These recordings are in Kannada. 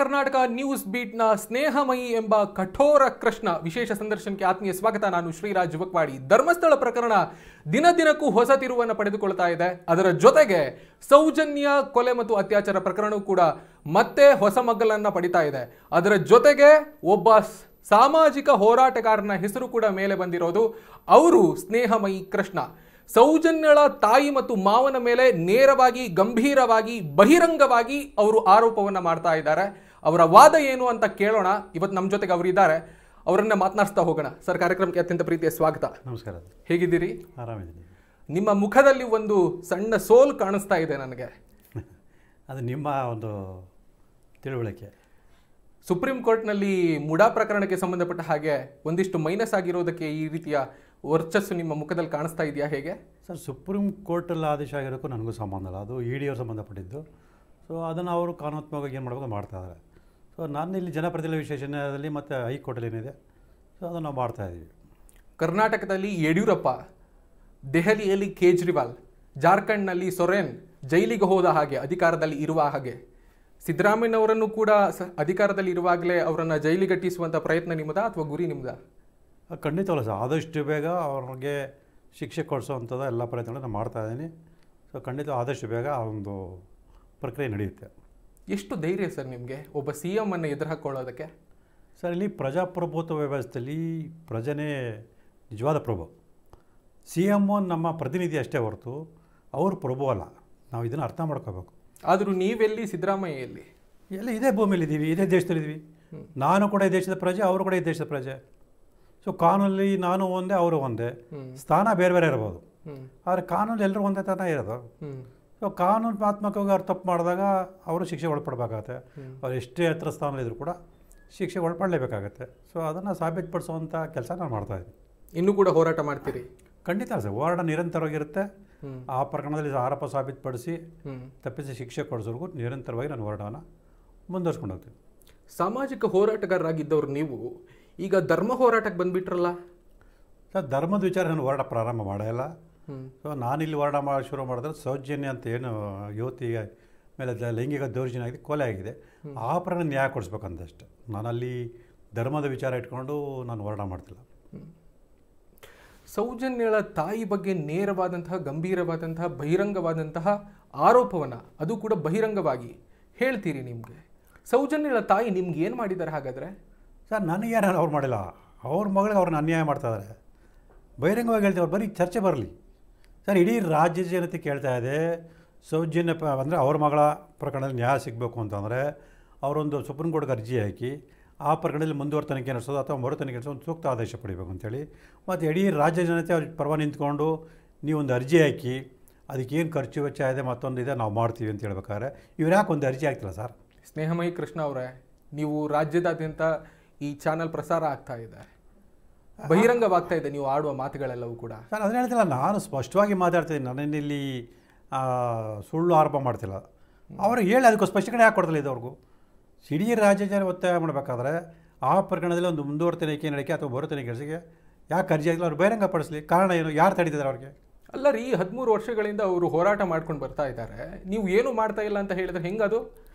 ಕರ್ನಾಟಕ ನ್ಯೂಸ್ ಬೀಟ್ನ ಸ್ನೇಹಮಯಿ ಎಂಬ ಕಠೋರ ಕೃಷ್ಣ ವಿಶೇಷ ಸಂದರ್ಶನಕ್ಕೆ ಆತ್ಮೀಯ ಸ್ವಾಗತ. ನಾನು ಶ್ರೀರಾಜ್ ಯುವಕ್ವಾಡಿ. ಧರ್ಮಸ್ಥಳ ಪ್ರಕರಣ ದಿನ ದಿನಕ್ಕೂ ಹೊಸ ತಿರುವನ್ನು ಪಡೆದುಕೊಳ್ತಾ ಇದೆ. ಅದರ ಜೊತೆಗೆ ಸೌಜನ್ಯ ಕೊಲೆ ಮತ್ತು ಅತ್ಯಾಚಾರ ಪ್ರಕರಣವೂ ಕೂಡ ಮತ್ತೆ ಹೊಸ ಮಗ್ಗಲನ್ನ ಪಡಿತಾ ಇದೆ. ಅದರ ಜೊತೆಗೆ ಒಬ್ಬ ಸಾಮಾಜಿಕ ಹೋರಾಟಗಾರನ ಹೆಸರು ಕೂಡ ಮೇಲೆ ಬಂದಿರೋದು. ಅವರು ಸ್ನೇಹಮಯಿ ಕೃಷ್ಣ. ಸೌಜನ್ಯಳ ತಾಯಿ ಮತ್ತು ಮಾವನ ಮೇಲೆ ನೇರವಾಗಿ, ಗಂಭೀರವಾಗಿ, ಬಹಿರಂಗವಾಗಿ ಅವರು ಆರೋಪವನ್ನ ಮಾಡ್ತಾ ಇದ್ದಾರೆ. ಅವರ ವಾದ ಏನು ಅಂತ ಕೇಳೋಣ. ಇವತ್ತು ನಮ್ಮ ಜೊತೆಗೆ ಅವರಿದ್ದಾರೆ, ಅವರನ್ನ ಮಾತನಾಡಿಸ್ತಾ ಹೋಗೋಣ. ಸರ್, ಕಾರ್ಯಕ್ರಮಕ್ಕೆ ಅತ್ಯಂತ ಪ್ರೀತಿಯ ಸ್ವಾಗತ. ನಮಸ್ಕಾರ. ಹೇಗಿದ್ದೀರಿ? ಆರಾಮಿದ್ದೀನಿ. ನಿಮ್ಮ ಮುಖದಲ್ಲಿ ಒಂದು ಸಣ್ಣ ಸೋಲ್ ಕಾಣಿಸ್ತಾ ಇದೆ ನನಗೆ. ಅದು ನಿಮ್ಮ ಒಂದು ತಿಳುವಳಿಕೆ. ಸುಪ್ರೀಂ ಕೋರ್ಟ್ನಲ್ಲಿ ಮುಡಾ ಪ್ರಕರಣಕ್ಕೆ ಸಂಬಂಧಪಟ್ಟ ಹಾಗೆ ಒಂದಿಷ್ಟು ಮೈನಸ್ ಆಗಿರೋದಕ್ಕೆ ಈ ರೀತಿಯ ವರ್ಚಸ್ಸು ನಿಮ್ಮ ಮುಖದಲ್ಲಿ ಕಾಣಿಸ್ತಾ ಇದೆಯಾ, ಹೇಗೆ? ಸರ್, ಸುಪ್ರೀಂ ಕೋರ್ಟಲ್ಲಿ ಆದೇಶ ಆಗಿರೋಕ್ಕೂ ನನಗೂ ಸಂಬಂಧ ಇಲ್ಲ. ಅದು ಇ ಡಿ ಅವ್ರು ಸಂಬಂಧಪಟ್ಟಿದ್ದು. ಸೊ ಅದನ್ನು ಅವರು ಕಾನೂನಾತ್ಮಕವಾಗಿ ಏನು ಮಾಡಬೇಕು ಮಾಡ್ತಾಯಿದ್ದಾರೆ. ಸೊ ನಾನು ಇಲ್ಲಿ ಜನಪ್ರತಿನಿಧಿ ವಿಶೇಷ ನ್ಯಾಯಾಲಯದಲ್ಲಿ ಮತ್ತು ಹೈಕೋರ್ಟಲ್ಲಿ ಏನಿದೆ, ಸೊ ಅದನ್ನು ನಾವು ಮಾಡ್ತಾಯಿದ್ದೀವಿ. ಕರ್ನಾಟಕದಲ್ಲಿ ಯಡಿಯೂರಪ್ಪ, ದೆಹಲಿಯಲ್ಲಿ ಕೇಜ್ರಿವಾಲ್, ಜಾರ್ಖಂಡ್ನಲ್ಲಿ ಸೊರೇನ್ ಜೈಲಿಗೆ ಹೋದ ಹಾಗೆ, ಅಧಿಕಾರದಲ್ಲಿ ಇರುವ ಹಾಗೆ, ಸಿದ್ದರಾಮಯ್ಯನವರನ್ನು ಕೂಡ ಅಧಿಕಾರದಲ್ಲಿ ಇರುವಾಗಲೇ ಅವರನ್ನು ಜೈಲಿಗಟ್ಟಿಸುವಂಥ ಪ್ರಯತ್ನ ನಿಮ್ಮದ ಅಥವಾ ಗುರಿ ನಿಮ್ಮದ? ಖಂಡಿತವಲ್ಲ ಸರ್. ಆದಷ್ಟು ಬೇಗ ಅವ್ರಿಗೆ ಶಿಕ್ಷೆ ಕೊಡಿಸೋವಂಥದ್ದು ಎಲ್ಲ ಪ್ರಯತ್ನಗಳು ನಾನು ಮಾಡ್ತಾಯಿದ್ದೀನಿ. ಸೊ ಖಂಡಿತ ಆದಷ್ಟು ಬೇಗ ಆ ಒಂದು ಪ್ರಕ್ರಿಯೆ ನಡೆಯುತ್ತೆ. ಎಷ್ಟು ಧೈರ್ಯ ಸರ್ ನಿಮಗೆ ಒಬ್ಬ ಸಿ ಎಮ್ ಅನ್ನು ಎದುರು ಹಾಕ್ಕೊಳ್ಳೋದಕ್ಕೆ? ಸರ್, ಇಲ್ಲಿ ಪ್ರಜಾಪ್ರಭುತ್ವ ವ್ಯವಸ್ಥೆಯಲ್ಲಿ ಪ್ರಜೆನೇ ನಿಜವಾದ ಪ್ರಭು. ಸಿ ಎಮ್ ನಮ್ಮ ಪ್ರತಿನಿಧಿ ಅಷ್ಟೇ ಹೊರತು ಅವರು ಪ್ರಭು ಅಲ್ಲ. ನಾವು ಇದನ್ನು ಅರ್ಥ ಮಾಡ್ಕೋಬೇಕು. ಆದರೂ ನೀವೆಲ್ಲಿ, ಸಿದ್ದರಾಮಯ್ಯ ಎಲ್ಲಿ? ಎಲ್ಲ ಇದೇ ಭೂಮಿಯಲ್ಲಿದ್ದೀವಿ, ಇದೇ ದೇಶದಲ್ಲಿದ್ದೀವಿ. ನಾನು ಕೂಡ ಈ ದೇಶದ ಪ್ರಜೆ, ಅವರು ಕೂಡ ಈ ದೇಶದ ಪ್ರಜೆ. ಸೊ ಕಾನೂನಲ್ಲಿ ನಾನು ಒಂದೇ, ಅವರು ಒಂದೇ. ಸ್ಥಾನ ಬೇರೆ ಬೇರೆ ಇರ್ಬೋದು, ಆದರೆ ಕಾನೂನು ಎಲ್ಲರೂ ಒಂದೇ ಥರ ಇರೋದು. ಸೊ ಕಾನೂನಾತ್ಮಕವಾಗಿ ಅವ್ರು ತಪ್ಪು ಮಾಡಿದಾಗ ಅವರು ಶಿಕ್ಷೆ ಒಳಪಡಬೇಕಾಗತ್ತೆ. ಅವ್ರು ಎಷ್ಟೇ ಹತ್ರ ಸ್ಥಾನದಲ್ಲಿದ್ದರೂ ಕೂಡ ಶಿಕ್ಷೆ ಒಳಪಡಲೇಬೇಕಾಗತ್ತೆ. ಸೊ ಅದನ್ನು ಸಾಬೀತುಪಡಿಸುವಂಥ ಕೆಲಸ ನಾನು ಮಾಡ್ತಾಯಿದ್ದೀನಿ. ಇನ್ನೂ ಕೂಡ ಹೋರಾಟ ಮಾಡ್ತೀರಿ? ಖಂಡಿತ ಸರ್. ಹೋರಾಟ ನಿರಂತರವಾಗಿರುತ್ತೆ. ಆ ಪ್ರಕರಣದಲ್ಲಿ ಆರೋಪ ಸಾಬೀತುಪಡಿಸಿ ತಪ್ಪಿಸಿ ಶಿಕ್ಷೆ ಕೊಡಿಸೋರ್ಗೂ ನಿರಂತರವಾಗಿ ನಾನು ಹೋರಾಟವನ್ನು ಮುಂದುವರ್ಸ್ಕೊಂಡು ಹೋಗ್ತೀನಿ. ಸಾಮಾಜಿಕ ಹೋರಾಟಗಾರರಾಗಿದ್ದವರು ನೀವು ಈಗ ಧರ್ಮ ಹೋರಾಟಕ್ಕೆ ಬಂದುಬಿಟ್ರಲ್ಲ ಸರ್. ಧರ್ಮದ ವಿಚಾರ ನಾನು ಹೋರಾಟ ಪ್ರಾರಂಭ ಮಾಡಿಲ್ಲ. ಸೊ ನಾನಿಲ್ಲಿ ಹೋರಾಟ ಶುರು ಮಾಡಿದ್ರೆ ಸೌಜನ್ಯ ಅಂತ ಏನು ಯುವತಿಗೆ ಮೇಲೆ ಲೈಂಗಿಕ ದೌರ್ಜನ್ಯ ಆಗಿದೆ, ಕೊಲೆ ಆಗಿದೆ, ಆ ಪ್ರಕರಣ ನ್ಯಾಯ ಕೊಡಿಸ್ಬೇಕಂತಷ್ಟೆ. ನಾನಲ್ಲಿ ಧರ್ಮದ ವಿಚಾರ ಇಟ್ಕೊಂಡು ನಾನು ಹೋರಾಟ ಮಾಡ್ತಿಲ್ಲ. ಸೌಜನ್ಯಳ ತಾಯಿ ಬಗ್ಗೆ ನೇರವಾದಂತಹ, ಗಂಭೀರವಾದಂತಹ, ಬಹಿರಂಗವಾದಂತಹ ಆರೋಪವನ್ನು, ಅದು ಕೂಡ ಬಹಿರಂಗವಾಗಿ ಹೇಳ್ತೀರಿ. ನಿಮಗೆ ಸೌಜನ್ಯಳ ತಾಯಿ ನಿಮ್ಗೆ ಏನು ಮಾಡಿದ್ದಾರೆ ಹಾಗಾದರೆ? ಸರ್, ನನಗೇನು ಅವ್ರು ಮಾಡಿಲ್ಲ. ಅವ್ರ ಮಗಳಿಗೆ ಅವ್ರನ್ನ ಅನ್ಯಾಯ ಮಾಡ್ತಾಯಿದ್ದಾರೆ. ಬಹಿರಂಗವಾಗಿ ಹೇಳ್ತೀವಿ. ಅವ್ರು ಬರೀ ಚರ್ಚೆ ಬರಲಿ ಸರ್. ಇಡೀ ರಾಜ್ಯ ಜನತೆ ಕೇಳ್ತಾ ಇದೆ, ಸೌಜನ್ಯ ಅಂದರೆ ಅವ್ರ ಮಗಳ ಪ್ರಕರಣದಲ್ಲಿ ನ್ಯಾಯ ಸಿಗಬೇಕು ಅಂತಂದರೆ ಅವರೊಂದು ಸುಪ್ರೀಂ ಕೋರ್ಟ್ಗೆ ಅರ್ಜಿ ಹಾಕಿ ಆ ಪ್ರಕರಣದಲ್ಲಿ ಮುಂದುವರೆದ ತನಿಖೆ ನಡೆಸೋದು ಅಥವಾ ಮರು ತನಿಖೆ ನಡೆಸೋದು ಒಂದು ಸೂಕ್ತ ಆದೇಶ ಪಡಿಬೇಕು ಅಂತೇಳಿ. ಮತ್ತು ಇಡೀ ರಾಜ್ಯ ಜನತೆ ಅವ್ರ ಪರವಾಗಿ ನಿಂತ್ಕೊಂಡು ನೀವೊಂದು ಅರ್ಜಿ ಹಾಕಿ ಅದಕ್ಕೇನು ಖರ್ಚು ವೆಚ್ಚ ಇದೆ, ಮತ್ತೊಂದು ಇದೆ, ನಾವು ಮಾಡ್ತೀವಿ ಅಂತ ಹೇಳ್ಬೇಕಾದ್ರೆ ಇವ್ರು ಯಾಕೆ ಒಂದು ಅರ್ಜಿ ಹಾಕ್ತಿಲ್ಲ ಸರ್? ಸ್ನೇಹಮಯಿ ಕೃಷ್ಣ ಅವರೇ, ನೀವು ರಾಜ್ಯದಾದ್ಯಂತ ಈ ಚಾನಲ್ ಪ್ರಸಾರ ಆಗ್ತಾ ಇದೆ, ಬಹಿರಂಗವಾಗ್ತಾ ಇದೆ ನೀವು ಆಡುವ ಮಾತುಗಳೆಲ್ಲವೂ ಕೂಡ. ಸರ್, ಅದನ್ನ ಹೇಳ್ತಿಲ್ಲ. ನಾನು ಸ್ಪಷ್ಟವಾಗಿ ಮಾತಾಡ್ತಿದ್ದೀನಿ. ನನ್ನಿಲ್ಲಿ ಸುಳ್ಳು ಆರೋಪ ಮಾಡ್ತಿಲ್ಲ. ಅವರು ಹೇಳಿ ಅದಕ್ಕೂ ಸ್ಪಷ್ಟೀಕರಣ ಯಾಕೆ ಕೊಡ್ತಿಲ್ಲ ಇದ್ದವ್ರಿಗೂ? ಇಡೀ ರಾಜ್ಯ ಜನ ಒತ್ತಾಯ ಮಾಡಬೇಕಾದ್ರೆ ಆ ಪ್ರಕರಣದಲ್ಲಿ ಒಂದು ಮುಂದುವರೆದ ತನಿಖೆ ನಡೆಕೆ ಅಥವಾ ಬರೋ ತನಿಖೆ ನಡೆಸಿಗೆ ಯಾಕೆ ಅರ್ಜಿ ಆಗಿಲ್ಲ? ಅವ್ರು ಬಹಿರಂಗ ಪಡಿಸಲಿ. ಕಾರಣ ಏನು? ಯಾರು ತಡೀತಿದ್ದಾರೆ ಅವ್ರಿಗೆ? ಅಲ್ಲ ರೀ, 13 ವರ್ಷಗಳಿಂದ ಅವರು ಹೋರಾಟ ಮಾಡ್ಕೊಂಡು ಬರ್ತಾ ಇದ್ದಾರೆ, ನೀವು ಏನು ಮಾಡ್ತಾ ಇಲ್ಲ ಅಂತ ಹೇಳಿದ್ರೆ ಹೆಂಗದು?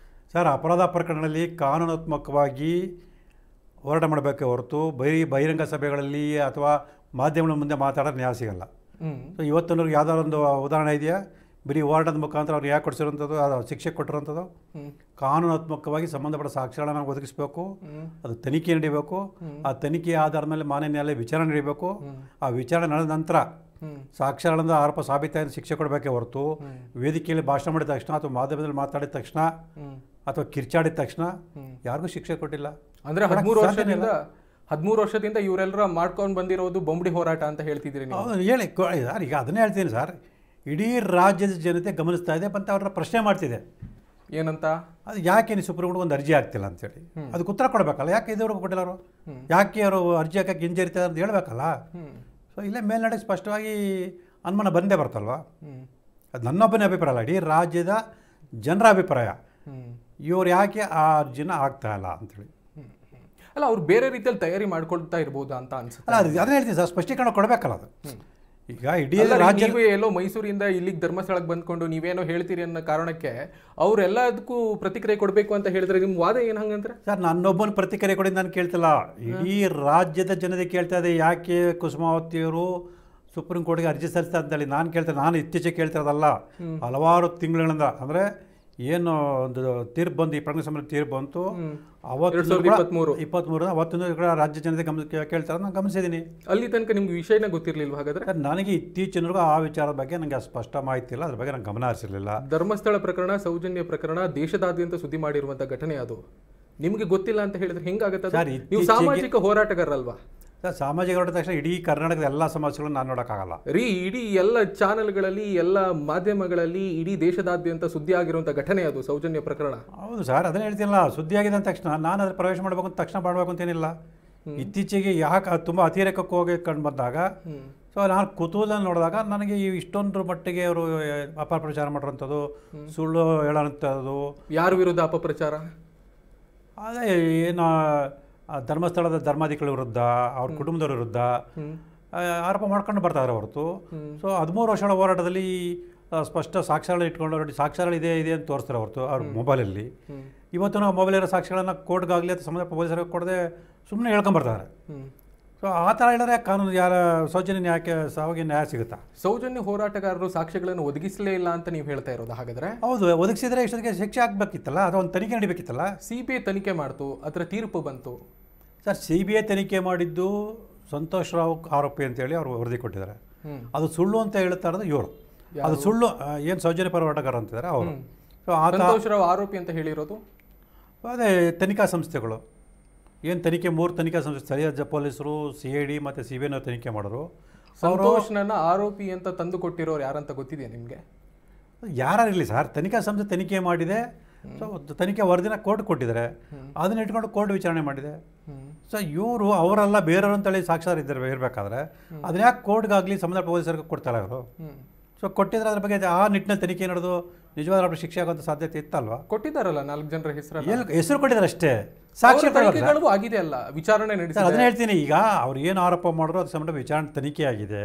ಸರ್, ಅಪರಾಧ ಪ್ರಕರಣದಲ್ಲಿ ಕಾನೂನಾತ್ಮಕವಾಗಿ ಹೋರಾಟ ಮಾಡಬೇಕೆ ಹೊರತು ಬಹಿರಂಗ ಸಭೆಗಳಲ್ಲಿ ಅಥವಾ ಮಾಧ್ಯಮಗಳ ಮುಂದೆ ಮಾತಾಡೋದು ನ್ಯಾಯ ಸಿಗಲ್ಲ. ಸೊ ಇವತ್ತಿನವ್ರಿಗೆ ಯಾವ್ದಾದ್ರು ಒಂದು ಉದಾಹರಣೆ ಇದೆಯಾ? ಬರೀ ಹೋರಾಟದ ಮುಖಾಂತರ ಅವ್ರು ಯಾಕೆ ಕೊಡಿಸಿರೋಂಥದ್ದು, ಅದು ಶಿಕ್ಷೆ ಕೊಟ್ಟಿರೋಂಥದ್ದು? ಕಾನೂನಾತ್ಮಕವಾಗಿ ಸಂಬಂಧಪಟ್ಟ ಸಾಕ್ಷ್ಯಗಳನ್ನು ಒದಗಿಸಬೇಕು, ಅದು ತನಿಖೆ ನಡೀಬೇಕು. ಆ ತನಿಖೆಯ ಆಧಾರದ ಮೇಲೆ ಮಾನ್ಯ ನ್ಯಾಯಾಲಯ ವಿಚಾರಣೆ ನಡೀಬೇಕು. ಆ ವಿಚಾರಣೆ ನಡೆದ ನಂತರ ಸಾಕ್ಷ್ಯಗಳಿಂದ ಆರೋಪ ಸಾಬೀತಾಗಿ ಶಿಕ್ಷೆ ಕೊಡಬೇಕೆ ಹೊರತು ವೇದಿಕೆಯಲ್ಲಿ ಭಾಷಣ ಮಾಡಿದ ತಕ್ಷಣ ಅಥವಾ ಮಾಧ್ಯಮದಲ್ಲಿ ಮಾತಾಡಿದ ತಕ್ಷಣ ಅಥವಾ ಕಿರ್ಚಾಡಿದ ತಕ್ಷಣ ಯಾರಿಗೂ ಶಿಕ್ಷೆ ಕೊಟ್ಟಿಲ್ಲ. ಅಂದರೆ 13 ವರ್ಷದಿಂದ ಇವರೆಲ್ಲರ ಮಾಡ್ಕೊಂಡು ಬಂದಿರೋದು ಬೊಂಬಡಿ ಹೋರಾಟ ಅಂತ ಹೇಳ್ತಿದ್ದೀರಿ ನೀವು? ಹೇಳಿ ಸರ್. ಈಗ ಅದನ್ನೇ ಹೇಳ್ತೀನಿ ಸರ್. ಇಡೀ ರಾಜ್ಯದ ಜನತೆ ಗಮನಿಸ್ತಾ ಇದೆ ಅಂತ ಅವ್ರನ್ನ ಪ್ರಶ್ನೆ ಮಾಡ್ತಿದೆ. ಏನಂತ? ಅದು ಯಾಕೆ ನೀವು ಸುಪ್ರೀಂ ಕೋರ್ಟ್ ಒಂದು ಅರ್ಜಿ ಆಗ್ತಿಲ್ಲ ಅಂತೇಳಿ ಅದಕ್ಕೆ ಉತ್ತರ ಕೊಡಬೇಕಲ್ಲ. ಯಾಕೆ ಇದುವರೆಗೂ ಕೊಟ್ಟಿಲ್ಲ ಅವರು? ಯಾಕೆ ಅವರು ಅರ್ಜಿ ಹಾಕಕ್ಕೆ ಹಿಂಜರಿತಾರೆ ಅಂತ ಹೇಳಬೇಕಲ್ಲ. ಸೊ ಇಲ್ಲೇ ಮೇಲ್ನಡೆ ಸ್ಪಷ್ಟವಾಗಿ ಅನುಮಾನ ಬಂದೇ ಬರ್ತಲ್ವ? ಅದು ನನ್ನೊಬ್ಬನೇ ಅಭಿಪ್ರಾಯ ಅಲ್ಲ, ಇಡೀ ರಾಜ್ಯದ ಜನರ ಅಭಿಪ್ರಾಯ. ಇವ್ರು ಯಾಕೆ ಆ ಅರ್ಜಿನ ಆಗ್ತಾ ಇಲ್ಲ ಅಂತೇಳಿ. ಅಲ್ಲ, ಅವ್ರು ಬೇರೆ ರೀತಿಯಲ್ಲಿ ತಯಾರಿ ಮಾಡ್ಕೊಳ್ತಾ ಇರ್ಬೋದಾ ಅಂತ ಅನ್ಸುತ್ತೆ. ಅಲ್ಲ, ಅದನ್ನ ಹೇಳ್ತೀನಿ ಸರ್. ಸ್ಪಷ್ಟೀಕರಣ ಕೊಡಬೇಕಲ್ಲ. ಅದು ಈಗ ಇಡೀ ರಾಜ್ಯ ನೀವೇ ಎಲ್ಲೋ ಮೈಸೂರಿಂದ ಇಲ್ಲಿಗೆ ಧರ್ಮಸ್ಥಳಕ್ಕೆ ಬಂದ್ಕೊಂಡು ನೀವೇನೋ ಹೇಳ್ತೀರಿ ಅನ್ನೋ ಕಾರಣಕ್ಕೆ ಅವ್ರೆಲ್ಲದಕ್ಕೂ ಪ್ರತಿಕ್ರಿಯೆ ಕೊಡಬೇಕು ಅಂತ ಹೇಳಿದ್ರೆ ನಿಮ್ಮ ವಾದ ಏನು ಹಂಗಂದ್ರೆ? ಸರ್, ನನ್ನೊಬ್ಬನ ಪ್ರತಿಕ್ರಿಯೆ ಕೊಡಿ ನಾನು ಕೇಳ್ತಿಲ್ಲ, ಇಡೀ ರಾಜ್ಯದ ಜನತೆ ಕೇಳ್ತಾ ಇದೆ. ಯಾಕೆ ಕುಸುಮಾವತಿಯವರು ಸುಪ್ರೀಂ ಕೋರ್ಟ್ಗೆ ಅರ್ಜಿ ಸಲ್ಲಿಸ್ತಾ ಅಂತೇಳಿ ನಾನು ಕೇಳ್ತೇನೆ. ನಾನು ಇತ್ತೀಚೆಗೆ ಕೇಳ್ತಿರೋದಲ್ಲ, ಹಲವಾರು ತಿಂಗಳಿಂದ. ಅಂದರೆ ಏನು ಒಂದು ತೀರ್ಪು ಬಂದು, ಈ ಪ್ರಕರಣ ಸಂಬಂಧ ತೀರ್ಪು ಬಂತು ಅವತ್ತು 23 ಅವತ್ತಿನ ರಾಜ್ಯ ಜನತೆ ಕೇಳ್ತಾರೆ, ನಾನು ಗಮನಿಸಿದ್ದೀನಿ. ಅಲ್ಲಿ ತನಕ ನಿಮ್ಗೆ ವಿಷಯನೇ ಗೊತ್ತಿರಲಿಲ್ಲ ಹಾಗಾದ್ರೆ? ನನಗೆ ಇತ್ತೀಚಿನವರೆಗೂ ಆ ವಿಚಾರದ ಬಗ್ಗೆ ನನಗೆ ಸ್ಪಷ್ಟ ಮಾಹಿತಿ ಇಲ್ಲ, ಅದ್ರ ಬಗ್ಗೆ ನಂಗೆ ಗಮನ ಹರಿಸಿರಲಿಲ್ಲ. ಧರ್ಮಸ್ಥಳ ಪ್ರಕರಣ, ಸೌಜನ್ಯ ಪ್ರಕರಣ ದೇಶದಾದ್ಯಂತ ಸುದ್ದಿ ಮಾಡಿರುವಂಥ ಘಟನೆ ಅದು. ನಿಮಗೆ ಗೊತ್ತಿಲ್ಲ ಅಂತ ಹೇಳಿದ್ರೆ ಹೆಂಗಾಗತ್ತೆ? ನೀವು ಸಾಮಾಜಿಕ ಹೋರಾಟಗಾರಲ್ವಾ? ಸಾಮಾಜಿಕ ಹೋರಾಟ ತಕ್ಷಣ ಇಡೀ ಕರ್ನಾಟಕದ ಎಲ್ಲ ಸಮಸ್ಯೆಗಳನ್ನು ನಾನು ನೋಡೋಕ್ಕಾಗಲ್ಲ ರೀ. ಇಡೀ ಎಲ್ಲ ಚಾನೆಲ್ಗಳಲ್ಲಿ, ಎಲ್ಲ ಮಾಧ್ಯಮಗಳಲ್ಲಿ ಇಡೀ ದೇಶದಾದ್ಯಂತ ಸುದ್ದಿ ಆಗಿರುವಂಥ ಘಟನೆ ಅದು ಸೌಜನ್ಯ ಪ್ರಕರಣ. ಹೌದು ಸರ್, ಅದನ್ನೇ ಹೇಳ್ತೀನಲ್ಲ, ಸುದ್ದಿ ಆಗಿದೆ ಅಂದ ತಕ್ಷಣ ನಾನು ಅದ್ರ ಪ್ರವೇಶ ಮಾಡಬೇಕು ಅಂತ ತಕ್ಷಣ ಮಾಡಬೇಕು ಅಂತೇನಿಲ್ಲ. ಇತ್ತೀಚೆಗೆ ಯಾಕೆ ತುಂಬ ಅತಿರೇಕಕ್ಕೆ ಹೋಗಿ ಕಂಡು ಬಂದಾಗ, ಸೊ ನಾನು ಕುತೂಹಲ ನೋಡಿದಾಗ ನನಗೆ ಇಷ್ಟೊಂದು ಮಟ್ಟಿಗೆ ಅವರು ಅಪಪ್ರಚಾರ ಮಾಡಿರೋಂಥದ್ದು, ಸುಳ್ಳು ಹೇಳೋಂಥದ್ದು. ಯಾರ ವಿರುದ್ಧ ಅಪಪ್ರಚಾರ? ಅದೇ ಏನು ಧರ್ಮಸ್ಥಳದ ಧರ್ಮಾಧಿಕಾರಿಗಳ ವಿರುದ್ಧ, ಅವ್ರ ಕುಟುಂಬದವ್ರ ವಿರುದ್ಧ ಆರೋಪ ಮಾಡ್ಕೊಂಡು ಬರ್ತಾರೆ ಹೊರತು. ಸೊ 13 ವರ್ಷಗಳ ಹೋರಾಟದಲ್ಲಿ ಸ್ಪಷ್ಟ ಸಾಕ್ಷ್ಯಗಳು ಇಟ್ಕೊಂಡು ಸಾಕ್ಷ್ಯಗಳಿದೆ ಅಂತ ತೋರಿಸ್ತಾರೆ ಹೊರತು ಅವ್ರ ಮೊಬೈಲಲ್ಲಿ. ಇವತ್ತು ನಾವು ಮೊಬೈಲಿರೋ ಸಾಕ್ಷ್ಯಗಳನ್ನು ಕೋರ್ಟ್ಗಾಗಲಿ ಅಥವಾ ಸಂಬಂಧ ಪೊಲೀಸರಿಗೆ ಕೊಡದೆ ಸುಮ್ಮನೆ ಹೇಳ್ಕೊಂಬರ್ತಾರೆ. ಸೊ ಆ ಥರ ಹೇಳಿದ್ರೆ ಕಾನೂನು ಯಾರ ಸೌಜನ್ಯ ನ್ಯಾಯಕ್ಕೆ ಸಾವಾಗಿ ನ್ಯಾಯ ಸಿಗುತ್ತಾ? ಸೌಜನ್ಯ ಹೋರಾಟಗಾರರು ಸಾಕ್ಷ್ಯಗಳನ್ನು ಒದಗಿಸಲೇ ಇಲ್ಲ ಅಂತ ನೀವು ಹೇಳ್ತಾ ಇರೋದು ಹಾಗಾದ್ರೆ? ಹೌದು, ಒದಗಿಸಿದ್ರೆ ಇಷ್ಟೊತ್ತಿಗೆ ಶಿಕ್ಷೆ ಆಗಬೇಕಿತ್ತಲ್ಲ, ಅಥವಾ ಒಂದು ತನಿಖೆ ನಡಿಬೇಕಿತ್ತಲ್ಲ. CBI ತನಿಖೆ ಮಾಡ್ತು, ಅದರ ತೀರ್ಪು ಬಂತು. ಸರ್, CBI ತನಿಖೆ ಮಾಡಿದ್ದು ಸಂತೋಷ್ ರಾವ್ ಆರೋಪಿ ಅಂತೇಳಿ ಅವರು ವರದಿ ಕೊಟ್ಟಿದ್ದಾರೆ. ಅದು ಸುಳ್ಳು ಅಂತ ಹೇಳ್ತಾ ಇರೋದು ಇವರು. ಅದು ಸುಳ್ಳು ಏನು ಸೌಜನ್ಯ ಹೋರಾಟಗಾರ ಅಂತಿದ್ದಾರೆ ಅವರು. ಸೊ ಸಂತೋಷ್ ರಾವ್ ಆರೋಪಿ ಅಂತ ಹೇಳಿರೋದು ಅದೇ ತನಿಖಾ ಸಂಸ್ಥೆಗಳು ಏನು ತನಿಖೆ, 3 ತನಿಖಾ ಸಂಸ್ಥೆ, ಸ್ಥಳೀಯ ಪೊಲೀಸರು, CID ಮತ್ತು CBI ತನಿಖೆ ಮಾಡೋರು. ಸಂತೋಷ್ನನ್ನ ಆರೋಪಿ ಅಂತ ತಂದು ಕೊಟ್ಟಿರೋರು ಯಾರಂತ ಗೊತ್ತಿದೆಯಾ ನಿಮಗೆ? ಯಾರಿರಲಿ ಸರ್, ತನಿಖಾ ಸಂಸ್ಥೆ ತನಿಖೆ ಮಾಡಿದೆ. ಸೊ ತನಿಖೆ ವರದಿನ ಕೋರ್ಟ್ ಕೊಟ್ಟಿದ್ದಾರೆ, ಅದನ್ನ ಇಟ್ಕೊಂಡು ಕೋರ್ಟ್ ವಿಚಾರಣೆ ಮಾಡಿದೆ. ಸೊ ಇವರು ಅವರೆಲ್ಲ ಬೇರೆಯವರು ಅಂತೇಳಿ ಸಾಕ್ಷಾತ್ ಇರಬೇಕಾದ್ರೆ ಅದನ್ನ ಯಾಕೆ ಕೋರ್ಟ್ಗಾಗಲಿ ಸಂಬಂಧ ಪೊಲೀಸರಿಗೆ ಕೊಡ್ತಾರೆ ಅವರು? ಸೊ ಕೊಟ್ಟಿದ್ರೆ ಅದ್ರ ಬಗ್ಗೆ ಆ ನಿಟ್ಟಿನಲ್ಲಿ ತನಿಖೆ ನಡೆದು ನಿಜವಾದ ಶಿಕ್ಷೆ ಆಗುವಂಥ ಸಾಧ್ಯತೆ ಇತ್ತಲ್ವಾ? ಕೊಟ್ಟಿದ್ದಾರಲ್ಲ 4 ಜನರ ಹೆಸರು ಕೊಟ್ಟಿದ್ದಾರೆ ಅಷ್ಟೇ, ಸಾಕ್ಷಿ ಆಗಿದೆ ಅಲ್ಲ, ವಿಚಾರಣೆ ನಡೆಸಿದೆ. ಅದನ್ನ ಹೇಳ್ತೀನಿ. ಈಗ ಅವ್ರು ಏನು ಆರೋಪ ಮಾಡಿದ್ರು ಅದ್ರ ಸಂಬಂಧ ವಿಚಾರಣೆ ತನಿಖೆ ಆಗಿದೆ,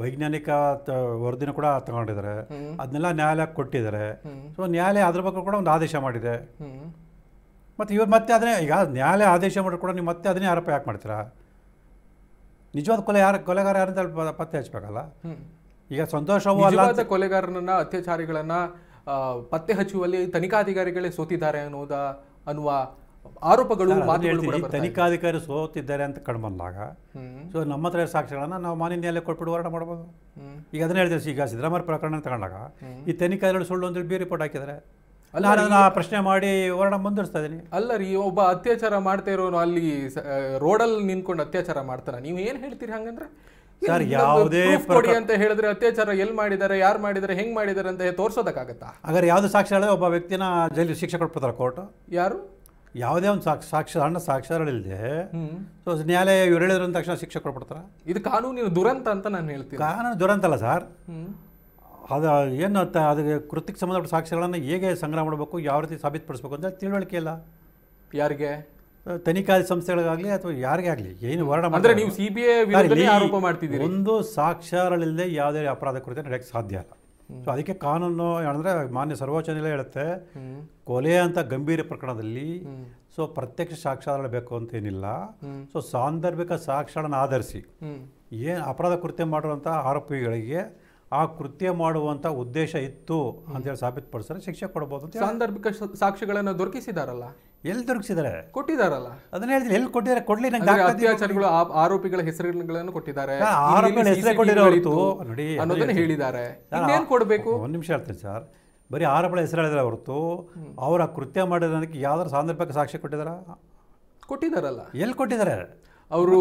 ವೈಜ್ಞಾನಿಕ ವರದಿನ ಕೂಡ ತಗೊಂಡಿದ್ದಾರೆ, ಅದನ್ನೆಲ್ಲ ನ್ಯಾಯಾಲಯಕ್ಕೆ ಕೊಟ್ಟಿದ್ದಾರೆ. ಸೊ ನ್ಯಾಯಾಲಯ ಅದ್ರ ಬಗ್ಗೆ ಕೂಡ ಒಂದು ಆದೇಶ ಮಾಡಿದೆ. ಮತ್ತು ಇವ್ರು ಮತ್ತೆ ಅದನ್ನೇ, ಈಗ ನ್ಯಾಯಾಲಯ ಆದೇಶ ಮಾಡಿದ್ರು ಕೂಡ ನೀವು ಮತ್ತೆ ಅದನ್ನೇ ಆರೋಪ ಯಾಕೆ ಮಾಡ್ತೀರಾ? ನಿಜವಾದ ಕೊಲೆಗಾರ ಯಾರಂತ ಪತ್ತೆ ಹಚ್ಚಬೇಕಲ್ಲ. ಈಗ ಸಂತೋಷ ಕೊಲೆಗಾರನನ್ನ, ಅತ್ಯಾಚಾರಿಗಳನ್ನ ಪತ್ತೆ ಹಚ್ಚುವಲ್ಲಿ ತನಿಖಾಧಿಕಾರಿಗಳೇ ಸೋತಿದ್ದಾರೆ ಅನ್ನುವ ಆರೋಪಗಳು, ತನಿಖಾಧಿಕಾರಿ ಸೋತಿದ್ದಾರೆ ಅಂತ ಕಂಡು ಬಂದಾಗ ಸೊ ನಮ್ಮ ಹತ್ರ ಸಾಕ್ಷ್ಯಗಳನ್ನ ನಾವು ಮಾನ್ಯ ನ್ಯಾಯಾಲಯ ಕೊಟ್ಬಿಟ್ಟು ಹೋರಾಟ ಮಾಡ್ಬೋದು. ಈಗ ಅದನ್ನ ಹೇಳ್ತೀವಿ. ಈಗ ಸಿದ್ದರಾಮಯ್ಯ ಪ್ರಕರಣ ತಗೊಂಡಾಗ ಈ ತನಿಖಾಧಿಕಾರಿಗಳು ಸುಳ್ಳು ಅಂತೇಳಿ ಬಿ ರಿಪೋರ್ಟ್ ಹಾಕಿದ್ದಾರೆ. ನಾನು ಪ್ರಶ್ನೆ ಮಾಡಿ ಹೋರಾಟ ಮುಂದುವರಿಸ್ತಾ ಇದ್ದೀನಿ. ಅಲ್ಲ ರೀ, ಒಬ್ಬ ಅತ್ಯಾಚಾರ ಮಾಡ್ತಾ ಇರೋನು ಅಲ್ಲಿ ರೋಡಲ್ಲಿ ನಿಂತ್ಕೊಂಡು ಅತ್ಯಾಚಾರ ಮಾಡ್ತಾನೆ, ನೀವು ಏನು ಹೇಳ್ತೀರಿ ಹಂಗಂದ್ರೆ? ಸರ್, ಯಾವುದೇ ಕೊಡಿ ಅಂತ ಹೇಳಿದ್ರೆ ಅತ್ಯಾಚಾರ ಎಲ್ಲಿ ಮಾಡಿದ್ದಾರೆ, ಯಾರು ಮಾಡಿದ್ದಾರೆ, ಹೆಂಗ್ ಮಾಡಿದ್ದಾರೆ ಅಂತ ತೋರ್ಸೋದಕ್ಕಾಗತ್ತಾ? ಹಾಗಾದ್ರೆ ಯಾವ್ದು ಸಾಕ್ಷ್ಯ ಹೇಳಿದ್ರೆ ಒಬ್ಬ ವ್ಯಕ್ತಿನ ಜೈಲು ಶಿಕ್ಷೆ ಕೊಟ್ಬಿಡ್ತಾರೆ ಕೋರ್ಟ್. ಯಾರು? ಯಾವುದೇ ಒಂದು ಸಣ್ಣ ಸಾಕ್ಷ್ಯಗಳಿಲ್ಲದೆ ಸೊ ನ್ಯಾಯಾಲಯ ಇವ್ರು ಹೇಳಿದ್ರು ಅಂದ ತಕ್ಷಣ ಶಿಕ್ಷೆ ಕೊಟ್ಬಿಡ್ತಾರೆ. ಇದು ಕಾನೂನಿನ ದುರಂತ ಅಂತ ನಾನು ಹೇಳ್ತೀನಿ. ಕಾನೂನು ದುರಂತ ಅಲ್ಲ ಸರ್, ಅದು ಏನು ಅದಕ್ಕೆ ಕೃತ್ಯಕ್ಕೆ ಸಂಬಂಧಪಟ್ಟ ಸಾಕ್ಷ್ಯಗಳನ್ನು ಹೇಗೆ ಸಂಗ್ರಹ ಮಾಡಬೇಕು, ಯಾವ ರೀತಿ ಸಾಬೀತುಪಡಿಸಬೇಕು ಅಂತ ತಿಳುವಳಿಕೆ ಇಲ್ಲ ಯಾರಿಗೆ, ತನಿಖಾದಿ ಸಂಸ್ಥೆಗಳಿಗಾಗಲಿ ಅಥವಾ ಯಾರಿಗೇ ಆಗಲಿ. ಏನು ಹೋರಾಟ ಮಾಡಿದ್ರೆ ನೀವು CBI ವಿರುದ್ಧ ಆರೋಪ ಮಾಡ್ತಿದ್ದೀರಿ. ಒಂದು ಸಾಕ್ಷ್ಯಗಳಿಲ್ಲದೆ ಯಾವುದೇ ಅಪರಾಧ ಕೃತ್ಯ ನಡೆಯಕ್ಕೆ ಸಾಧ್ಯ ಇಲ್ಲ. ಸೊ ಅದಕ್ಕೆ ಕಾನೂನು ಅಂದರೆ ಮಾನ್ಯ ಸರ್ವೋಚ್ಚ ನ್ಯಾಯಾಲಯ ಹೇಳುತ್ತೆ, ಕೊಲೆ ಅಂತ ಗಂಭೀರ ಪ್ರಕರಣದಲ್ಲಿ ಸೊ ಪ್ರತ್ಯಕ್ಷ ಸಾಕ್ಷ್ಯಗಳು ಬೇಕು ಅಂತ ಏನಿಲ್ಲ. ಸೊ ಸಾಂದರ್ಭಿಕ ಸಾಕ್ಷ್ಯಗಳನ್ನು ಆಧರಿಸಿ ಏನು ಅಪರಾಧ ಕೃತ್ಯ ಮಾಡುವಂಥ ಆರೋಪಿಗಳಿಗೆ ಆ ಕೃತ್ಯ ಮಾಡುವಂಥ ಉದ್ದೇಶ ಇತ್ತು ಅಂತೇಳಿ ಸಾಬೀತುಪಡಿಸಿದ್ರೆ ಶಿಕ್ಷೆ ಕೊಡ್ಬೋದು. ಸಾಂದರ್ಭಿಕ ಸಾಕ್ಷ್ಯಗಳನ್ನು ದೊರಕಿಸಿದಾರಲ್ಲ, ಎಲ್ಲಿ ದೊರಕಿಸಿದ್ದಾರೆ? ಕೊಟ್ಟಿದ್ದಾರಲ್ಲ. ಅದನ್ನ ಹೇಳ್ತೀನಿ, ಎಲ್ಲಿ ಕೊಟ್ಟಿದ್ದಾರೆ? ಕೊಡ್ಲಿ. ಅತ್ಯಾಚಾರಿಗಳು ಆರೋಪಿಗಳ ಹೆಸರುಗಳನ್ನು ಕೊಟ್ಟಿದ್ದಾರೆ, ಆರೋಪಿಗಳ ಹೆಸರೇ ಕೊಟ್ಟಿರೋ ನೋಡಿ ಅನ್ನೋದನ್ನ ಹೇಳಿದ್ದಾರೆ. ಇನ್ನೇನು ಕೊಡಬೇಕು? ಒಂದು ನಿಮಿಷ ಹೇಳ್ತೀನಿ ಸರ್, ಬರೀ ಆರೋಪಿಗಳ ಹೆಸರು ಹೇಳಿದ್ರೆ ಹೊರತು ಅವರ ಕೃತ್ಯ ಮಾಡಿರೋದಕ್ಕೆ ಯಾವ್ದಾದ್ರು ಸಾಂದರ್ಭಿಕ ಸಾಕ್ಷ್ಯ ಕೊಟ್ಟಿದ್ದಾರಲ್ಲ. ಎಲ್ಲಿ ಕೊಟ್ಟಿದ್ದಾರೆ? ಅವರು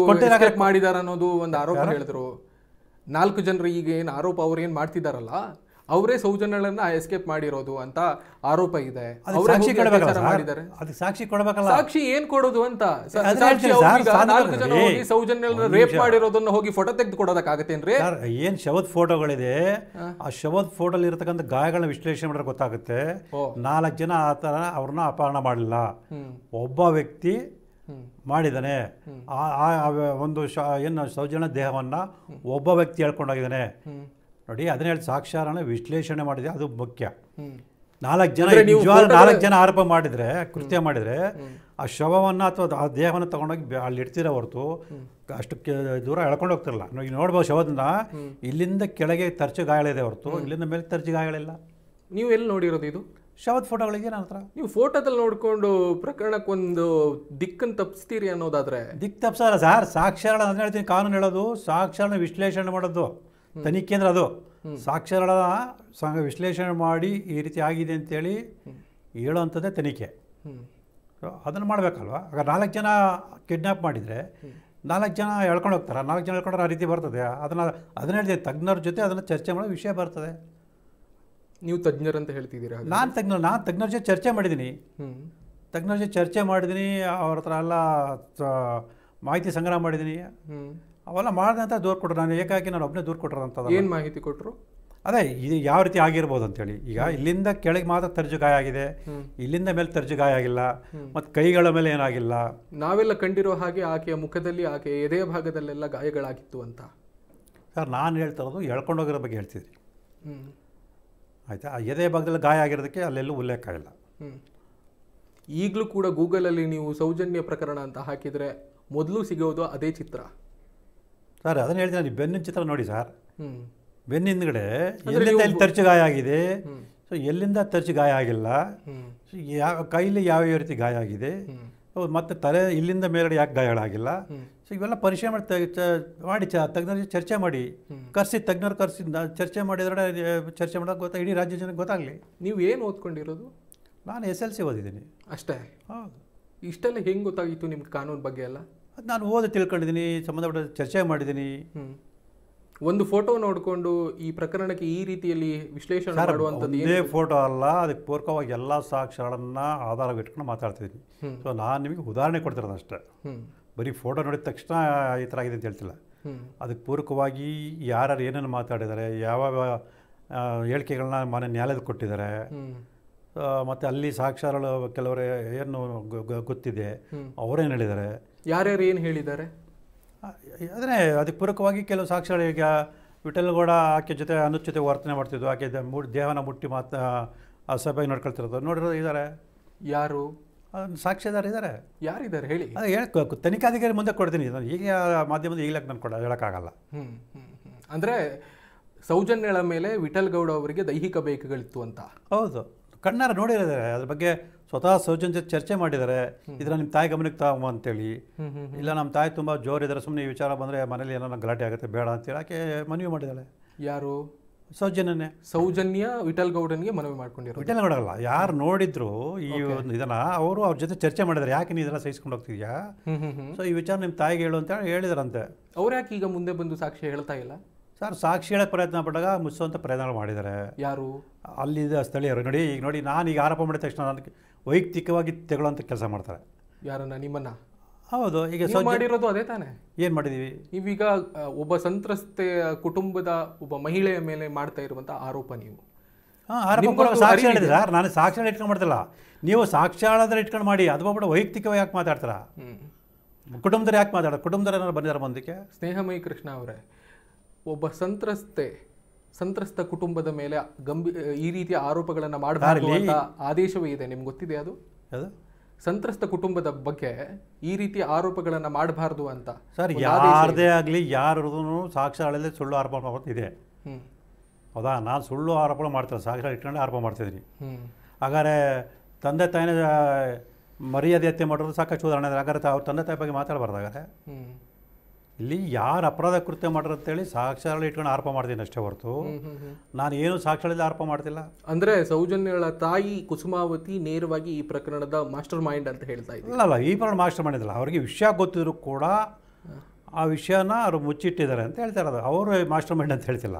ಮಾಡಿದಾರ ಅನ್ನೋದು ಒಂದು ಆರೋಪ ಹೇಳಿದ್ರು. 4 ಜನರು ಈಗ ಏನು ಆರೋಪ ಅವ್ರು ಏನು ಮಾಡ್ತಿದ್ದಾರಲ್ಲ ಅವರೇ ಸೌಜನ್ಯಗಳನ್ನ ಎಸ್ಕೇಪ್ ಮಾಡಿರೋದು ಅಂತ ಆರೋಪ ಇದೆ. ಸಾಕ್ಷಿ ಕೊಡಬೇಕಲ್ಲ. ಸಾಕ್ಷಿ ಏನ್ ಕೊಡೋದು ಅಂತ? 4 ಜನ ಹೋಗಿ ಸೌಜನ್ಯಗಳನ್ನ ರೇಪ್ ಮಾಡಿರೋದನ್ನ ಹೋಗಿ ಫೋಟೋ ತೆಗೆದು ಕೊಡೋದಕ್ಕಾಗತ್ತೇನ್ರಿ? ಏನ್ ಶವದ ಫೋಟೋಗಳಿದೆ, ಆ ಶವದ ಫೋಟೋಲಿ ಇರತಕ್ಕಂಥ ಗಾಯಗಳನ್ನ ವಿಶ್ಲೇಷಣೆ ಮಾಡಿದ್ರೆ ಗೊತ್ತಾಗುತ್ತೆ 4 ಜನ ಆ ಥರ ಅವ್ರನ್ನ ಅಪಹರಣ ಮಾಡಲಿಲ್ಲ. ಒಬ್ಬ ವ್ಯಕ್ತಿ ಮಾಡಿದ್ದಾನೆ. ಒಂದು ಏನು ಸೌಜನ್ಯ ದೇಹವನ್ನು ಒಬ್ಬ ವ್ಯಕ್ತಿ ಹೇಳ್ಕೊಂಡೋಗಿದ್ದಾನೆ ನೋಡಿ. ಅದನ್ನ ಹೇಳಿ ಸಾಕ್ಷ್ಯಾಧಾರನ ವಿಶ್ಲೇಷಣೆ ಮಾಡಿದೆ, ಅದು ಮುಖ್ಯ. 4 ಜನ ಆರೋಪ ಮಾಡಿದರೆ, ಕೃತ್ಯ ಮಾಡಿದರೆ, ಆ ಶವವನ್ನು ಅಥವಾ ಆ ದೇಹವನ್ನು ತಗೊಂಡೋಗಿ ಅಲ್ಲಿ ಇಡ್ತೀರ ಹೊರತು ಅಷ್ಟು ದೂರ ಎಳ್ಕೊಂಡು ಹೋಗ್ತಿರಲ್ಲ. ಈಗ ನೋಡ್ಬೋದು ಶವದನ್ನ ಇಲ್ಲಿಂದ ಕೆಳಗೆ ತರ್ಚು ಗಾಯಗಳಿದೆ ಹೊರತು ಇಲ್ಲಿಂದ ಮೇಲೆ ತರ್ಚು ಗಾಯಗಳಿಲ್ಲ. ನೀವು ಎಲ್ಲಿ ನೋಡಿರೋದು ಇದು? ಶವದ ಫೋಟೋಗಳಿಗೆ ನನ್ನ ಹತ್ರ. ನೀವು ಫೋಟೋದಲ್ಲಿ ನೋಡ್ಕೊಂಡು ಪ್ರಕರಣಕ್ಕೊಂದು ದಿಕ್ಕನ್ನು ತಪ್ಪಿಸ್ತೀರಿ ಅನ್ನೋದಾದ್ರೆ? ದಿಕ್ಕು ತಪ್ಪಿಸಲ್ಲ ಸರ್, ಸಾಕ್ಷ್ಯಗಳ ಅದನ್ನ ಹೇಳ್ತೀನಿ. ಕಾನೂನು ಹೇಳೋದು ಸಾಕ್ಷ್ಯಗಳನ್ನ ವಿಶ್ಲೇಷಣೆ ಮಾಡೋದು ತನಿಖೆ ಅಂದ್ರೆ ಅದು. ಸಾಕ್ಷ್ಯಗಳನ್ನ ವಿಶ್ಲೇಷಣೆ ಮಾಡಿ ಈ ರೀತಿ ಆಗಿದೆ ಅಂತೇಳಿ ಹೇಳೋವಂಥದ್ದೇ ತನಿಖೆ. ಅದನ್ನು ಮಾಡಬೇಕಲ್ವ? ಆಗ 4 ಜನ ಕಿಡ್ನ್ಯಾಪ್ ಮಾಡಿದರೆ 4 ಜನ ಎಳ್ಕೊಂಡು ಹೋಗ್ತಾರೆ. 4 ಜನ ಎಳ್ಕೊಂಡ್ರೆ ಆ ರೀತಿ ಬರ್ತದೆ. ಅದನ್ನ ಹೇಳ್ತೀನಿ, ತಜ್ಞರ ಜೊತೆ ಅದನ್ನು ಚರ್ಚೆ ಮಾಡೋ ವಿಷಯ ಬರ್ತದೆ. ನೀವು ತಜ್ಞರಂತ ಹೇಳ್ತಿದ್ದೀರಾ? ನಾನು ತಜ್ಞರ ಜೊತೆ ಚರ್ಚೆ ಮಾಡಿದ್ದೀನಿ. ತಜ್ಞರ ಜೊತೆ ಚರ್ಚೆ ಮಾಡಿದ್ದೀನಿ, ಅವ್ರ ಹತ್ರ ಎಲ್ಲ ಮಾಹಿತಿ ಸಂಗ್ರಹ ಮಾಡಿದ್ದೀನಿ. ಅವೆಲ್ಲ ಮಾಡಿದಂಥ ದೂರು ಕೊಟ್ಟರು. ನಾನು ಏಕಾಗಿ ನಾನು ಒಬ್ಬನೇ ದೂರು ಕೊಟ್ಟರಂತ. ಏನು ಮಾಹಿತಿ ಕೊಟ್ಟರು? ಅದೇ ಇದು ಯಾವ ರೀತಿ ಆಗಿರ್ಬೋದು ಅಂತೇಳಿ. ಈಗ ಇಲ್ಲಿಂದ ಕೆಳಗೆ ಮಾತ್ರ ತರ್ಜು ಗಾಯ ಆಗಿದೆ, ಇಲ್ಲಿಂದ ಮೇಲೆ ತರ್ಜು ಗಾಯ ಆಗಿಲ್ಲ, ಮತ್ತು ಕೈಗಳ ಮೇಲೆ ಏನಾಗಿಲ್ಲ. ನಾವೆಲ್ಲ ಕಂಡಿರೋ ಹಾಗೆ ಆಕೆಯ ಮುಖದಲ್ಲಿ, ಆಕೆಯ ಎದೆಯ ಭಾಗದಲ್ಲೆಲ್ಲ ಗಾಯಗಳಾಗಿತ್ತು ಅಂತ. ಸರ್ ನಾನು ಹೇಳ್ತಾ ಇರೋದು ಎಳ್ಕೊಂಡೋಗಿರೋ ಬಗ್ಗೆ ಹೇಳ್ತಿದ್ರಿ, ಆಯಿತಾ? ಆ ಎದೆ ಭಾಗದಲ್ಲಿ ಗಾಯ ಆಗಿರೋದಕ್ಕೆ ಅಲ್ಲೆಲ್ಲೂ ಉಲ್ಲೇಖ ಇಲ್ಲ. ಈಗಲೂ ಕೂಡ ಗೂಗಲಲ್ಲಿ ನೀವು ಸೌಜನ್ಯ ಪ್ರಕರಣ ಅಂತ ಹಾಕಿದರೆ ಮೊದಲು ಸಿಗೋದು ಅದೇ ಚಿತ್ರ ಸರ್. ಅದನ್ನು ಹೇಳ್ತೀನಿ, ನೀವು ಬೆನ್ನಿನ ಚಿತ್ರ ನೋಡಿ ಸರ್. ಬೆನ್ನ ಹಿಂದ್ಗಡೆ ಎಲ್ಲಿಂದ ಎಲ್ಲಿ ತರ್ಚು ಗಾಯ ಆಗಿದೆ, ಸೊ ಎಲ್ಲಿಂದ ತರ್ಚು ಗಾಯ ಆಗಿಲ್ಲ, ಯಾವ ಕೈಲಿ ಯಾವ ರೀತಿ ಗಾಯ ಆಗಿದೆ, ಮತ್ತು ತಲೆ ಇಲ್ಲಿಂದ ಮೇಲ್ಗಡೆ ಯಾಕೆ ಗಾಯಗಳಾಗಿಲ್ಲ. ಸೊ ಇವೆಲ್ಲ ಪರಿಶೀಲನೆ ಮಾಡಿ ತಜ್ಞರ ಚರ್ಚೆ ಮಾಡಿ ತಜ್ಞರು ಕರೆಸಿ ಚರ್ಚೆ ಮಾಡಿದ್ರೆ ಚರ್ಚೆ ಮಾಡೋಕೆ ಇಡೀ ರಾಜ್ಯ ಜನಕ್ಕೆ ಗೊತ್ತಾಗಲಿ. ನೀವು ಏನು ಓದ್ಕೊಂಡಿರೋದು? ನಾನು SLC ಓದಿದ್ದೀನಿ ಅಷ್ಟೇ. ಹೌದು. ಇಷ್ಟೆಲ್ಲ ಹೆಂಗೆ ಗೊತ್ತಾಗಿತ್ತು ನಿಮ್ಗೆ ಕಾನೂನು ಬಗ್ಗೆ ಎಲ್ಲ? ಅದು ನಾನು ಓದಿ ತಿಳ್ಕೊಂಡಿದ್ದೀನಿ, ಸಂಬಂಧಪಟ್ಟ ಚರ್ಚೆ ಮಾಡಿದ್ದೀನಿ. ಒಂದು ಫೋಟೋ ನೋಡಿಕೊಂಡು ಈ ಪ್ರಕರಣಕ್ಕೆ ಈ ರೀತಿಯಲ್ಲಿ ವಿಶ್ಲೇಷಣೆ ಮಾಡುವಂಥದ್ದು ಇದೇ ಫೋಟೋ ಅಲ್ಲ, ಅದಕ್ಕೆ ಪೂರಕವಾಗಿ ಎಲ್ಲ ಸಾಕ್ಷ್ಯಗಳನ್ನು ಆಧಾರವಿಟ್ಕೊಂಡು ಮಾತಾಡ್ತಿದ್ದೀನಿ. ಸೊ ನಾನು ನಿಮಗೆ ಉದಾಹರಣೆ ಕೊಡ್ತಿರೋದು ಅಷ್ಟೇ. ಬರೀ ಫೋಟೋ ನೋಡಿದ ತಕ್ಷಣ ಈ ಥರ ಆಗಿದೆ ಅಂತ ಹೇಳ್ತಿಲ್ಲ. ಅದಕ್ಕೆ ಪೂರಕವಾಗಿ ಯಾರ್ಯಾರು ಏನೇನು ಮಾತಾಡಿದ್ದಾರೆ, ಯಾವ ಹೇಳಿಕೆಗಳನ್ನ ಮನೆ ನ್ಯಾಯಾಲಯದ ಕೊಟ್ಟಿದ್ದಾರೆ, ಮತ್ತು ಅಲ್ಲಿ ಸಾಕ್ಷ್ಯಗಳು ಕೆಲವರು ಏನು ಗೊತ್ತಿದೆ ಅವರೇನು ಹೇಳಿದ್ದಾರೆ, ಯಾರ್ಯಾರು ಏನು ಹೇಳಿದ್ದಾರೆ. ಅದನ್ನೇ ಅದಕ್ಕೆ ಪೂರಕವಾಗಿ ಕೆಲವು ಸಾಕ್ಷ್ಯಗಳು. ಈಗ ವಿಠಲ್ಗೌಡ ಆಕೆ ಜೊತೆ ಅನುಚಿತ ವರ್ತನೆ ಮಾಡ್ತಿದ್ದು, ಆಕೆ ದೇಹನ ಮುಟ್ಟಿ ಆ ಸಭೆಗೆ ನೋಡ್ಕೊಳ್ತಿರೋದು ನೋಡಿರೋದು ಇದ್ದಾರೆ. ಯಾರು ಸಾಕ್ಷ್ಯದಾರ ಇದ್ದಾರೆ? ಯಾರಿದ್ದಾರೆ ಹೇಳಿ? ಅದೇ ತನಿಖಾಧಿಕಾರಿ ಮುಂದೆ ಕೊಡ್ತೀನಿ. ಈಗ ಮಾಧ್ಯಮದ ಈಗಲೇ ನಾನು ಹೇಳೋಕ್ಕಾಗಲ್ಲ. ಅಂದರೆ ಸೌಜನ್ಯಳ ಮೇಲೆ ವಿಠಲ್ಗೌಡ ಅವರಿಗೆ ದೈಹಿಕ ಬಯಕೆಗಳಿತ್ತು ಅಂತ? ಹೌದು, ಕಣ್ಣಾರ ನೋಡಿದ್ದಾರೆ. ಅದ್ರ ಬಗ್ಗೆ ಸ್ವತಃ ಸೌಜನ್ಯ ಜೊತೆ ಚರ್ಚೆ ಮಾಡಿದ್ದಾರೆ. ಇದನ್ನ ನಿಮ್ಮ ತಾಯಿ ಗಮನಕ್ಕೆ ತಗೊಂಬ ಅಂತೇಳಿ. ಇಲ್ಲ ನಮ್ಮ ತಾಯಿ ತುಂಬ ಜೋರಿದ್ದಾರೆ, ಸುಮ್ಮನೆ ಈ ವಿಚಾರ ಬಂದರೆ ಮನೇಲಿ ಏನೋ ಗಲಾಟೆ ಆಗುತ್ತೆ ಬೇಡ ಅಂತೇಳಿ ಆಕೆ ಮನವಿ ಮಾಡಿದ್ದಾಳೆ. ಯಾರು? ಸೌಜನ್ಯನೇ. ಸೌಜನ್ಯ ವಿಠಲ್ಗೌಡನಿಗೆ ಮನವಿ ಮಾಡ್ಕೊಂಡಿರೋ? ವಿಠಲ್ಗೌಡ ಅಲ್ಲ, ಯಾರು ನೋಡಿದ್ರು ಈ ಒಂದು ಇದನ್ನ ಅವರು ಅವ್ರ ಜೊತೆ ಚರ್ಚೆ ಮಾಡಿದ್ದಾರೆ. ಯಾಕೆ ನೀ ಇದೆಲ್ಲ ಸಹಿಸ್ಕೊಂಡು ಹೋಗ್ತಿದ್ಯಾ, ಸೊ ಈ ವಿಚಾರ ನಿಮ್ಮ ತಾಯಿಗೆ ಹೇಳು ಅಂತ ಹೇಳಿದಾರಂತೆ. ಅವ್ರು ಯಾಕೆ ಈಗ ಮುಂದೆ ಬಂದು ಸಾಕ್ಷಿ ಹೇಳ್ತಾ ಇಲ್ಲ? ಸರ್ ಸಾಕ್ಷಿ ಹೇಳಕ್ಕೆ ಪ್ರಯತ್ನ ಪಟ್ಟಾಗ ಮುಚ್ಚುವಂಥ ಪ್ರಯತ್ನಗಳು ಮಾಡಿದ್ದಾರೆ. ಯಾರು? ಅಲ್ಲಿದ್ದ ಸ್ಥಳೀಯರು. ನೋಡಿ ಈಗ ನೋಡಿ, ನಾನು ಈಗ ಆರೋಪ ಮಾಡಿದ ತಕ್ಷಣ ನನಗೆ ವೈಯಕ್ತಿಕವಾಗಿ ತೆಗೊಳ್ಳುವಂಥ ಕೆಲಸ ಮಾಡ್ತಾರೆ. ಯಾರನ್ನ? ನಿಮ್ಮನ್ನ? ಹೌದು. ಈಗ ಮಾಡಿರೋದು ಅದೇ ತಾನೇ? ಏನು ಮಾಡಿದ್ದೀವಿ? ನೀವೀಗ ಒಬ್ಬ ಸಂತ್ರಸ್ತೆಯ ಕುಟುಂಬದ ಒಬ್ಬ ಮಹಿಳೆಯ ಮೇಲೆ ಮಾಡ್ತಾ ಇರುವಂಥ ಆರೋಪ ನೀವು. ಆರೋಪ ಸಾಕ್ಷಿ ಹೇಳಿದೆ ಸರ್, ನಾನು ಸಾಕ್ಷಿ ಇಟ್ಕೊಂಡು ಮಾಡ್ತಿಲ್ಲ. ನೀವು ಸಾಕ್ಷ್ಯಾಧಾರ ಇಟ್ಕೊಂಡು ಮಾಡಿ, ಅದು ಬಿಟ್ಟು ವೈಯಕ್ತಿಕವಾಗಿ ಯಾಕೆ ಮಾತಾಡ್ತಾರ? ಕುಟುಂಬದವ್ರು ಯಾಕೆ ಮಾತಾಡೋದು? ಕುಟುಂಬದವ್ರು ಏನಾರು ಬಂದಿದ್ದಾರೆ ಮುಂದಕ್ಕೆ? ಸ್ನೇಹಮಯಿ ಕೃಷ್ಣ ಅವರೇ, ಒಬ್ಬ ಸಂತ್ರಸ್ತ ಕುಟುಂಬದ ಮೇಲೆ ಈ ರೀತಿಯ ಆರೋಪಗಳನ್ನು ಮಾಡಬಾರದು ಅಂತ ಆದೇಶವೇ ಇದೆ, ನಿಮ್ಗೆ ಗೊತ್ತಿದೆ ಅದು? ಸಂತ್ರಸ್ತ ಕುಟುಂಬದ ಬಗ್ಗೆ ಈ ರೀತಿಯ ಆರೋಪಗಳನ್ನು ಮಾಡಬಾರ್ದು ಅಂತ. ಸರ್ ಯಾರದೇ ಆಗಲಿ ಯಾರು ಸಾಕ್ಷ್ಯಗಳಲ್ಲೇ ಸುಳ್ಳು ಆರೋಪ ಮಾಡ್ತಿದೆ. ಹೌದಾ? ನಾನು ಸುಳ್ಳು ಆರೋಪ ಮಾಡ್ತೇನೆ, ಸಾಕ್ಷ್ಯ ಇಟ್ಕೊಂಡೆ ಆರೋಪ ಮಾಡ್ತಿದ್ದೀನಿ. ಹಾಗಾದ್ರೆ ತಂದೆ ತಾಯಿನ ಮರ್ಯಾದೆ ಹತ್ಯೆ ಮಾಡೋದು ಸಾಕಷ್ಟು ಉದಾಹರಣೆ. ಹಾಗಾದ್ರೆ ಅವ್ರ ತಂದೆ ತಾಯಿ ಬಗ್ಗೆ ಮಾತಾಡಬಾರ್ದು. ಹಾಗಾದ್ರೆ ಇಲ್ಲಿ ಯಾರು ಅಪರಾಧ ಕೃತ್ಯ ಮಾಡ್ರು ಅಂತೇಳಿ ಸಾಕ್ಷ್ಯಗಳು ಇಟ್ಕೊಂಡು ಆರೋಪ ಮಾಡ್ತೀನಿ ಅಷ್ಟೇ ಹೊರತು ನಾನು ಏನು ಸಾಕ್ಷ್ಯಗಳಲ್ಲಿ ಆರೋಪ ಮಾಡ್ತಿಲ್ಲ. ಅಂದರೆ ಸೌಜನ್ಯಳ ತಾಯಿ ಕುಸುಮಾವತಿ ನೇರವಾಗಿ ಈ ಪ್ರಕರಣದ ಮಾಸ್ಟರ್ ಮೈಂಡ್ ಅಂತ ಹೇಳ್ತಾ ಇದ್ದಾರೆ. ಅಲ್ಲ, ಈ ಪ್ರಕರಣ ಮಾಸ್ಟರ್ ಮೈಂಡ್ ಇಲ್ಲ. ಅವರಿಗೆ ವಿಷಯ ಗೊತ್ತಿದ್ರು ಕೂಡ ಆ ವಿಷಯನ ಅವರು ಮುಚ್ಚಿಟ್ಟಿದ್ದಾರೆ ಅಂತ ಹೇಳ್ತಾ ಇರೋದು. ಅವರು ಮಾಸ್ಟರ್ ಮೈಂಡ್ ಅಂತ ಹೇಳ್ತಿಲ್ಲ.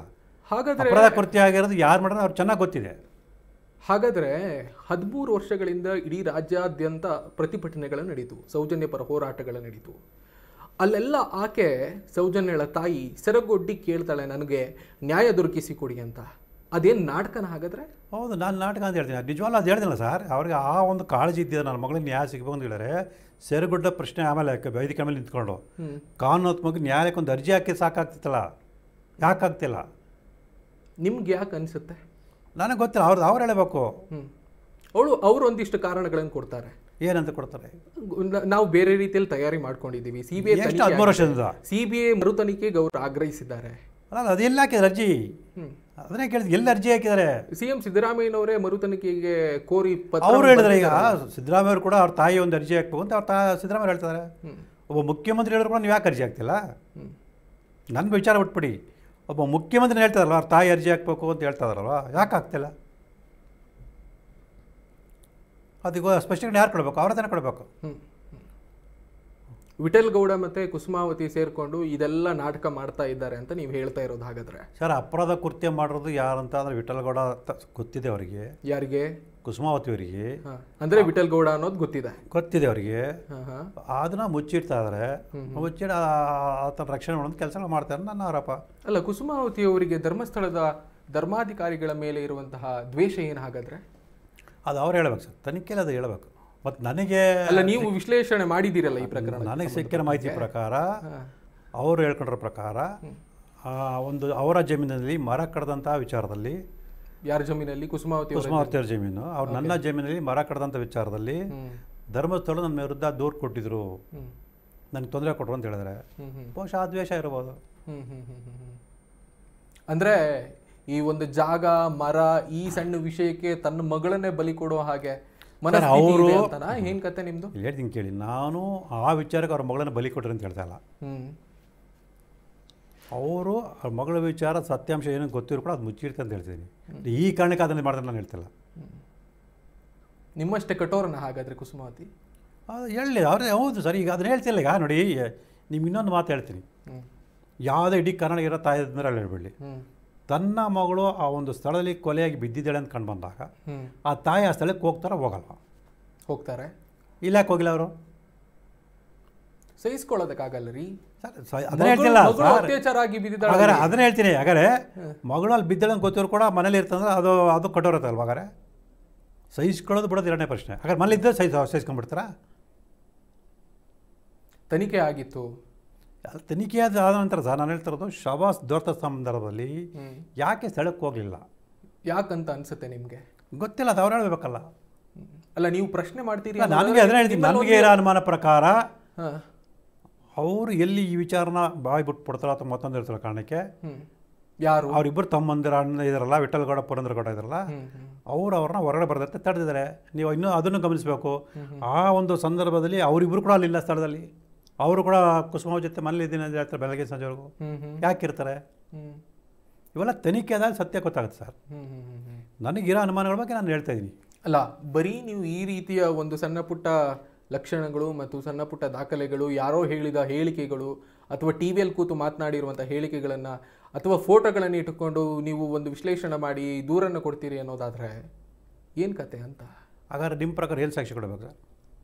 ಹಾಗಾದರೆ ಅಪರಾಧ ಕೃತ್ಯ ಆಗಿರೋದು ಯಾರು ಮಾಡಿದ್ರೆ ಅವ್ರು ಚೆನ್ನಾಗಿ ಗೊತ್ತಿದೆ. ಹಾಗಾದರೆ 13 ವರ್ಷಗಳಿಂದ ಇಡೀ ರಾಜ್ಯಾದ್ಯಂತ ಪ್ರತಿಭಟನೆಗಳು ನಡೀತು, ಸೌಜನ್ಯ ಪರ ಹೋರಾಟಗಳು ನಡೀತು. ಅಲ್ಲೆಲ್ಲ ಆಕೆ ಸೌಜನ್ಯಳ ತಾಯಿ ಸೆರಗೊಡ್ಡಿ ಕೇಳ್ತಾಳೆ, ನನಗೆ ನ್ಯಾಯ ದೊರಕಿಸಿ ಕೊಡಿ ಅಂತ. ಅದೇನ್ ನಾಟಕನ ಹಾಗಾದ್ರೆ? ಹೌದು, ನಾನು ನಾಟಕ ಅಂತ ಹೇಳ್ತೀನಿ. ನಿಜವಾಗ್ಲೂ ಅದು ಹೇಳ್ದಿಲ್ಲ ಸರ್. ಅವ್ರಿಗೆ ಆ ಒಂದು ಕಾಳಜಿ ಇದ್ದಿದೆ, ನನ್ನ ಮಗಳಿಗೆ ನ್ಯಾಯ ಸಿಗಬೇಕು ಅಂತ ಹೇಳಿದ್ರೆ ಸೆರಗುಡ್ಡ ಪ್ರಶ್ನೆ ಆಮೇಲೆ ವೇದಿಕೆ ಮೇಲೆ ನಿಂತ್ಕೊಂಡು ಕಾನೂನಾತ್ಮಕ ನ್ಯಾಯಾಲಯಕ್ಕೆ ಒಂದು ಅರ್ಜಿ ಹಾಕಿ ಸಾಕಾಗ್ತಿತ್ತಲ್ಲ, ಯಾಕಾಗ್ತಿಲ್ಲ? ನಿಮ್ಗೆ ಯಾಕೆ ಅನ್ಸುತ್ತೆ? ನನಗೆ ಗೊತ್ತಿಲ್ಲ, ಅವ್ರು ಹೇಳಬೇಕು. ಅವ್ರು ಒಂದಿಷ್ಟು ಕಾರಣಗಳನ್ನು ಕೊಡ್ತಾರೆ. ಏನಂತ ಕೊಡ್ತಾರೆ? ನಾವು ಬೇರೆ ರೀತಿಯಲ್ಲಿ ತಯಾರಿ ಮಾಡ್ಕೊಂಡಿದ್ದೀವಿ, ಸಿಬಿಐ 13 ವರ್ಷದಿಂದ ಸಿಬಿಐ ಮರು ತನಿಖೆಗೆ ಅವರು ಆಗ್ರಹಿಸಿದ್ದಾರೆ. ಅಲ್ಲ, ಅದೆಲ್ಲ ಹಾಕಿದ್ದಾರೆ ಅರ್ಜಿ? ಅದನ್ನೇ ಕೇಳಿದ್ರು, ಎಲ್ಲಿ ಅರ್ಜಿ ಹಾಕಿದ್ದಾರೆ? ಸಿಎಂ ಸಿದ್ದರಾಮಯ್ಯನವರೇ ಮರು ತನಿಖೆಗೆ ಕೋರಿ ಅವರು ಹೇಳಿದ್ರೆ. ಈಗ ಸಿದ್ದರಾಮಯ್ಯವರು ಕೂಡ ಅವ್ರ ತಾಯಿ ಒಂದು ಅರ್ಜಿ ಹಾಕ್ಬೇಕು ಅಂತ ಸಿದ್ದರಾಮಯ್ಯ ಹೇಳ್ತಾರೆ. ಒಬ್ಬ ಮುಖ್ಯಮಂತ್ರಿ ಹೇಳಿದ್ರು ಕೂಡ ನೀವು ಯಾಕೆ ಅರ್ಜಿ ಹಾಕ್ತಿಲ್ಲ? ನನಗೆ ವಿಚಾರ ಬಿಟ್ಬಿಡಿ. ಒಬ್ಬ ಮುಖ್ಯಮಂತ್ರಿ ಹೇಳ್ತಾರಲ್ಲ, ಅವ್ರ ತಾಯಿ ಅರ್ಜಿ ಹಾಕ್ಬೇಕು ಅಂತ ಹೇಳ್ತಾ ಇದಾರಲ್ವ, ಯಾಕೆ ಆಗ್ತಿಲ್ಲ? ಅದಕ್ಕೆ ಸ್ಪಷ್ಟೀಕರಣ ಯಾರು ಕೊಡಬೇಕು? ಅವ್ರ ತಾನೇ ಕೊಡಬೇಕು. ವಿಠಲ್ ಗೌಡ ಮತ್ತೆ ಕುಸುಮಾವತಿ ಸೇರ್ಕೊಂಡು ಇದೆಲ್ಲ ನಾಟಕ ಮಾಡ್ತಾ ಇದ್ದಾರೆ ಅಂತ ನೀವು ಹೇಳ್ತಾ ಇರೋದು ಹಾಗಾದ್ರೆ? ಸರ್, ಅಪರಾಧ ಕೃತ್ಯ ಮಾಡಿರೋದು ಯಾರಂತ ಅಂದ್ರೆ ವಿಠಲ್ ಗೌಡ ಗೊತ್ತಿದೆ ಅವರಿಗೆ. ಯಾರಿಗೆ? ಕುಸುಮಾವತಿ ಅವರಿಗೆ. ಅಂದ್ರೆ ವಿಠಲ್ ಗೌಡ ಅನ್ನೋದು ಗೊತ್ತಿದೆ ಅವರಿಗೆ. ಅದನ್ನ ಮುಚ್ಚಿಡ್ತಾ ಇದಾರೆ. ಮುಚ್ಚಿಡ ಆತನ ರಕ್ಷಣೆ ಮಾಡೋದು ಕೆಲಸ ಮಾಡ್ತಾರೆ ನನ್ನ ಆರೋಪ. ಅಲ್ಲ, ಕುಸುಮಾವತಿ ಅವರಿಗೆ ಧರ್ಮಸ್ಥಳದ ಧರ್ಮಾಧಿಕಾರಿಗಳ ಮೇಲೆ ಇರುವಂತಹ ದ್ವೇಷ ಏನು ಹಾಗಾದ್ರೆ? ಅದು ಅವ್ರು ಹೇಳ್ಬೇಕು ಸರ್, ತನಿಖೆಯಲ್ಲಿ ಅದು ಹೇಳ್ಬೇಕು. ಮತ್ತು ನನಗೆ ಅಲ್ಲ, ನೀವು ವಿಶ್ಲೇಷಣೆ ಮಾಡಿದ್ದೀರಲ್ಲ ಈ ಪ್ರಕರಣ. ನನಗೆ ಸಿಕ್ಕಿರೋ ಮಾಹಿತಿ ಪ್ರಕಾರ, ಅವರು ಹೇಳ್ಕೊಂಡ್ರ ಪ್ರಕಾರ ಒಂದು ಅವರ ಜಮೀನಿನಲ್ಲಿ ಮರ ಕಡ್ದಂಥ ವಿಚಾರದಲ್ಲಿ. ಯಾರ ಜಮೀನಲ್ಲಿ? ಕುಸುಮಾವತಿ ಅವ್ರ ಜಮೀನು. ಅವ್ರು ನನ್ನ ಜಮೀನಲ್ಲಿ ಮರ ಕಡ್ದಂಥ ವಿಚಾರದಲ್ಲಿ ಧರ್ಮಸ್ಥಳ ನನ್ನ ವಿರುದ್ಧ ದೂರು ಕೊಟ್ಟಿದ್ರು, ನನಗೆ ತೊಂದರೆ ಕೊಟ್ಟರು ಅಂತ ಹೇಳಿದ್ರೆ ಬಹುಶಃ ಆ ದ್ವೇಷ ಇರ್ಬೋದು. ಅಂದರೆ ಈ ಒಂದು ಜಾಗ, ಮರ, ಈ ಸಣ್ಣ ವಿಷಯಕ್ಕೆ ತನ್ನ ಮಗಳನ್ನೇ ಬಲಿ ಕೊಡುವ ಹಾಗೆ ಅವರು ಏನ್ ಕತೆ ನಿಮ್ದು? ಹೇಳ್ತೀನಿ ಕೇಳಿ. ನಾನು ಆ ವಿಚಾರಕ್ಕೆ ಅವ್ರ ಮಗಳನ್ನ ಬಲಿ ಕೊಟ್ಟರು ಅಂತ ಹೇಳ್ತಾ ಇಲ್ಲ. ಅವರು ಅವ್ರ ಮಗಳ ವಿಚಾರ ಸತ್ಯಾಂಶ ಏನೋ ಗೊತ್ತಿರೋ ಕೂಡ ಅದು ಮುಚ್ಚಿರ್ತೆ ಅಂತ ಹೇಳ್ತೀನಿ. ಈ ಕಾರಣಕ್ಕೆ ಅದನ್ನೇ ಮಾಡ್ತಾರೆ ನಾನು ಹೇಳ್ತಿಲ್ಲ. ನಿಮ್ಮಷ್ಟೇ ಕಠೋರನ ಹಾಗಾದ್ರೆ ಕುಸುಮಾವತಿ? ಅದು ಹೇಳಿ ಅವ್ರೆ. ಹೌದು ಸರ್, ಈಗ ಅದನ್ನ ಹೇಳ್ತಿಲ್ಲ. ಈಗ ನೋಡಿ, ನಿಮ್ಗೆ ಇನ್ನೊಂದು ಮಾತು ಹೇಳ್ತೀನಿ. ಯಾವುದೇ ಇಡೀ ಕನ್ನಡ ಇರೋ ತಾಯಿ ಅಂದ್ರೆ ಅಲ್ಲಿ ಹೇಳ್ಬಿಡ್ಲಿ, ತನ್ನ ಮಗಳು ಆ ಒಂದು ಸ್ಥಳದಲ್ಲಿ ಕೊಲೆಯಾಗಿ ಬಿದ್ದಿದ್ದಾಳೆ ಅಂತ ಕಂಡು ಬಂದಾಗ ಆ ತಾಯಿ ಆ ಸ್ಥಳಕ್ಕೆ ಹೋಗ್ತಾರೆ. ಇಲ್ಲ ಯಾಕೆ ಹೋಗಿಲ್ಲ ಅವರು? ಸಹಿಸ್ಕೊಳ್ಳೋದಕ್ಕಾಗಲ್ಲ ರೀ ಸರ್. ಅದನ್ನ ಹೇಳ್ತಿಲ್ಲ ಅತ್ಯಾಚಾರ ಆಗಿ ಬಿದ್ದಿದ್ದಾಳೆ. ಅದನ್ನ ಹೇಳ್ತೀನಿ. ಹಾಗಾದ್ರೆ ಮಗಳು ಅಲ್ಲಿ ಬಿದ್ದಾಳೆ ಅಂತ ಗೊತ್ತಿರೋ ಕೂಡ ಮನೇಲಿ ಇರ್ತಂದ್ರೆ ಅದು ಕಠೋರತೆ ಅಲ್ವ? ಹಾಗಾದ್ರೆ ಸಹಿಸ್ಕೊಳ್ಳೋದು ಬಿಡೋದು ಎರಡನೇ ಪ್ರಶ್ನೆ. ಹಾಗಾದ್ರೆ ಮನೇಲಿ ಇದ್ದರೆ ಸಹಿಸ್ಕೊಂಡ್ಬಿಡ್ತಾರಾ? ತನಿಖೆ ಆಗಿತ್ತು. ತನಿಖೆ ಆದ ನಂತರ ಸರ್ ನಾನು ಹೇಳ್ತಿರೋದು, ಶವಾಸ್ ದೊರೆತ ಸಂದರ್ಭದಲ್ಲಿ ಯಾಕೆ ಸ್ಥಳಕ್ಕೆ ಹೋಗಲಿಲ್ಲ? ಯಾಕಂತ ಅನ್ಸುತ್ತೆ ನಿಮಗೆ? ಗೊತ್ತಿಲ್ಲ, ಅದು ಅವ್ರು ಹೇಳಬೇಕಲ್ಲ. ಅಲ್ಲ, ನೀವು ಪ್ರಶ್ನೆ ಮಾಡ್ತೀರಿ. ನನಗೆ ಅದನ್ನ ಹೇಳ್ತೀನಿ. ನನಗೆ ಇರೋ ಅನುಮಾನ ಪ್ರಕಾರ ಅವರು ಎಲ್ಲಿ ಈ ವಿಚಾರನ ಬಾಯಿ ಬಿಟ್ಬಿಡ್ತಾರೋ ಅಥವಾ ಮತ್ತೊಂದು ಇರ್ತಾರೋ ಕಾರಣಕ್ಕೆ, ಯಾರು ಅವರಿಬ್ಬರು ತಮ್ಮಂದಿರ ಅಣ್ಣ ಇದಾರಲ್ಲ, ವಿಠಲ್ ಗೌಡ ಪುರಂದ್ರ ಗೌಡ ಇದಾರಲ್ಲ, ಅವ್ರನ್ನ ಹೊರಗಡೆ ಬರದಂತೆ ತಡೆದಿದ್ದಾರೆ. ನೀವು ಇನ್ನೂ ಅದನ್ನು ಗಮನಿಸಬೇಕು. ಆ ಒಂದು ಸಂದರ್ಭದಲ್ಲಿ ಅವರಿಬ್ಬರು ಕೂಡ ಅಲ್ಲಿಲ್ಲ ಸ್ಥಳದಲ್ಲಿ. ಅವರು ಕೂಡ ಕುಸುಮ ಜೊತೆ ಮನೇಲಿ ಇದ್ದೀನಿ ಅಂತ ಹೇಳ್ತಾರೆ ಬೆಳಗ್ಗೆ ಸಂಜೆವರೆಗೂ. ಯಾಕಿರ್ತಾರೆ? ಇವೆಲ್ಲ ತನಿಖೆ ಆದಾಗ ಸತ್ಯ ಗೊತ್ತಾಗುತ್ತೆ ಸರ್. ನನಗಿರೋ ಅನುಮಾನಗಳ ಬಗ್ಗೆ ನಾನು ಹೇಳ್ತಾ ಇದ್ದೀನಿ. ಅಲ್ಲ, ಬರೀ ನೀವು ಈ ರೀತಿಯ ಒಂದು ಸಣ್ಣ ಪುಟ್ಟ ಲಕ್ಷಣಗಳು ಮತ್ತು ಸಣ್ಣ ಪುಟ್ಟ ದಾಖಲೆಗಳು, ಯಾರೋ ಹೇಳಿದ ಹೇಳಿಕೆಗಳು ಅಥವಾ ಟಿ ವಿಯಲ್ಲಿ ಕೂತು ಮಾತನಾಡಿರುವಂಥ ಹೇಳಿಕೆಗಳನ್ನು ಅಥವಾ ಫೋಟೋಗಳನ್ನು ಇಟ್ಟುಕೊಂಡು ನೀವು ಒಂದು ವಿಶ್ಲೇಷಣೆ ಮಾಡಿ ದೂರನ್ನು ಕೊಡ್ತೀರಿ ಅನ್ನೋದಾದರೆ ಏನು ಕತೆ ಅಂತ? ಹಾಗಾದ್ರೆ ನಿಮ್ಮ ಪ್ರಕಾರ ಏನು ಸಾಕ್ಷಿ ಕೊಡಬೇಕು ಸರ್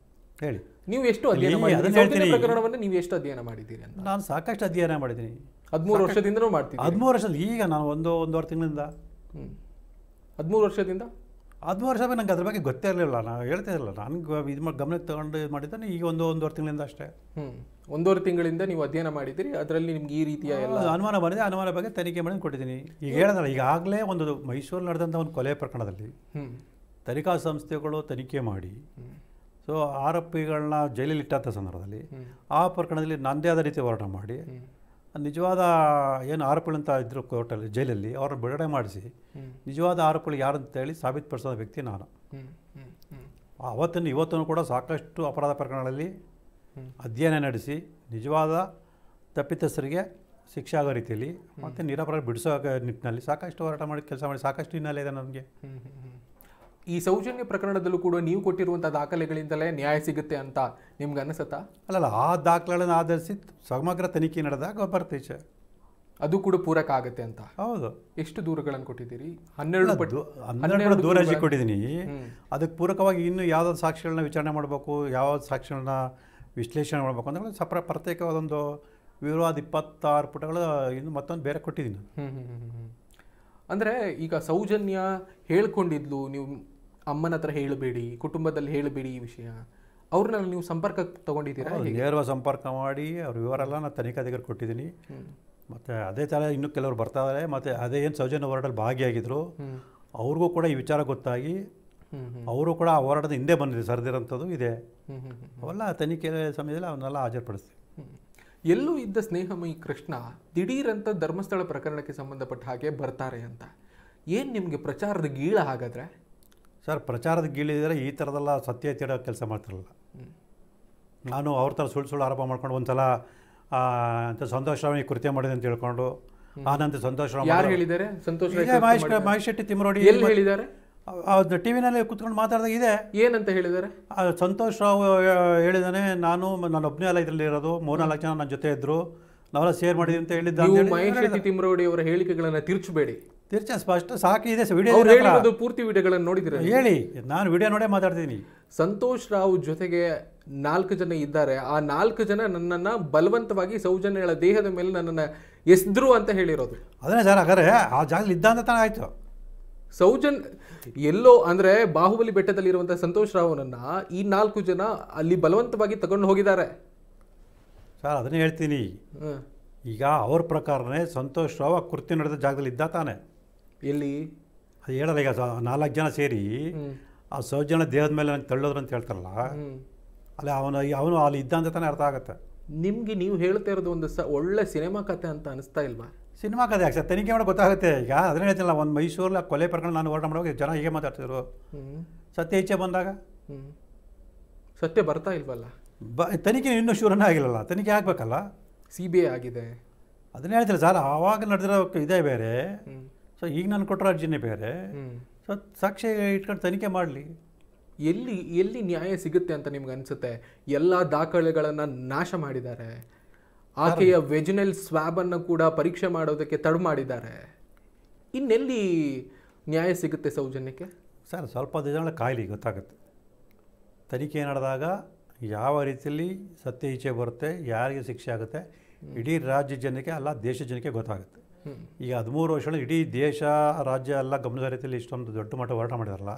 ಹೇಳಿ? ನೀವು ಎಷ್ಟು ಅಧ್ಯಯನ ಮಾಡಿದ್ದೀರಿ ಪ್ರಕರಣವನ್ನು? ನೀವು ಎಷ್ಟು ಅಧ್ಯಯನ ಮಾಡಿದ್ದೀರಿ ಅಂತ? ನಾನು ಸಾಕಷ್ಟು ಅಧ್ಯಯನ ಮಾಡಿದ್ದೀನಿ. 13 ವರ್ಷದಿಂದನೂ ಮಾಡ್ತೀನಿ. 13 ವರ್ಷದಲ್ಲಿ ಈಗ ನಾನು ಒಂದೂವರೆ ತಿಂಗಳಿಂದ. 13 ವರ್ಷದಿಂದ 13 ವರ್ಷ ನನಗೆ ಅದ್ರ ಬಗ್ಗೆ ಗೊತ್ತೇ ಇರಲಿಲ್ಲ. ನಾನು ಹೇಳ್ತಾ ಇರಲಿಲ್ಲ. ನನಗೆ ಇದು ಗಮನಕ್ಕೆ ತಗೊಂಡು ಮಾಡಿದ್ದಾನೆ ಈಗ ಒಂದೂವರೆ ತಿಂಗಳಿಂದ ಅಷ್ಟೇ. 1.5 ತಿಂಗಳಿಂದ ನೀವು ಅಧ್ಯಯನ ಮಾಡಿದ್ದೀರಿ. ಅದರಲ್ಲಿ ನಿಮ್ಗೆ ಈ ರೀತಿಯ ಎಲ್ಲ ಅನುಮಾನ ಬಂದಿದೆ. ಅನುಮಾನ ಬಗ್ಗೆ ತನಿಖೆ ಮಾಡಿ ಕೊಟ್ಟಿದ್ದೀನಿ. ಈಗ ಹೇಳಿದ್ರೆ ಈಗಾಗಲೇ ಒಂದು ಮೈಸೂರು ನಡೆದಂಥ ಒಂದು ಕೊಲೆ ಪ್ರಕರಣದಲ್ಲಿ ತನಿಖಾ ಸಂಸ್ಥೆಗಳು ತನಿಖೆ ಮಾಡಿ ಸೊ ಆರೋಪಿಗಳನ್ನ ಜೈಲಲ್ಲಿ ಇಟ್ಟಂಥ ಸಂದರ್ಭದಲ್ಲಿ ಆ ಪ್ರಕರಣದಲ್ಲಿ ನನ್ನದೇ ಆದ ರೀತಿ ಹೋರಾಟ ಮಾಡಿ ನಿಜವಾದ ಏನು ಆರೋಪಿಗಳಂತ ಇದ್ದರು ಕೋರ್ಟಲ್ಲಿ ಜೈಲಲ್ಲಿ ಅವ್ರನ್ನ ಬಿಡುಗಡೆ ಮಾಡಿಸಿ ನಿಜವಾದ ಆರೋಪಿಗಳು ಯಾರು ಅಂತೇಳಿ ಸಾಬೀತುಪಡಿಸೋ ವ್ಯಕ್ತಿ ನಾನು. ಇವತ್ತೂ ಕೂಡ ಸಾಕಷ್ಟು ಅಪರಾಧ ಪ್ರಕರಣಗಳಲ್ಲಿ ಅಧ್ಯಯನ ನಡೆಸಿ ನಿಜವಾದ ತಪ್ಪಿತಸ್ಥರಿಗೆ ಶಿಕ್ಷೆ ಆಗೋ ರೀತಿಯಲ್ಲಿ ಮತ್ತು ನಿರಪರಾಧ ಬಿಡಿಸೋ ನಿಟ್ಟಿನಲ್ಲಿ ಸಾಕಷ್ಟು ಹೋರಾಟ ಮಾಡಿ ಕೆಲಸ ಮಾಡಿ ಸಾಕಷ್ಟು ಹಿನ್ನೆಲೆ ಇದೆ ನನಗೆ. ಈ ಸೌಜನ್ಯ ಪ್ರಕರಣದಲ್ಲೂ ಕೂಡ ನೀವು ಕೊಟ್ಟಿರುವಂಥ ದಾಖಲೆಗಳಿಂದಲೇ ನ್ಯಾಯ ಸಿಗುತ್ತೆ ಅಂತ ನಿಮ್ಗೆ ಅನಿಸುತ್ತಾ? ಅಲ್ಲಲ್ಲ, ಆ ದಾಖಲೆಗಳನ್ನು ಆಧರಿಸಿ ಸಮಗ್ರ ತನಿಖೆ ನಡೆದಾಗ ಬರ್ತೈತೆ, ಅದು ಕೂಡ ಪೂರಕ ಆಗುತ್ತೆ ಅಂತ. ಹೌದು. ಎಷ್ಟು ದೂರಗಳನ್ನು ಕೊಟ್ಟಿದ್ದೀರಿ? 12 ದೂರ ಅರ್ಜಿ ಕೊಟ್ಟಿದ್ದೀನಿ. ಅದಕ್ಕೆ ಪೂರಕವಾಗಿ ಇನ್ನು ಯಾವುದಾದ್ರು ಸಾಕ್ಷಿಗಳನ್ನ ವಿಚಾರಣೆ ಮಾಡಬೇಕು, ಯಾವ ಸಾಕ್ಷಿಗಳನ್ನ ವಿಶ್ಲೇಷಣೆ ಮಾಡಬೇಕು ಅಂದ್ರೆ ಪ್ರತ್ಯೇಕವಾದೊಂದು ವಿವರವಾದ 26 ಪುಟಗಳು ಇನ್ನು ಮತ್ತೊಂದು ಬೇರೆ ಕೊಟ್ಟಿದ್ದೀನಿ. ಅಂದರೆ ಈಗ ಸೌಜನ್ಯ ಹೇಳ್ಕೊಂಡಿದ್ಲು, ನೀವು ಅಮ್ಮನ ಹತ್ರ ಹೇಳಬೇಡಿ, ಕುಟುಂಬದಲ್ಲಿ ಹೇಳಬೇಡಿ ಈ ವಿಷಯ, ಅವ್ರನ್ನ ನೀವು ಸಂಪರ್ಕ ತಗೊಂಡಿದ್ದೀರಾ? ನೇರವಾಗಿ ಸಂಪರ್ಕ ಮಾಡಿ ಅವ್ರ ವಿವರ ಎಲ್ಲ ನಾನು ತನಿಖಾಧಿಕಾರಿ ಕೊಟ್ಟಿದ್ದೀನಿ. ಮತ್ತು ಅದೇ ಥರ ಇನ್ನೂ ಕೆಲವರು ಬರ್ತಾರೆ. ಮತ್ತು ಅದೇ ಏನು ಸೌಜನ್ಯ ಹೋರಾಟದಲ್ಲಿ ಭಾಗಿಯಾಗಿದ್ದರು, ಅವ್ರಿಗೂ ಕೂಡ ಈ ವಿಚಾರ ಗೊತ್ತಾಗಿ ಅವರು ಕೂಡ ಆ ಹೋರಾಟದ ಹಿಂದೆ ಬಂದಿದೆ, ಸರಿದಿರೋಂಥದ್ದು ಇದೆ. ಅವೆಲ್ಲ ತನಿಖೆ ಸಮಯದಲ್ಲಿ ಅವನ್ನೆಲ್ಲ ಹಾಜರುಪಡಿಸ್ತೀವಿ. ಎಲ್ಲೂ ಇದ್ದ ಸ್ನೇಹಮಯಿ ಕೃಷ್ಣ ದಿಢೀರಂತ ಧರ್ಮಸ್ಥಳ ಪ್ರಕರಣಕ್ಕೆ ಸಂಬಂಧಪಟ್ಟ ಹಾಗೆ ಬರ್ತಾರೆ ಅಂತ ಏನು ನಿಮಗೆ ಪ್ರಚಾರದ ಗೀಳ ಹಾಗಾದರೆ? ಸರ್, ಪ್ರಚಾರದ ಗೀಳಿದರೆ ಈ ಥರದೆಲ್ಲ ಸತ್ಯ ತೇಡೋ ಕೆಲಸ ಮಾಡ್ತಿರಲ್ಲ. ನಾನು ಅವ್ರ ಥರ ಸುಳ್ಳು ಆರೋಪ ಮಾಡ್ಕೊಂಡು ಒಂದ್ಸಲ ಅಂತ ಸಂತೋಷ್ ರಾವ್ ಕೃತ್ಯ ಮಾಡಿದೆ ಅಂತ ಹೇಳ್ಕೊಂಡು ಆನಂತರ ಸಂತೋಷ್ ರಾವ್ ಯಾರು ಹೇಳಿದ್ದಾರೆ? ಸಂತೋಷ್ ಮಹೇಶ್ ಶೆಟ್ಟಿ ತಿಮ್ಮರೋಡಿ ಎಲ್ಲಿ ಹೇಳಿದ್ದಾರೆ? ಟಿವಿನಲ್ಲಿ ಕುತ್ಕೊಂಡು ಮಾತಾಡಿದಾಗ ಇದೆ. ಏನಂತ ಹೇಳಿದ್ದಾರೆ? ಸಂತೋಷ್ ರಾವ್ ಹೇಳಿದಾನೆ, ನಾನು ಒಬ್ಬನೇ ಅಲ್ಲ ಇದರಲ್ಲಿ ಇರೋದು, 3-4 ಜನ ನನ್ನ ಜೊತೆ ಇದ್ರು, ನಾವೆಲ್ಲ ಶೇರ್ ಮಾಡಿದ್ವಿ ಅಂತ ಹೇಳಿದ್ದ. ಮಹೇಶ್ ಶೆಟ್ಟಿ ತಿಮ್ಮರೋಡಿ ಅವರ ಹೇಳಿಕೆಗಳನ್ನ ತಿರ್ಚಬೇಡಿ. ಸ್ಪಷ್ಟ ಸಾಕು ಇದೆ ವಿಡಿಯೋ, ಪೂರ್ತಿ ವಿಡಿಯೋಗಳನ್ನು ನೋಡಿದ್ರೆ ಹೇಳಿ. ನಾನು ವಿಡಿಯೋ ನೋಡೇ ಮಾತಾಡ್ತೀನಿ. ಸಂತೋಷ್ ರಾವ್ ಜೊತೆಗೆ 4 ಜನ ಇದ್ದಾರೆ. ಆ 4 ಜನ ನನ್ನನ್ನು ಬಲವಂತವಾಗಿ ಸೌಜನ್ಯಳ ದೇಹದ ಮೇಲೆ ನನ್ನನ್ನು ಎಸ್ದ್ರು ಅಂತ ಹೇಳಿರೋದು. ಅದನ್ನೇ ಸರ್, ಹಾಗಾದ್ರೆ ಆ ಜಾಗದಲ್ಲಿ ಇದ್ದ ಅಂತ ತಾನೇ ಆಯ್ತು. ಎಲ್ಲೋ ಅಂದ್ರೆ ಬಾಹುಬಲಿ ಬೆಟ್ಟದಲ್ಲಿರುವಂತಹ ಸಂತೋಷ್ ರಾವ್ನನ್ನ ಈ 4 ಜನ ಅಲ್ಲಿ ಬಲವಂತವಾಗಿ ತಗೊಂಡು ಹೋಗಿದ್ದಾರೆ ಸರ್. ಅದನ್ನೇ ಹೇಳ್ತೀನಿ. ಈಗ ಅವ್ರ ಪ್ರಕಾರನೇ ಸಂತೋಷ್ ರಾವ್ ಕೃತ್ಯ ನಡೆದ ಜಾಗದಲ್ಲಿ ಇದ್ದ ತಾನೆ. ಎಲ್ಲಿ ಅದು ಹೇಳಲ್ಲ. ಈಗ 4 ಜನ ಸೇರಿ ಆ ಸೌಜನ್ಯ ದೇಹದ ಮೇಲೆ ತಳ್ಳೋದ್ರು ಅಂತ ಹೇಳ್ತಾರಲ್ಲ, ಅಲ್ಲಿ ಅವನು ಅಲ್ಲಿ ಇದ್ದ ಅಂತ ತಾನೇ ಅರ್ಥ ಆಗುತ್ತೆ ನಿಮ್ಗೆ. ನೀವು ಹೇಳ್ತಾ ಇರೋದು ಒಂದು ಒಳ್ಳೆ ಸಿನಿಮಾ ಕಥೆ ಅಂತ ಅನಿಸ್ತಾ ಇಲ್ವಾ? ಸಿನಿಮಾ ಕಥೆ ಯಾಕೆ ಸರ್? ತನಿಖೆ ಮಾಡೋಕೆ ಗೊತ್ತಾಗುತ್ತೆ. ಈಗ ಅದನ್ನೇ ಹೇಳ್ತಿಲ್ಲ, ಒಂದು ಮೈಸೂರಲ್ಲಿ ಕೊಲೆ ಪ್ರಕರಣ ನಾನು ಹೋರಾಟ ಮಾಡುವಾಗ ಜನ ಹೀಗೆ ಮಾತಾಡ್ತಿದ್ರು. ಸತ್ಯ ಈಚೆ ಬಂದಾಗ ಸತ್ಯ ಬರ್ತಾ ಇಲ್ವಲ್ಲ. ತನಿಖೆ ಇನ್ನೂ ಶೂರನೇ ಆಗಿಲ್ಲಲ್ಲ, ತನಿಖೆ ಆಗಬೇಕಲ್ಲ. CBI ಆಗಿದೆ. ಅದನ್ನೇ ಹೇಳ್ತಿಲ್ಲ ಸರ್, ಆವಾಗ ನಡೆದಿರೋ ಇದೇ ಬೇರೆ. ಸೊ ಈಗ ನಾನು ಕೊಟ್ಟಿರೋ ಅರ್ಜಿನೇ ಬೇರೆ. ಸೊ ಸಾಕ್ಷಿ ಇಟ್ಕೊಂಡು ತನಿಖೆ ಮಾಡಲಿ. ಎಲ್ಲಿ ನ್ಯಾಯ ಸಿಗುತ್ತೆ ಅಂತ ನಿಮ್ಗೆ ಅನಿಸುತ್ತೆ? ಎಲ್ಲ ದಾಖಲೆಗಳನ್ನು ನಾಶ ಮಾಡಿದ್ದಾರೆ. ಆಕೆಯ ವೆಜಿನಲ್ ಸ್ವ್ಯಾಬನ್ನು ಕೂಡ ಪರೀಕ್ಷೆ ಮಾಡೋದಕ್ಕೆ ತಡು ಮಾಡಿದ್ದಾರೆ. ಇನ್ನೆಲ್ಲಿ ನ್ಯಾಯ ಸಿಗುತ್ತೆ ಸೌಜನ್ಯಕ್ಕೆ? ಸರ್, ಸ್ವಲ್ಪ ದಿನಗಳ ಕಾಯಿಲೆ ಗೊತ್ತಾಗುತ್ತೆ. ತನಿಖೆ ನಡೆದಾಗ ಯಾವ ರೀತಿಯಲ್ಲಿ ಸತ್ಯ ಈಚೆ ಬರುತ್ತೆ, ಯಾರಿಗೆ ಶಿಕ್ಷೆ ಆಗುತ್ತೆ, ಇಡೀ ರಾಜ್ಯ ಜನಕ್ಕೆ ಅಲ್ಲ ದೇಶ ಜನಕ್ಕೆ ಗೊತ್ತಾಗುತ್ತೆ. ಈಗ 13 ವರ್ಷಗಳು ಇಡೀ ದೇಶ ರಾಜ್ಯ ಎಲ್ಲ ಗಮನದ ರೀತಿಯಲ್ಲಿ ಇಷ್ಟೊಂದು ದೊಡ್ಡ ಮಟ್ಟ ಹೋರಾಟ ಮಾಡಿದಾರಲ್ಲ,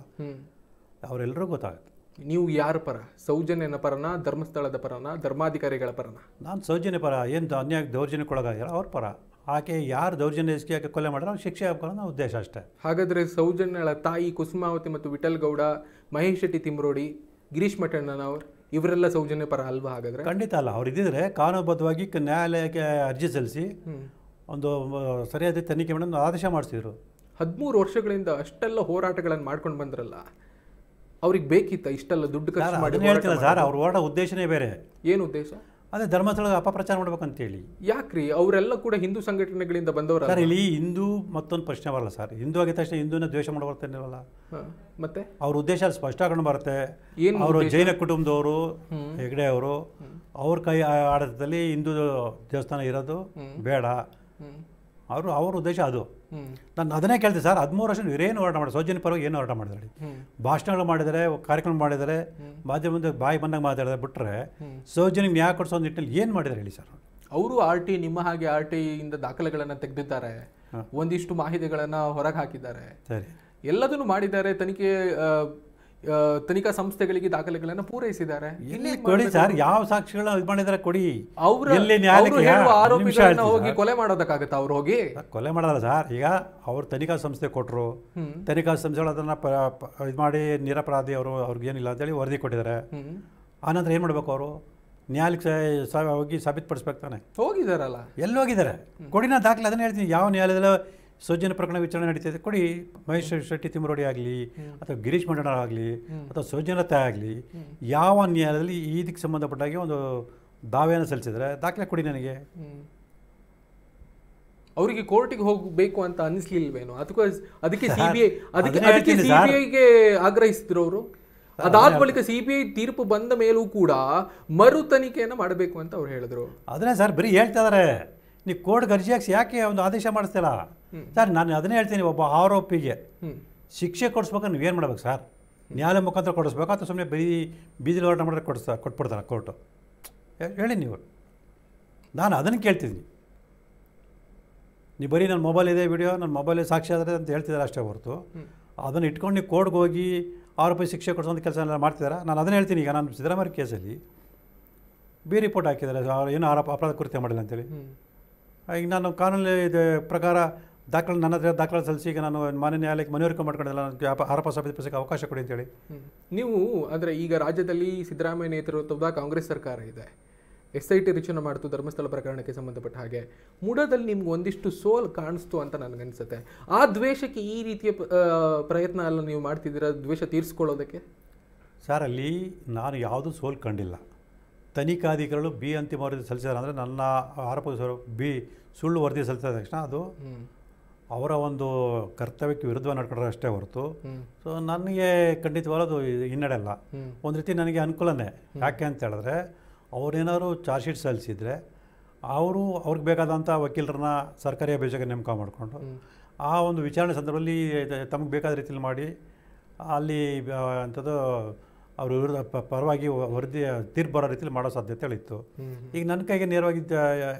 ಅವರೆಲ್ಲರೂ ಗೊತ್ತಾಗುತ್ತೆ. ನೀವು ಯಾರ ಪರ? ಸೌಜನ್ಯನ ಪರನ, ಧರ್ಮಸ್ಥಳದ ಪರನ, ಧರ್ಮಾಧಿಕಾರಿಗಳ ಪರನ? ನಾನು ಸೌಜನ್ಯ ಪರ. ಏನು ಅನ್ಯಾಯ ದೌರ್ಜನ್ಯಕ್ಕೊಳಗಾಗ್ಯಾರ ಅವ್ರ ಪರ. ಆಕೆ ಯಾರು ದೌರ್ಜನ್ಯ ಆಕೆ ಕೊಲೆ ಮಾಡಿದ್ರೆ ಅವ್ರು ಶಿಕ್ಷೆ ಹಾಕೋಣ ಉದ್ದೇಶ ಅಷ್ಟೇ. ಹಾಗಾದರೆ ಸೌಜನ್ಯಳ ತಾಯಿ ಕುಸುಮಾವತಿ ಮತ್ತು ವಿಠಲ್ ಗೌಡ, ಮಹೇಶ್ ಶೆಟ್ಟಿ ತಿಮ್ಮರೋಡಿ, ಗಿರೀಶ್ ಮಠಣ್ಣನವರು ಇವರೆಲ್ಲ ಸೌಜನ್ಯ ಪರ ಅಲ್ವಾ? ಹಾಗಾದರೆ ಖಂಡಿತ ಅಲ್ಲ. ಅವ್ರು ಇದ್ದಿದ್ರೆ ಕಾನೂನುಬದ್ಧವಾಗಿ ನ್ಯಾಯಾಲಯಕ್ಕೆ ಅರ್ಜಿ ಸಲ್ಲಿಸಿ ಒಂದು ಸರಿಯಾದ ತನಿಖೆ ಮಾಡಿ ಆದೇಶ ಮಾಡಿಸಿದ್ರು. 13 ವರ್ಷಗಳಿಂದ ಅಷ್ಟೆಲ್ಲ ಹೋರಾಟಗಳನ್ನು ಮಾಡ್ಕೊಂಡು ಬಂದ್ರಲ್ಲ, ಅವ್ರಿಗೆ ಬೇಕಿತ್ತ ಇಷ್ಟೆಲ್ಲ ದುಡ್ಡು ಖರ್ಚು ಮಾಡಿ? ಹೇಳ್ತಿಲ್ಲ ಸರ್, ಅವ್ರ ಹೋರಾಟ ಉದ್ದೇಶನೇ ಬೇರೆ. ಏನು ಉದ್ದೇಶ? ಅದೇ ಧರ್ಮಸ್ಥಳದ ಅಪಪ್ರಚಾರ ಮಾಡ್ಬೇಕಂತೇಳಿ. ಯಾಕ್ರಿ? ಅವರೆಲ್ಲ ಕೂಡ ಹಿಂದೂ ಸಂಘಟನೆಗಳಿಂದ ಬಂದವರು ಸರ್. ಇಲ್ಲಿ ಹಿಂದೂ ಮತ್ತೊಂದು ಪ್ರಶ್ನೆ ಬರಲ್ಲ ಸರ್. ಹಿಂದೂ ಆಗಿದ ತಕ್ಷಣ ಹಿಂದೂನ ದ್ವೇಷ ಮಾಡಬರ್ತೇನಿರಲ್ಲ. ಮತ್ತೆ ಅವ್ರ ಉದ್ದೇಶ ಸ್ಪಷ್ಟಕೊಂಡು ಬರುತ್ತೆ. ಅವರು ಜೈನ ಕುಟುಂಬದವರು, ಹೆಗ್ಡೆ ಅವರು, ಅವ್ರ ಕೈ ಆಡಳಿತದಲ್ಲಿ ಹಿಂದೂ ದೇವಸ್ಥಾನ ಇರೋದು ಬೇಡ. ಅವ್ರ ಉದ್ದೇಶ ಅದು. ನಾನು ಅದನ್ನೇ ಕೇಳ್ತೀನಿ ಸರ್. 13 ವರ್ಷ ಇವರೇನು ಹೋರಾಟ ಮಾಡಿದ್ರು? ಸೌಜನ್ಯ ಪರವಾಗಿ ಏನು ಹೋರಾಟ ಮಾಡಿದ್ದಾರೆ? ಭಾಷಣಗಳು ಮಾಡಿದರೆ, ಕಾರ್ಯಕ್ರಮ ಮಾಡಿದರೆ, ಮಾಧ್ಯಮದ ಬಾಯಿ ಬಂದಾಗ ಮಾತಾಡಿದ್ರೆ ಬಿಟ್ಟರೆ ಸೌಜನ್ಯಕ್ಕೆ ನ್ಯಾಯ ಕೊಡಿಸೋ ನಿಟ್ಟಿನಲ್ಲಿ ಏನು ಮಾಡಿದ್ದಾರೆ ಹೇಳಿ ಸರ್? ಅವರು RT ನಿಮ್ಮ ಹಾಗೆ RT ಇಂದ ದಾಖಲೆಗಳನ್ನು ತೆಗೆದಿದ್ದಾರೆ, ಒಂದಿಷ್ಟು ಮಾಹಿತಿಗಳನ್ನು ಹೊರಗೆ ಹಾಕಿದ್ದಾರೆ, ಸರಿ, ಎಲ್ಲದನ್ನು ಮಾಡಿದ್ದಾರೆ. ತನಿಖಾ ಸಂಸ್ಥೆಗಳಿಗೆ ದಾಖಲೆಗಳನ್ನು ಪೂರೈಸಿದ್ದಾರೆ. ಕೊಡಿ ಸರ್, ಯಾವ ಸಾಕ್ಷಿಗಳನ್ನ ಇದು ಮಾಡಿದ್ದಾರೆ ಕೊಡಿ. ಆರೋಪಿಗಳನ್ನ ಹೋಗಿ ಕೊಲೆ ಮಾಡೋದಕ್ಕಾಗತ್ತಾ? ಅವ್ರು ಹೋಗಿ ಕೊಲೆ ಮಾಡೋದಲ್ಲ ಸರ್. ಈಗ ಅವ್ರು ತನಿಖಾ ಸಂಸ್ಥೆ ಕೊಟ್ಟರು, ತನಿಖಾ ಸಂಸ್ಥೆಗಳು ಅದನ್ನ ಇದು ಮಾಡಿ ನಿರಪರಾಧಿ ಅವ್ರಿಗೇನಿಲ್ಲ ಅಂತೇಳಿ ವರದಿ ಕೊಟ್ಟಿದ್ದಾರೆ. ಆನಂತರ ಏನು ಮಾಡ್ಬೇಕು? ಅವರು ನ್ಯಾಯಾಲಯಕ್ಕೆ ಹೋಗಿ ಸಾಬೀತುಪಡಿಸ್ಬೇಕು ತಾನೆ. ಹೋಗಿದಾರಲ್ಲ, ಎಲ್ಲಿ ಹೋಗಿದ್ದಾರೆ? ಕೊಡಿ, ನಾನು ದಾಖಲೆ ಅದನ್ನ ಹೇಳ್ತೀನಿ. ಯಾವ ನ್ಯಾಯಾಲಯದಲ್ಲಿ ಸೌಜನ್ಯ ಪ್ರಕರಣ ವಿಚಾರಣೆ ನಡೀತಿದೆ ಕೊಡಿ. ಮಹೇಶ್ ಶೆಟ್ಟಿ ತಿಮ್ಮರೋಡಿ ಆಗಲಿ ಅಥವಾ ಗಿರೀಶ್ ಮಠಣ್ಣ ಆಗಲಿ ಅಥವಾ ಸೌಜನ್ಯತೆ ಆಗಲಿ, ಯಾವ ನ್ಯಾಯಾಲಯದಲ್ಲಿ ಇದಕ್ಕೆ ಸಂಬಂಧಪಟ್ಟಾಗೆ ಒಂದು ದಾವೆಯನ್ನು ಸಲ್ಲಿಸಿದ್ರೆ ದಾಖಲೆ ಕೊಡಿ ನನಗೆ. ಅವರಿಗೆ ಕೋರ್ಟಿಗೆ ಹೋಗಬೇಕು ಅಂತ ಅನಿಸ್ಲಿಲ್ವೇನೋ? ಅದಕ್ಕೆ ಸಿಬಿಐಗೆ ಆಗ್ರಹಿಸಿದ್ರು ಅವರು. ಅದಾದ ಬಳಿಕ CBI ತೀರ್ಪು ಬಂದ ಮೇಲೂ ಕೂಡ ಮರು ತನಿಖೆಯನ್ನು ಮಾಡಬೇಕು ಅಂತ ಅವ್ರು ಹೇಳಿದ್ರು. ಅದನ್ನೇ ಸರ್ ಬರೀ ಹೇಳ್ತಾ ಇದಾರೆ. ನೀವು ಕೋರ್ಟ್ಗೆ ಅರ್ಜಿ ಹಾಕಿ ಯಾಕೆ ಒಂದು ಆದೇಶ ಮಾಡಿಸ್ತಿಲ್ಲ ಸರ್? ನಾನು ಅದನ್ನೇ ಹೇಳ್ತೀನಿ, ಒಬ್ಬ ಆರೋಪಿಗೆ ಶಿಕ್ಷೆ ಕೊಡಿಸ್ಬೇಕಾದ್ರೆ ನೀವೇನು ಮಾಡ್ಬೇಕು ಸರ್? ನ್ಯಾಯಾಲಯ ಮುಖಾಂತರ ಕೊಡಿಸ್ಬೇಕು ಅಥವಾ ಸುಮ್ಮನೆ ಬೀದಿಲಿ ಹೋರಾಟ ಮಾಡಿದ್ರೆ ಕೊಟ್ಬಿಡ್ತಾರೆ ಕೋರ್ಟು? ಹೇಳಿ ನೀವು. ನಾನು ಅದನ್ನು ಕೇಳ್ತಿದ್ದೀನಿ. ನೀವು ಬರೀ ನನ್ನ ಮೊಬೈಲ್ ಇದೆ ವಿಡಿಯೋ ನನ್ನ ಮೊಬೈಲೇ ಸಾಕ್ಷಿ ಆದರೆ ಅಂತ ಹೇಳ್ತಿದ್ದಾರೆ ಅಷ್ಟೇ ಹೊರತು ಅದನ್ನು ಇಟ್ಕೊಂಡು ನೀವು ಕೋರ್ಟ್ಗೆ ಹೋಗಿ ಆರೋಪಿ ಶಿಕ್ಷೆ ಕೊಡಿಸೋಂಥ ಕೆಲಸ ಎಲ್ಲ ಮಾಡ್ತಿದ್ದಾರೆ. ನಾನು ಅದನ್ನು ಹೇಳ್ತೀನಿ. ಈಗ ನಾನು ಸಿದ್ದರಾಮಯ್ಯ ಕೇಸಲ್ಲಿ ರಿಪೋರ್ಟ್ ಹಾಕಿದ್ದಾರೆ, ಏನು ಅಪರಾಧ ಕೃತ್ಯ ಮಾಡಿಲ್ಲ ಅಂತೇಳಿ. ಈಗ ನಾನು ಕಾನೂನು ಇದು ಪ್ರಕಾರ ನನ್ನ ಹತ್ರ ದಾಖಲೆ ಸಲ್ಲಿಸಿ ಈಗ ನಾನು ಮಾನ್ಯ ನ್ಯಾಯಾಲಯಕ್ಕೆ ಮನವರಿಕೆ ಮಾಡ್ಕೊಂಡಿಲ್ಲ, ನನಗೆ ಆರೋಪ ಸಾಬೀತುಪಡಿಸೋಕ್ಕೆ ಅವಕಾಶ ಕೊಡಿ ಅಂತೇಳಿ. ನೀವು ಅಂದರೆ ಈಗ ರಾಜ್ಯದಲ್ಲಿ ಸಿದ್ದರಾಮಯ್ಯ ನೇತೃತ್ವದ ಕಾಂಗ್ರೆಸ್ ಸರ್ಕಾರ ಇದೆ, SIT ರಚನೆ ಮಾಡ್ತು ಧರ್ಮಸ್ಥಳ ಪ್ರಕರಣಕ್ಕೆ ಸಂಬಂಧಪಟ್ಟ ಹಾಗೆ. ಮೂಡದಲ್ಲಿ ನಿಮ್ಗೆ ಒಂದಿಷ್ಟು ಸೋಲ್ ಕಾಣಿಸ್ತು ಅಂತ ನನಗನ್ಸುತ್ತೆ. ಆ ದ್ವೇಷಕ್ಕೆ ಈ ರೀತಿಯ ಪ್ರಯತ್ನ ಎಲ್ಲ ನೀವು ಮಾಡ್ತಿದ್ದೀರಾ, ದ್ವೇಷ ತೀರಿಸ್ಕೊಳ್ಳೋದಕ್ಕೆ? ಸರ್, ಅಲ್ಲಿ ನಾನು ಯಾವುದೂ ಸೋಲ್ ಕಂಡಿಲ್ಲ. ತನಿಖಾಧಿಕಾರಿಗಳು ಅಂತಿಮ ವರದಿ ಸಲ್ಲಿಸಿದ್ದಾರೆ ಅಂದರೆ ನನ್ನ ಆರೋಪ ಸುಳ್ಳು ವರದಿ ಸಲ್ಲಿಸಿದ ತಕ್ಷಣ ಅದು ಅವರ ಒಂದು ಕರ್ತವ್ಯಕ್ಕೆ ವಿರುದ್ಧ ನಡ್ಕೊಂಡ್ರೆ ಅಷ್ಟೇ ಹೊರತು ಸೊ ನನಗೆ ಖಂಡಿತವಾದ ಅದು ಹಿನ್ನಡೆಲ್ಲ. ಒಂದು ರೀತಿ ನನಗೆ ಅನುಕೂಲನೇ. ಯಾಕೆ ಅಂತ ಹೇಳಿದ್ರೆ ಅವ್ರೇನಾದ್ರು ಚಾರ್ಜ್ ಶೀಟ್ ಸಲ್ಲಿಸಿದರೆ ಅವ್ರಿಗೆ ಬೇಕಾದಂಥ ವಕೀಲರನ್ನ ಸರ್ಕಾರಿ ಅಭಿಯೋಜಕ ನೇಮಕ ಮಾಡಿಕೊಂಡು ಆ ಒಂದು ವಿಚಾರಣೆ ಸಂದರ್ಭದಲ್ಲಿ ತಮಗೆ ಬೇಕಾದ ರೀತಿಯಲ್ಲಿ ಮಾಡಿ ಅಲ್ಲಿ ಅಂಥದ್ದು ಅವ್ರ ವಿರುದ್ಧ ಪರವಾಗಿ ವರದಿ ತೀರ್ಪು ಬರೋ ರೀತಿಯಲ್ಲಿ ಮಾಡೋ ಸಾಧ್ಯತೆಗಳಿತ್ತು. ಈಗ ನನ್ನ ಕೈಗೆ ನೇರವಾಗಿ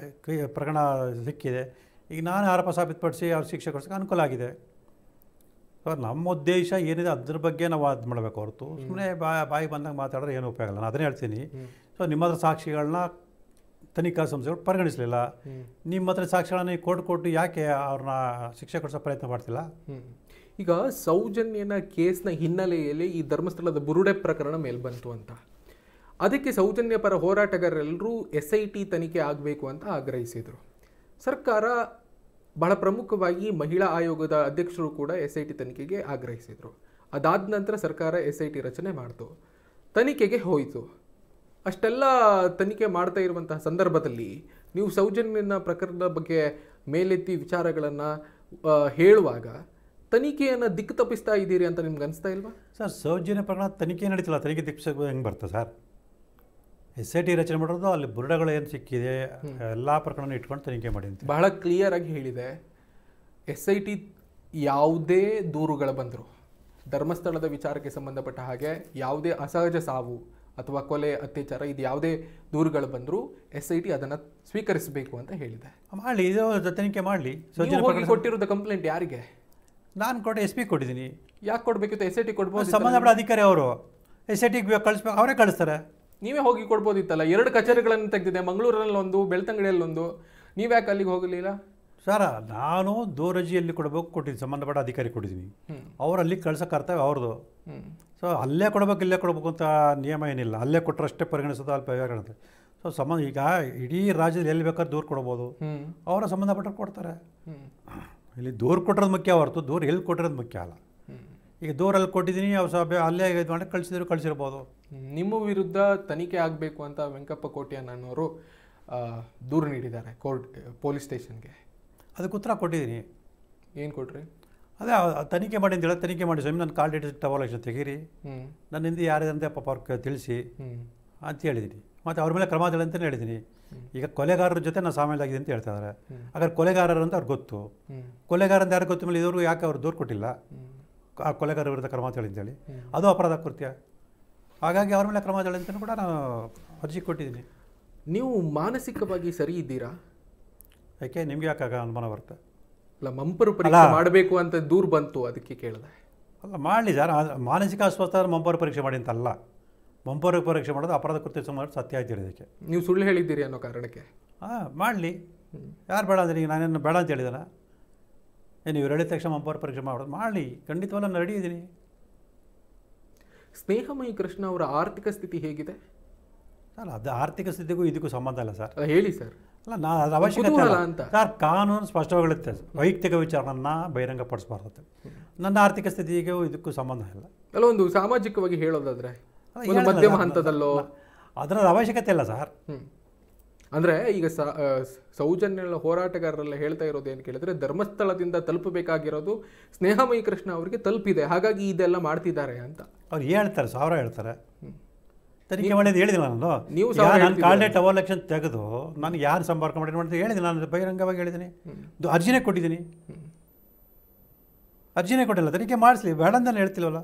ಪ್ರಕರಣ ಸಿಕ್ಕಿದೆ. ಈಗ ನಾನು ಆರೋಪ ಸಾಬೀತುಪಡಿಸಿ ಅವ್ರ ಶಿಕ್ಷೆ ಕೊಡಿಸೋಕೆ ಅನುಕೂಲ ಆಗಿದೆ. ಸೊ ನಮ್ಮ ಉದ್ದೇಶ ಏನಿದೆ ಅದ್ರ ಬಗ್ಗೆ ನಾವು ಅದು ಮಾಡಬೇಕು ಹೊರತು ಸುಮ್ಮನೆ ಬಾಯಿ ಬಂದಾಗ ಮಾತಾಡಿದ್ರೆ ಏನು ಉಪಯೋಗ ಇಲ್ಲ. ನಾನು ಅದನ್ನೇ ಹೇಳ್ತೀನಿ. ಸೊ ನಿಮ್ಮ ಹತ್ರ ಸಾಕ್ಷಿಗಳನ್ನ ತನಿಖಾ ಸಂಸ್ಥೆಗಳು ಪರಿಗಣಿಸಲಿಲ್ಲ. ನಿಮ್ಮ ಹತ್ರ ಸಾಕ್ಷಿಗಳನ್ನ ಕೊಟ್ಟು ಯಾಕೆ ಅವ್ರನ್ನ ಶಿಕ್ಷೆ ಕೊಡಿಸೋ ಪ್ರಯತ್ನ ಮಾಡ್ತಿಲ್ಲ? ಈಗ ಸೌಜನ್ಯನ ಕೇಸ್ನ ಹಿನ್ನೆಲೆಯಲ್ಲಿ ಈ ಧರ್ಮಸ್ಥಳದ ಬುರುಡೆ ಪ್ರಕರಣ ಮೇಲ್ಬಂತು ಅಂತ, ಅದಕ್ಕೆ ಸೌಜನ್ಯ ಪರ ಹೋರಾಟಗಾರರೆಲ್ಲರೂ SIT ತನಿಖೆ ಆಗಬೇಕು ಅಂತ ಆಗ್ರಹಿಸಿದರು. ಸರ್ಕಾರ ಬಹಳ ಪ್ರಮುಖವಾಗಿ ಮಹಿಳಾ ಆಯೋಗದ ಅಧ್ಯಕ್ಷರು ಕೂಡ SIT ತನಿಖೆಗೆ ಆಗ್ರಹಿಸಿದರು. ಅದಾದ ನಂತರ ಸರ್ಕಾರ SIT ರಚನೆ ಮಾಡ್ತು, ತನಿಖೆಗೆ ಹೋಯಿತು. ಅಷ್ಟೆಲ್ಲ ತನಿಖೆ ಮಾಡ್ತಾ ಇರುವಂತಹ ಸಂದರ್ಭದಲ್ಲಿ ನೀವು ಸೌಜನ್ಯನ ಪ್ರಕರಣದ ಬಗ್ಗೆ ಮೇಲೆತ್ತಿ ವಿಚಾರಗಳನ್ನು ಹೇಳುವಾಗ ತನಿಖೆಯನ್ನು ದಿಕ್ಕು ತಪ್ಪಿಸ್ತಾ ಇದ್ದೀರಿ ಅಂತ ನಿಮ್ಗೆ ಅನಿಸ್ತಾ ಇಲ್ವಾ? ಸರ್, ಸೌಜನ್ಯ ಪ್ರಕರಣ ತನಿಖೆ ನಡೀತಿಲ್ಲ, ತನಿಖೆ ದಿಕ್ಕಿಸೋದು ಹೆಂಗೆ ಬರ್ತದೆ ಸರ್? SIT ರಚನೆ ಮಾಡೋದು ಅಲ್ಲಿ ಬುರುಡೆಗಳು ಏನು ಸಿಕ್ಕಿದೆ ಎಲ್ಲ ಪ್ರಕರಣ ಇಟ್ಕೊಂಡು ತನಿಖೆ ಮಾಡಿ ಅಂತ ಬಹಳ ಕ್ಲಿಯರ್ ಆಗಿ ಹೇಳಿದೆ. SIT ಯಾವುದೇ ದೂರುಗಳು ಬಂದರು, ಧರ್ಮಸ್ಥಳದ ವಿಚಾರಕ್ಕೆ ಸಂಬಂಧಪಟ್ಟ ಹಾಗೆ ಯಾವುದೇ ಅಸಹಜ ಸಾವು ಅಥವಾ ಕೊಲೆ ಅತ್ಯಾಚಾರ ಇದು ಯಾವುದೇ ದೂರುಗಳು ಬಂದರೂ SIT ಅದನ್ನು ಸ್ವೀಕರಿಸಬೇಕು ಅಂತ ಹೇಳಿದೆ. ಮಾಡಲಿ, ಇದು ತನಿಖೆ ಮಾಡಲಿ. ಕೊಟ್ಟಿರೋದು ಕಂಪ್ಲೇಂಟ್ ಯಾರಿಗೆ? ನಾನು SP ಕೊಟ್ಟಿದ್ದೀನಿ. ಯಾಕೆ ಕೊಡಬೇಕಿತ್ತು? SIT ಕೊಡ್ಬೋದು, ಸಂಬಂಧಪಟ್ಟ ಅಧಿಕಾರಿ ಅವರು SITಗೆ ಕಳಿಸ್ಬೇಕು, ಅವರೇ ಕಳಿಸ್ತಾರೆ. ನೀವೇ ಹೋಗಿ ಕೊಡ್ಬೋದಿತ್ತಲ್ಲ. 2 ಕಚೇರಿಗಳನ್ನು ತೆಗೆದಿದೆ, ಮಂಗಳೂರಲ್ಲಿ ಒಂದು, ಬೆಳ್ತಂಗಡಿಯಲ್ಲಿ ಒಂದು. ನೀವ್ಯಾಕೆ ಅಲ್ಲಿಗೆ ಹೋಗಲಿಲ್ಲ? ಸರ್, ನಾನು ದೂರಜಿಯಲ್ಲಿ ಕೊಡಬೇಕು ಕೊಟ್ಟಿದ್ದೀನಿ, ಸಂಬಂಧಪಟ್ಟ ಅಧಿಕಾರಿ ಕೊಟ್ಟಿದ್ದೀನಿ. ಅವ್ರು ಅಲ್ಲಿಗೆ ಕಳ್ಸೋ ಕರ್ತವ್ಯ ಅವ್ರದ್ದು. ಸೊ ಅಲ್ಲೇ ಕೊಡಬೇಕು ಇಲ್ಲೇ ಕೊಡಬೇಕು ಅಂತ ನಿಯಮ ಏನಿಲ್ಲ. ಅಲ್ಲೇ ಕೊಟ್ಟರಷ್ಟೇ ಪರಿಗಣಿಸೋದು ಅಲ್ಲಿ ಪರಿಗಣಿಸುತ್ತೆ. ಸೊ ಈಗ ಇಡೀ ರಾಜ್ಯದಲ್ಲಿ ಎಲ್ಲಿ ಬೇಕಾದ್ರೆ ದೂರು ಕೊಡ್ಬೋದು, ಅವರ ಸಂಬಂಧಪಟ್ಟರು ಕೊಡ್ತಾರೆ. ಇಲ್ಲಿ ದೂರು ಕೊಟ್ಟಿರೋದು ಮುಖ್ಯ ಹೊರತು ದೂರು ಎಲ್ಲಿ ಕೊಟ್ಟಿರೋದು ಮುಖ್ಯ ಅಲ್ಲ. ಈಗ ದೂರಲ್ಲಿ ಕೊಟ್ಟಿದ್ದೀನಿ, ಅವ್ರು ಅಲ್ಲೇ ಇದು ಮಾಡಿ ಕಳಿಸಿರ್ಬೋದು. ನಿಮ್ಮ ವಿರುದ್ಧ ತನಿಖೆ ಆಗಬೇಕು ಅಂತ ವೆಂಕಪ್ಪ ಕೋಟ್ಯಾನವರು ದೂರು ನೀಡಿದ್ದಾರೆ ಪೊಲೀಸ್ ಸ್ಟೇಷನ್ಗೆ. ಅದಕ್ಕೆ ಉತ್ತರ ಕೊಟ್ಟಿದ್ದೀನಿ. ಏನು ಕೊಟ್ರಿ? ಅದೇ ತನಿಖೆ ಮಾಡಿ ಅಂತ ಹೇಳಿ, ತನಿಖೆ ಮಾಡಿ ಸ್ವಾಮಿ ನನ್ನ ಕಾಲ್ ಡೀಟೇಲ್ಸ್ ಟವಲೇಷನ್ ತೆಗೀರಿ, ನನ್ನ ಹಿಂದೆ ಯಾರಿದಂತೆ ಪಾಪ ಅವ್ರಿಗೆ ತಿಳಿಸಿ ಅಂತ ಹೇಳಿದ್ದೀನಿ. ಮತ್ತು ಅವ್ರ ಮೇಲೆ ಕ್ರಮ ತಗೊಳ್ಳಿ ಅಂತಲೇ ಹೇಳಿದ್ದೀನಿ. ಈಗ ಕೊಲೆಗಾರರ ಜೊತೆ ನಾನು ಸಾಮಾನ್ಯವಾಗಿದೆ ಅಂತ ಹೇಳ್ತಾ ಇದ್ದಾರೆ. ಹಾಗಾದ್ರೆ ಕೊಲೆಗಾರರು ಅಂತ ಅವ್ರಿಗೆ ಗೊತ್ತು. ಕೊಲೆಗಾರ ಅಂತ ಯಾರು ಗೊತ್ತ ಮೇಲೆ ಇವರು ಯಾಕೆ ಅವ್ರು ದೂರು ಕೊಟ್ಟಿಲ್ಲ, ಆ ಕೊಲೆಗಾರ ವಿರುದ್ಧ ಕ್ರಮ ತಗೊಳ್ಳಿ ಅಂತೇಳಿ? ಅದು ಅಪರಾಧ ಕೃತ್ಯ. ಹಾಗಾಗಿ ಅವ್ರ ಮೇಲೆ ಕ್ರಮ ತಗೊಳ್ಳಿ ಅಂತಲೂ ಕೂಡ ನಾನು ಅರ್ಜಿ ಕೊಟ್ಟಿದ್ದೀನಿ. ನೀವು ಮಾನಸಿಕವಾಗಿ ಸರಿ ಇದ್ದೀರಾ? ಯಾಕೆ ನಿಮ್ಗೆ ಯಾಕಾಗ ಅನುಮಾನ ಬರುತ್ತೆ? ಅಲ್ಲ, ಮಂಪರು ಪರೀಕ್ಷೆ ಮಾಡಬೇಕು ಅಂತ ದೂರು ಬಂತು, ಅದಕ್ಕೆ ಕೇಳಿದೆ. ಅಲ್ಲ, ಮಾಡಲಿ ಸರ್. ಮಾನಸಿಕ ಅಸ್ವಸ್ಥ ಮಂಪರು ಪರೀಕ್ಷೆ ಮಾಡಿ ಅಂತಲ್ಲ. ಮಂಪರು ಪರೀಕ್ಷೆ ಮಾಡೋದು ಅಪರಾಧ ಕೃತ್ಯ ಸುಮಾರು ಸತ್ಯ ಆಯ್ತು ಇದಕ್ಕೆ. ನೀವು ಸುಳ್ಳು ಹೇಳಿದ್ದೀರಿ ಅನ್ನೋ ಕಾರಣಕ್ಕೆ ಮಾಡಲಿ. ಯಾರು ಬೇಡ ಅಂದ್ರೆ ಈಗ ನಾನೇನು ಬೇಡ ಅಂತ ಹೇಳಿದಾನ? ನೀವು ಹೇಳಿದ ತಕ್ಷಣ ಮಂಪರು ಪರೀಕ್ಷೆ ಮಾಡೋದು ಮಾಡಲಿ, ಖಂಡಿತವಲ್ಲ ನಾನು ರೆಡಿ ಇದ್ದೀನಿ. ಸ್ನೇಹಮಯಿ ಕೃಷ್ಣ ಅವರ ಆರ್ಥಿಕ ಸ್ಥಿತಿ ಹೇಗಿದೆ? ಸರ್, ಅದು ಆರ್ಥಿಕ ಸ್ಥಿತಿಗೂ ಇದಕ್ಕೂ ಸಂಬಂಧ ಇಲ್ಲ ಸರ್. ಹೇಳಿ ಸರ್. ಅಲ್ಲ, ಅದು ಅವಶ್ಯಕತೆ ಅಂತ ಸರ್. ಕಾನೂನು ಸ್ಪಷ್ಟವಾಗಿರುತ್ತೆ, ವೈಯಕ್ತಿಕ ವಿಚಾರವನ್ನು ಬಹಿರಂಗಪಡಿಸಬಾರ್ದು. ನನ್ನ ಆರ್ಥಿಕ ಸ್ಥಿತಿಗೂ ಇದಕ್ಕೂ ಸಂಬಂಧ ಇಲ್ಲ. ಅಲ್ಲ, ಒಂದು ಸಾಮಾಜಿಕವಾಗಿ ಹೇಳೋದಾದ್ರೆ ಮಧ್ಯಮ ಹಂತದಲ್ಲೋ ಅದರ ಅವಶ್ಯಕತೆ ಇಲ್ಲ ಸರ್. ಅಂದರೆ ಈಗ ಸೌಜನ್ಯ ಹೋರಾಟಗಾರರೆಲ್ಲ ಹೇಳ್ತಾ ಇರೋದು ಏನು ಕೇಳಿದ್ರೆ, ಧರ್ಮಸ್ಥಳದಿಂದ ತಲುಪಬೇಕಾಗಿರೋದು ಸ್ನೇಹಮಯಿ ಕೃಷ್ಣ ಅವರಿಗೆ ತಲುಪಿದೆ, ಹಾಗಾಗಿ ಇದೆಲ್ಲ ಮಾಡ್ತಿದ್ದಾರೆ ಅಂತ ಅವ್ರು ಹೇಳ್ತಾರೆ. 1000 ಹೇಳ್ತಾರೆ. ತನಿಖೆ ಮಾಡಿದ್ದು ಹೇಳಿದಿಲ್ಲ ನಾನು. ನೀವು ನಾನು ಕಾಲ್ಡೆ ಟವರ್ ಎಲೆಕ್ಷನ್ ತೆಗೆದು ನಾನು ಯಾರು ಸಂಪರ್ಕ ಮಾಡಿ ಹೇಳಿದ್ದೀನಿ. ನಾನು ಬಹಿರಂಗವಾಗಿ ಹೇಳಿದ್ದೀನಿ, ಅರ್ಜಿನೇ ಕೊಟ್ಟಿದ್ದೀನಿ. ಅರ್ಜಿನೇ ಕೊಟ್ಟಿಲ್ಲ, ತನಿಖೆ ಮಾಡಿಸ್ಲಿ, ಬೇಡ ಅಂತ ಹೇಳ್ತಿಲ್ವಲ್ಲ.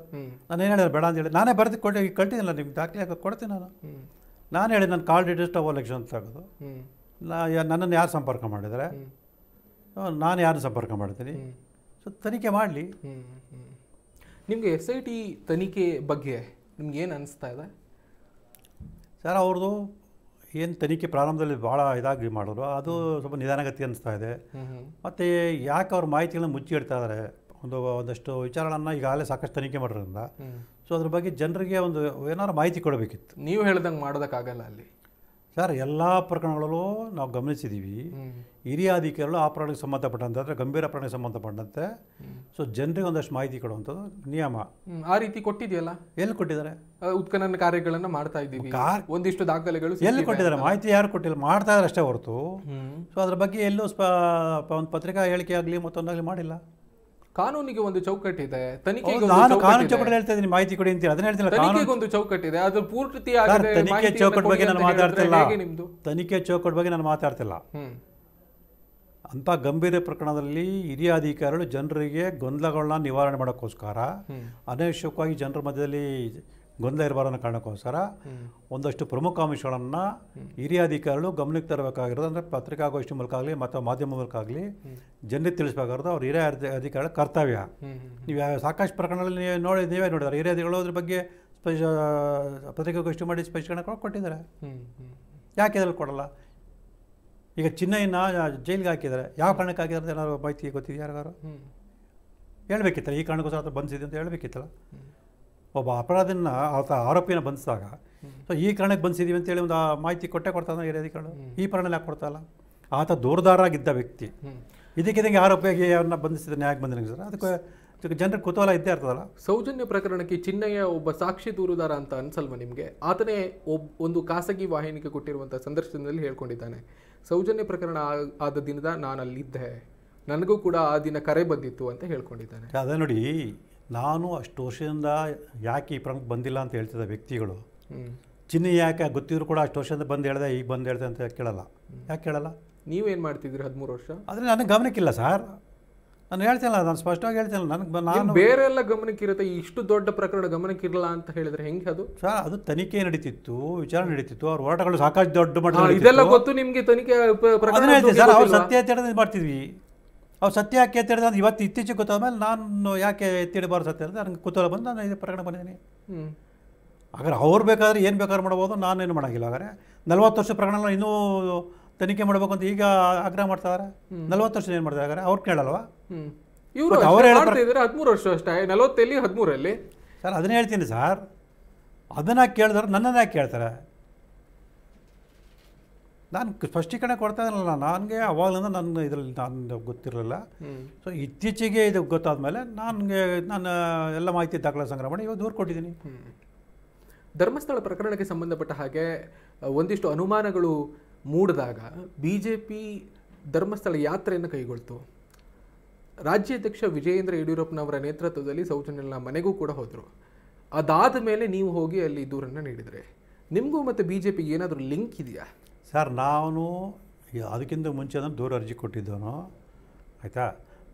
ನಾನು ಏನು ಹೇಳಿದ್ರೆ ಬೇಡ ಅಂತ ಹೇಳಿ ನಾನೇ ಬರೆದು ಕಳ್ತಿದ್ದೀನಲ್ಲ, ನಿಮ್ಗೆ ದಾಖಲೆ ಕೊಡ್ತೀನಿ. ನಾನು ಹೇಳಿದೆ ನನ್ನ ಕಾಲ್ ಡೀಟೇಲ್ಸ್ ಟವರ್ ಎಲೆಕ್ಷನ್ ತೆಗೆದು ನನ್ನನ್ನು ಯಾರು ಸಂಪರ್ಕ ಮಾಡಿದರೆ ನಾನು ಯಾರನ್ನ ಸಂಪರ್ಕ ಮಾಡ್ತೀನಿ. ಸೊ ತನಿಖೆ ಮಾಡಲಿ. ನಿಮಗೆ SIT ತನಿಖೆ ಬಗ್ಗೆ ನಿಮ್ಗೆ ಏನು ಅನಿಸ್ತಾ ಇದೆ ಸರ್? ಅವ್ರದ್ದು ಏನು ತನಿಖೆ ಪ್ರಾರಂಭದಲ್ಲಿ ಭಾಳ ಇದಾಗಿ ಮಾಡಿದ್ರು, ಅದು ಸ್ವಲ್ಪ ನಿಧಾನಗತಿ ಅನಿಸ್ತಾ ಇದೆ. ಮತ್ತು ಯಾಕೆ ಅವ್ರ ಮಾಹಿತಿಗಳನ್ನ ಮುಚ್ಚಿ ಇಡ್ತಾ ಇದ್ದಾರೆ? ಒಂದಷ್ಟು ವಿಚಾರಗಳನ್ನು ಈಗಾಗಲೇ ಸಾಕಷ್ಟು ತನಿಖೆ ಮಾಡೋದ್ರಿಂದ ಸೊ ಅದ್ರ ಬಗ್ಗೆ ಜನರಿಗೆ ಒಂದು ಏನಾದ್ರು ಮಾಹಿತಿ ಕೊಡಬೇಕಿತ್ತು. ನೀವು ಹೇಳ್ದಂಗೆ ಮಾಡೋದಕ್ಕಾಗಲ್ಲ ಅಲ್ಲಿ ಸರ್. ಎಲ್ಲ ಪ್ರಕರಣಗಳಲ್ಲೂ ನಾವು ಗಮನಿಸಿದ್ದೀವಿ, ಹಿರಿಯ ಅಧಿಕಾರಿಗಳು ಆ ಪ್ರಕರಣಕ್ಕೆ ಸಂಬಂಧಪಟ್ಟಂತೆ, ಅಂದರೆ ಗಂಭೀರ ಪ್ರಕರಣಕ್ಕೆ ಸಂಬಂಧಪಟ್ಟಂತೆ ಸೊ ಜನರಿಗೆ ಒಂದಷ್ಟು ಮಾಹಿತಿ ಕೊಡುವಂಥದ್ದು ನಿಯಮ. ಆ ರೀತಿ ಕೊಟ್ಟಿದೆಯಲ್ಲ? ಎಲ್ಲಿ ಕೊಟ್ಟಿದ್ದಾರೆ? ಉತ್ಖನನ ಕಾರ್ಯಗಳನ್ನು ಮಾಡ್ತಾ ಇದ್ದೀವಿ, ಒಂದಿಷ್ಟು ದಾಖಲೆಗಳು ಎಲ್ಲಿ ಕೊಟ್ಟಿದ್ದಾರೆ? ಮಾಹಿತಿ ಯಾರು ಕೊಟ್ಟಿಲ್ಲ, ಮಾಡ್ತಾ ಇದ್ದಾರೆ ಅಷ್ಟೇ ಹೊರತು ಸೊ ಅದ್ರ ಬಗ್ಗೆ ಎಲ್ಲೂ ಒಂದು ಪತ್ರಿಕಾ ಹೇಳಿಕೆ ಆಗಲಿ ಮತ್ತೊಂದಾಗಲಿ ಮಾಡಿಲ್ಲ. ಕಾನೂನಿಗೆ ಒಂದು ಚೌಕಟ್ಟಿದೆ, ತನಿಖೆಗೆ ನಾನು ಕಾನೂನು ಚೌಕಟ್ಟು ಹೇಳ್ತಾ ಇದ್ದೀನಿ, ಮಾಹಿತಿ ಕೊಡಿ ಅಂತ ಅದನ್ನ ಹೇಳ್ತಿಲ್ಲ. ತನಿಖೆಗೆ ಒಂದು ಚೌಕಟ್ಟಿದೆ, ಅದು ಪೂರ್ತಿ ತನಿಖೆ ಚೌಕಟ್ಟು ಬಗ್ಗೆ ನಾನು ಮಾತಾಡ್ತಿಲ್ಲ. ತನಿಖೆ ಚೌಕಟ್ಟು ಬಗ್ಗೆ ನಾನು ಮಾತಾಡ್ತಿಲ್ಲ. ಅಂಥ ಗಂಭೀರ ಪ್ರಕರಣದಲ್ಲಿ ಹಿರಿಯ ಅಧಿಕಾರಿಗಳು ಜನರಿಗೆ ಗೊಂದಲಗಳನ್ನ ನಿವಾರಣೆ ಮಾಡೋಕ್ಕೋಸ್ಕರ, ಅನವಶ್ಯಕವಾಗಿ ಜನರ ಮಧ್ಯದಲ್ಲಿ ಗೊಂದಲ ಇರಬಾರ ಅನ್ನೋ ಕಾರಣಕ್ಕೋಸ್ಕರ ಒಂದಷ್ಟು ಪ್ರಮುಖ ಅಂಶಗಳನ್ನು ಹಿರಿಯ ಅಧಿಕಾರಿಗಳು ಗಮನಕ್ಕೆ ತರಬೇಕಾಗಿರೋದು. ಅಂದರೆ ಪತ್ರಿಕಾಗೋಷ್ಠಿ ಮೂಲಕ ಆಗಲಿ ಮತ್ತು ಮಾಧ್ಯಮ ಮೂಲಕ ಆಗಲಿ ಜನರಿಗೆ ತಿಳಿಸಬೇಕಾಗಿರೋದು ಅವ್ರ ಹಿರಿಯ ಅಧಿಕಾರಿಗಳ ಕರ್ತವ್ಯ. ನೀವು ಸಾಕಷ್ಟು ಪ್ರಕರಣಗಳಲ್ಲಿ ನೀವೇ ನೋಡಿದ್ದಾರೆ, ಹಿರಿಯ ಅಧಿಕಾರಿಗಳು ಅದ್ರ ಬಗ್ಗೆ ಪತ್ರಿಕಾಗೋಷ್ಠಿ ಮಾಡಿ ಸ್ಪಷ್ಟೀಕರಣ ಕೊಟ್ಟಿದ್ದಾರೆ. ಯಾಕೆ ಅದ್ರಲ್ಲಿ ಕೊಡಲ್ಲ? ಈಗ ಚಿನ್ನಯ್ಯನ ಜೈಲಿಗೆ ಹಾಕಿದ್ದಾರೆ, ಯಾವ ಕಾರಣಕ್ಕೆ ಹಾಕಿದ್ದಾರೆ ಅಂತ ಏನಾದ್ರು ಮಾಹಿತಿ ಗೊತ್ತಿದೆ ಯಾರಿಗಾರು? ಹೇಳ್ಬೇಕಿತ್ತಲ್ಲ, ಈ ಕಾರಣಕ್ಕೋಸ್ಕರ ಅದು ಬಂದಿದೆ ಅಂತ ಹೇಳ್ಬೇಕಿತ್ತಲ್ಲ. ಒಬ್ಬ ಅಪರಾಧನ ಆರೋಪಿನ ಬಂಧಿಸಿದಾಗ ಸೊ ಈ ಕಾರಣಕ್ಕೆ ಬಂದಿದ್ದೀವಿ ಅಂತೇಳಿ ಒಂದು ಮಾಹಿತಿ ಕೊಡ್ತಾನೆ ಹಿರಿಯ ಅಧಿಕಾರಿಗಳು. ಈ ಪ್ರಕರಣದಲ್ಲಿ ಯಾಕೆ ಕೊಡ್ತಾಯಿಲ್ಲ? ಆತ ದೂರದಾರಾಗಿದ್ದ ವ್ಯಕ್ತಿ, ಇದಕ್ಕಿದಂಗೆ ಆರೋಪಿಯಾಗಿ ಅವ್ರನ್ನ ಬಂಧಿಸಿದ ಯಾಕೆ ಬಂದಿಲ್ಲ ಸರ್? ಅದಕ್ಕೆ ಜನರಿಗೆ ಕುತೂಹಲ ಇದ್ದೇ ಇರ್ತದಲ್ಲ. ಸೌಜನ್ಯ ಪ್ರಕರಣಕ್ಕೆ ಚಿನ್ನಯ್ಯ ಒಬ್ಬ ಸಾಕ್ಷಿ ದೂರುದಾರ ಅಂತ ಅನ್ಸಲ್ವ ನಿಮಗೆ? ಆತನೇ ಒಂದು ಖಾಸಗಿ ವಾಹಿನಿಗೆ ಕೊಟ್ಟಿರುವಂಥ ಸಂದರ್ಶನದಲ್ಲಿ ಹೇಳ್ಕೊಂಡಿದ್ದಾನೆ, ಸೌಜನ್ಯ ಪ್ರಕರಣ ಆದ ದಿನದ ನಾನು ಅಲ್ಲಿದ್ದೆ, ನನಗೂ ಕೂಡ ಆ ದಿನ ಕರೆ ಬಂದಿತ್ತು ಅಂತ ಹೇಳ್ಕೊಂಡಿದ್ದಾನೆ. ಅದೇ ನೋಡಿ, ನಾನು ಅಷ್ಟು ವರ್ಷದಿಂದ ಯಾಕೆ ಈ ಪ್ರಕರಣಕ್ಕೆ ಬಂದಿಲ್ಲ ಅಂತ ಹೇಳ್ತಿದ್ದ ವ್ಯಕ್ತಿಗಳು ಚಿನ್ನ ಯಾಕೆ ಗೊತ್ತಿದ್ರು ಕೂಡ ಅಷ್ಟು ವರ್ಷದಿಂದ ಬಂದು ಹೇಳ್ದೆ, ಈಗ ಬಂದು ಹೇಳ್ದೆ ಅಂತ ಕೇಳಲ್ಲ. ಯಾಕೆ ಕೇಳಲ್ಲ? ನೀವೇನು ಮಾಡ್ತಿದ್ರಿ 13 ವರ್ಷ? ಆದರೆ ನನಗೆ ಗಮನಕ್ಕಿಲ್ಲ ಸರ್. ನಾನು ಹೇಳ್ತೇನಲ್ಲ, ನಾನು ಸ್ಪಷ್ಟವಾಗಿ ಹೇಳ್ತೇನೆ, ನಾನು ಬೇರೆ ಎಲ್ಲ ಗಮನಕ್ಕಿರುತ್ತೆ, ಇಷ್ಟು ದೊಡ್ಡ ಪ್ರಕರಣ ಗಮನಕ್ಕಿರಲ್ಲ ಅಂತ ಹೇಳಿದ್ರೆ ಹೆಂಗೆ ಅದು ಸರ್? ಅದು ತನಿಖೆ ನಡೀತಿತ್ತು, ವಿಚಾರಣೆ ನಡೀತಿತ್ತು, ಅವ್ರ ಹೋರಾಟಗಳು ಸಾಕಷ್ಟು ದೊಡ್ಡ ಮಟ್ಟದಲ್ಲಿ ಇದೆಲ್ಲ ಗೊತ್ತು ನಿಮಗೆ. ತನಿಖೆ ಪ್ರಕರಣ ಸರ್, ಅವ್ರು ಸತ್ಯ ಎತ್ತಿಡೋದು ಮಾಡ್ತಿದ್ವಿ. ಅವ್ರು ಸತ್ಯ ಯಾಕೆ ಎತ್ತಿಡ್ದು ಇವತ್ತು ಇತ್ತೀಚೆಗೆ ಗೊತ್ತಾದ್ಮೇಲೆ ನಾನು ಯಾಕೆ ಎತ್ತಿಡಬಾರ್ದು ಸತ್ಯ ಅಂತ ನನಗೆ ಕುತೂಹಲ ಬಂದು ನಾನು ಇದು ಪ್ರಕರಣ ಬಂದಿದ್ದೀನಿ. ಹಾಗಾದ್ರೆ ಅವ್ರು ಬೇಕಾದ್ರೆ ಏನು ಬೇಕಾದ್ರೆ ಮಾಡ್ಬೋದು, ನಾನೇನು ಮಾಡೋಂಗಿಲ್ಲ. ಹಾಗಾದ್ರೆ 40 ವರ್ಷ ಪ್ರಕರಣ ಇನ್ನೂ ತನಿಖೆ ಮಾಡಬೇಕು ಅಂತ ಈಗ ಆಗ್ರಹ ಮಾಡ್ತಾರೆ. 40 ವರ್ಷ ಏನು ಮಾಡ್ತಾರೆ ಹಾಗಾದ್ರೆ? ಅವ್ರು ಕೇಳಲ್ವಾ? ಇವರು ಅವ್ರು ಹೇಳ್ತಿದ್ರೆ 13 ವರ್ಷ ಅಷ್ಟೇ, 40 13 ಸರ್. ಅದನ್ನೇ ಹೇಳ್ತೀನಿ ಸರ್, ಅದನ್ನ ಕೇಳಿದ್ರೆ ನನ್ನನ್ನು ಯಾಕೆ ಕೇಳ್ತಾರೆ? ನಾನು ಸ್ಪಷ್ಟೀಕರಣ ಕೊಡ್ತಾ ಇರಲಿಲ್ಲ. ನನಗೆ ಅವಾಗಲಿಂದ ನನ್ನ ಇದರಲ್ಲಿ ನಾನು ಗೊತ್ತಿರಲಿಲ್ಲ. ಸೊ ಇತ್ತೀಚೆಗೆ ಇದು ಗೊತ್ತಾದ್ಮೇಲೆ ನಾನು ಎಲ್ಲ ಮಾಹಿತಿ ದಾಖಲೆ ಸಂಗ್ರಹ ಮಾಡಿ ಇವಾಗ ದೂರು ಕೊಟ್ಟಿದ್ದೀನಿ. ಧರ್ಮಸ್ಥಳ ಪ್ರಕರಣಕ್ಕೆ ಸಂಬಂಧಪಟ್ಟ ಹಾಗೆ ಒಂದಿಷ್ಟು ಅನುಮಾನಗಳು ಮೂಡಿದಾಗ BJP ಧರ್ಮಸ್ಥಳ ಯಾತ್ರೆಯನ್ನು ಕೈಗೊಳ್ತು. ರಾಜ್ಯಾಧ್ಯಕ್ಷ ವಿಜಯೇಂದ್ರ ಯಡಿಯೂರಪ್ಪನವರ ನೇತೃತ್ವದಲ್ಲಿ ಸೌಜನ್ಯನ ಮನೆಗೂ ಕೂಡ ಹೋದರು. ಅದಾದ ಮೇಲೆ ನೀವು ಹೋಗಿ ಅಲ್ಲಿ ದೂರನ್ನು ನೀಡಿದರೆ ನಿಮಗೂ ಮತ್ತು BJPಗೆ ಏನಾದರೂ ಲಿಂಕ್ ಇದೆಯಾ ಸರ್? ನಾನು ಅದಕ್ಕಿಂತ ಮುಂಚೆ ನಾನು ದೂರ ಅರ್ಜಿ ಕೊಟ್ಟಿದ್ದವನು, ಆಯಿತಾ?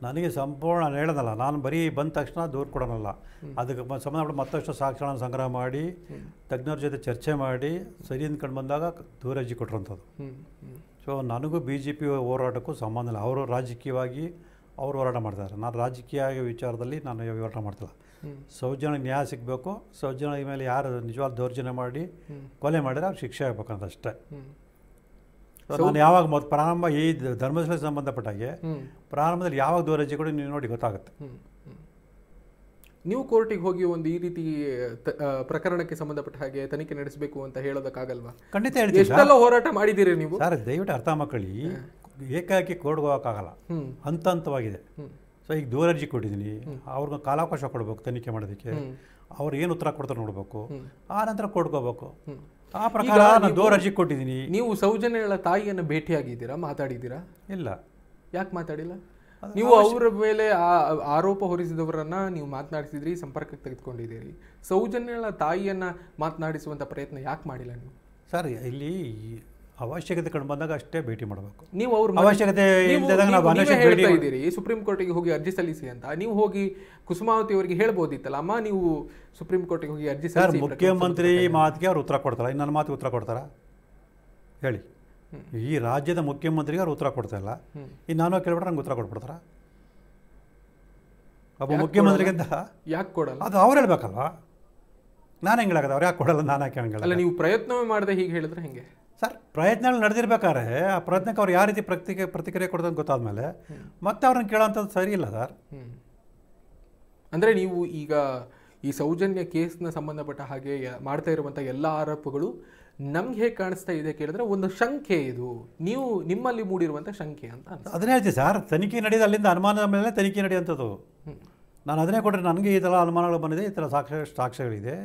ನನಗೆ ಸಂಪೂರ್ಣ ನಾನು ಹೇಳೋದಲ್ಲ, ನಾನು ಬರೀ ಬಂದ ತಕ್ಷಣ ದೂರು ಕೊಡೋನಲ್ಲ. ಅದಕ್ಕೆ ಸಂಬಂಧಪಟ್ಟ ಮತ್ತಷ್ಟು ಸಾಕ್ಷಿಗಳನ್ನು ಸಂಗ್ರಹ ಮಾಡಿ ತಜ್ಞರ ಜೊತೆ ಚರ್ಚೆ ಮಾಡಿ ಸರಿ ಅಂದ್ಕೊಂಡು ಬಂದಾಗ ದೂರ ಅರ್ಜಿ ಕೊಟ್ಟಿರೋಂಥದ್ದು. ಸೊ ನನಗೂ BJP ಹೋರಾಟಕ್ಕೂ ಸಂಬಂಧ ಇಲ್ಲ. ಅವರು ರಾಜಕೀಯವಾಗಿ ಅವರು ಹೋರಾಟ ಮಾಡ್ತಾರೆ, ನಾನು ರಾಜಕೀಯ ವಿಚಾರದಲ್ಲಿ ನಾನು ಹೋರಾಟ ಮಾಡ್ತಿಲ್ಲ. ಸೌಜನ್ಯ ನ್ಯಾಯ ಸಿಗಬೇಕು, ಸೌಜನ್ಯ ಮೇಲೆ ಯಾರು ನಿಜವಾದ ದೌರ್ಜನ್ಯ ಮಾಡಿ ಕೊಲೆ ಮಾಡಿದ್ರೆ ಅವ್ರು ಶಿಕ್ಷೆ ಆಗ್ಬೇಕಂತ ಅಷ್ಟೇ. ನಾನು ಯಾವಾಗ ಪ್ರಾರಂಭ ಈ ಧರ್ಮಸ್ಥಳಕ್ಕೆ ಸಂಬಂಧಪಟ್ಟಾಗೆ ಪ್ರಾರಂಭದಲ್ಲಿ ಯಾವಾಗ ದೂರ ಅರ್ಜಿ ಕೊಡಿ ನೀವು ನೋಡಿ ಗೊತ್ತಾಗುತ್ತೆ. ನೀವು ಕೋರ್ಟಿಗೆ ಹೋಗಿ ಒಂದು ಈ ರೀತಿ ಪ್ರಕರಣಕ್ಕೆ ಸಂಬಂಧಪಟ್ಟ ಹಾಗೆ ತನಿಖೆ ನಡೆಸಬೇಕು ಅಂತ ಹೇಳೋದಕ್ಕಾಗಲ್ವಾ? ಖಂಡಿತ ಹೇಳ್ತೀನಿ. ಎಷ್ಟೆಲ್ಲ ಹೋರಾಟ ಮಾಡಿದ್ದೀರಿ ನೀವು ಸರ್? ದಯವಿಟ್ಟು ಅರ್ಥ ಮಾಡ್ಕೊಳ್ಳಿ, ಏಕಾಏಕಿ ಕೋರ್ಟ್ಗೆ ಹೋಗೋಕ್ಕಾಗಲ್ಲ, ಹಂತ ಹಂತವಾಗಿದೆ. ಸೊ ಈಗ ದೂರ ಅರ್ಜಿ ಕೊಟ್ಟಿದ್ದೀನಿ, ಅವ್ರಿಗೆ ಕಾಲಾವಕಾಶ ಕೊಡಬೇಕು ತನಿಖೆ ಮಾಡೋದಕ್ಕೆ. ಅವ್ರು ಏನು ಉತ್ತರ ಕೊಡ್ತಾರೆ ನೋಡಬೇಕು, ಆ ನಂತರ ಕೋರ್ಟ್ಗೆ ಹೋಗ್ಬೇಕು. ಆ ಪ್ರಕಾರ ನಾನು ದೂರ ಅರ್ಜಿ ಕೊಟ್ಟಿದ್ದೀನಿ. ನೀವು ಸೌಜನ್ಯಳ ತಾಯಿಯನ್ನು ಭೇಟಿಯಾಗಿದ್ದೀರಾ, ಮಾತಾಡಿದ್ದೀರಾ? ಇಲ್ಲ. ಯಾಕೆ ಮಾತಾಡಿಲ್ಲ? ನೀವು ಅವರ ಮೇಲೆ ಆರೋಪ ಹೊರಿಸಿದವರನ್ನ ನೀವು ಮಾತನಾಡಿಸಿದ್ರಿ, ಸಂಪರ್ಕಕ್ಕೆ ತೆಗೆದುಕೊಂಡಿದ್ದೀರಿ. ಸೌಜನ್ಯಳ ತಾಯಿಯನ್ನ ಮಾತನಾಡಿಸುವಂತ ಪ್ರಯತ್ನ ಯಾಕೆ ಮಾಡಿಲ್ಲ ನೀವು? ಸರ್, ಇಲ್ಲಿ ಅವಶ್ಯಕತೆ ಕಂಡು ಬಂದಾಗ ಅಷ್ಟೇ ಭೇಟಿ ಮಾಡಬೇಕು. ನೀವು ಅವ್ರ ಅವಶ್ಯಕತೆ ಹೇಳ್ತಾ ಇದ್ದೀರಿ ಸುಪ್ರೀಂ ಕೋರ್ಟಿಗೆ ಹೋಗಿ ಅರ್ಜಿ ಸಲ್ಲಿಸಿ ಅಂತ. ನೀವು ಹೋಗಿ ಕುಸುಮಾವತಿ ಅವರಿಗೆ ಹೇಳ್ಬೋದಿತ್ತಲ್ಲ, ಅಮ್ಮ ನೀವು ಸುಪ್ರೀಂ ಕೋರ್ಟಿಗೆ ಹೋಗಿ ಅರ್ಜಿ ಸಲ್ಲಿಸಿ. ಮುಖ್ಯಮಂತ್ರಿ ಮಾತಿಗೆ ಅವ್ರು ಉತ್ತರ ಕೊಡ್ತಾರ, ನನ್ನ ಮಾತಿಗೆ ಉತ್ತರ ಕೊಡ್ತಾರ ಹೇಳಿ? ಈ ರಾಜ್ಯದ ಮುಖ್ಯಮಂತ್ರಿಗೆ ಅವ್ರು ಉತ್ತರ ಕೊಡ್ತಾ ಇಲ್ಲ. ಇನ್ನು ನಾನು ಕೇಳ್ಬಿಟ್ರೆ ನಂಗೆ ಉತ್ತರ ಕೊಟ್ಬಿಡ್ತಾರ? ಒಬ್ಬ ಮುಖ್ಯಮಂತ್ರಿಗಿಂತ ಯಾಕೆ ಕೊಡಲ್ಲ? ಅದು ಅವ್ರು ಹೇಳ್ಬೇಕಲ್ವಾ? ನಾನು ಹೆಂಗೆ ಹೇಳೋದು? ಅವ್ರು ಯಾಕೆ ಕೊಡಲ್ಲ, ನಾನು ಯಾಕೆ ಹಂಗೆ ಅಲ್ಲ, ನೀವು ಪ್ರಯತ್ನವೇ ಮಾಡದೆ ಹೀಗೆ ಹೇಳಿದ್ರೆ ಹೆಂಗೆ ಸರ್? ಪ್ರಯತ್ನಗಳು ನಡೆದಿರ್ಬೇಕಾದ್ರೆ ಆ ಪ್ರಯತ್ನಕ್ಕೆ ಅವ್ರು ಯಾವ ರೀತಿ ಪ್ರತಿಕ್ರಿಯೆ ಕೊಡೋದು ಗೊತ್ತಾದ್ಮೇಲೆ ಮತ್ತೆ ಅವ್ರನ್ನ ಕೇಳೋಂಥದ್ದು ಸರಿ ಇಲ್ಲ ಸರ್. ಅಂದರೆ ನೀವು ಈಗ ಈ ಸೌಜನ್ಯ ಕೇಸ್ನ ಸಂಬಂಧಪಟ್ಟ ಹಾಗೆ ಮಾಡ್ತಾ ಇರುವಂಥ ಎಲ್ಲ ಆರೋಪಗಳು ನಮ್ಗೆ ಹೇಗೆ ಕಾಣಿಸ್ತಾ ಇದೆ ಕೇಳಿದ್ರೆ ಒಂದು ಶಂಕೆ, ಇದು ನೀವು ನಿಮ್ಮಲ್ಲಿ ಮೂಡಿರುವಂಥ ಶಂಕೆ ಅಂತ ಅದನ್ನೇ ಹೇಳ್ತೀವಿ ಸರ್. ತನಿಖೆ ನಡೆಯೋದು ಅಲ್ಲಿಂದ ಅನುಮಾನದ ಮೇಲೆ ತನಿಖೆ ನಡೆಯುವಂಥದ್ದು. ನಾನು ಅದನ್ನೇ ಕೊಟ್ಟರೆ ನನಗೆ ಈ ಥರ ಅನುಮಾನಗಳು ಬಂದಿದೆ, ಈ ಥರ ಸಾಕ್ಷ್ಯಗಳಿದೆ,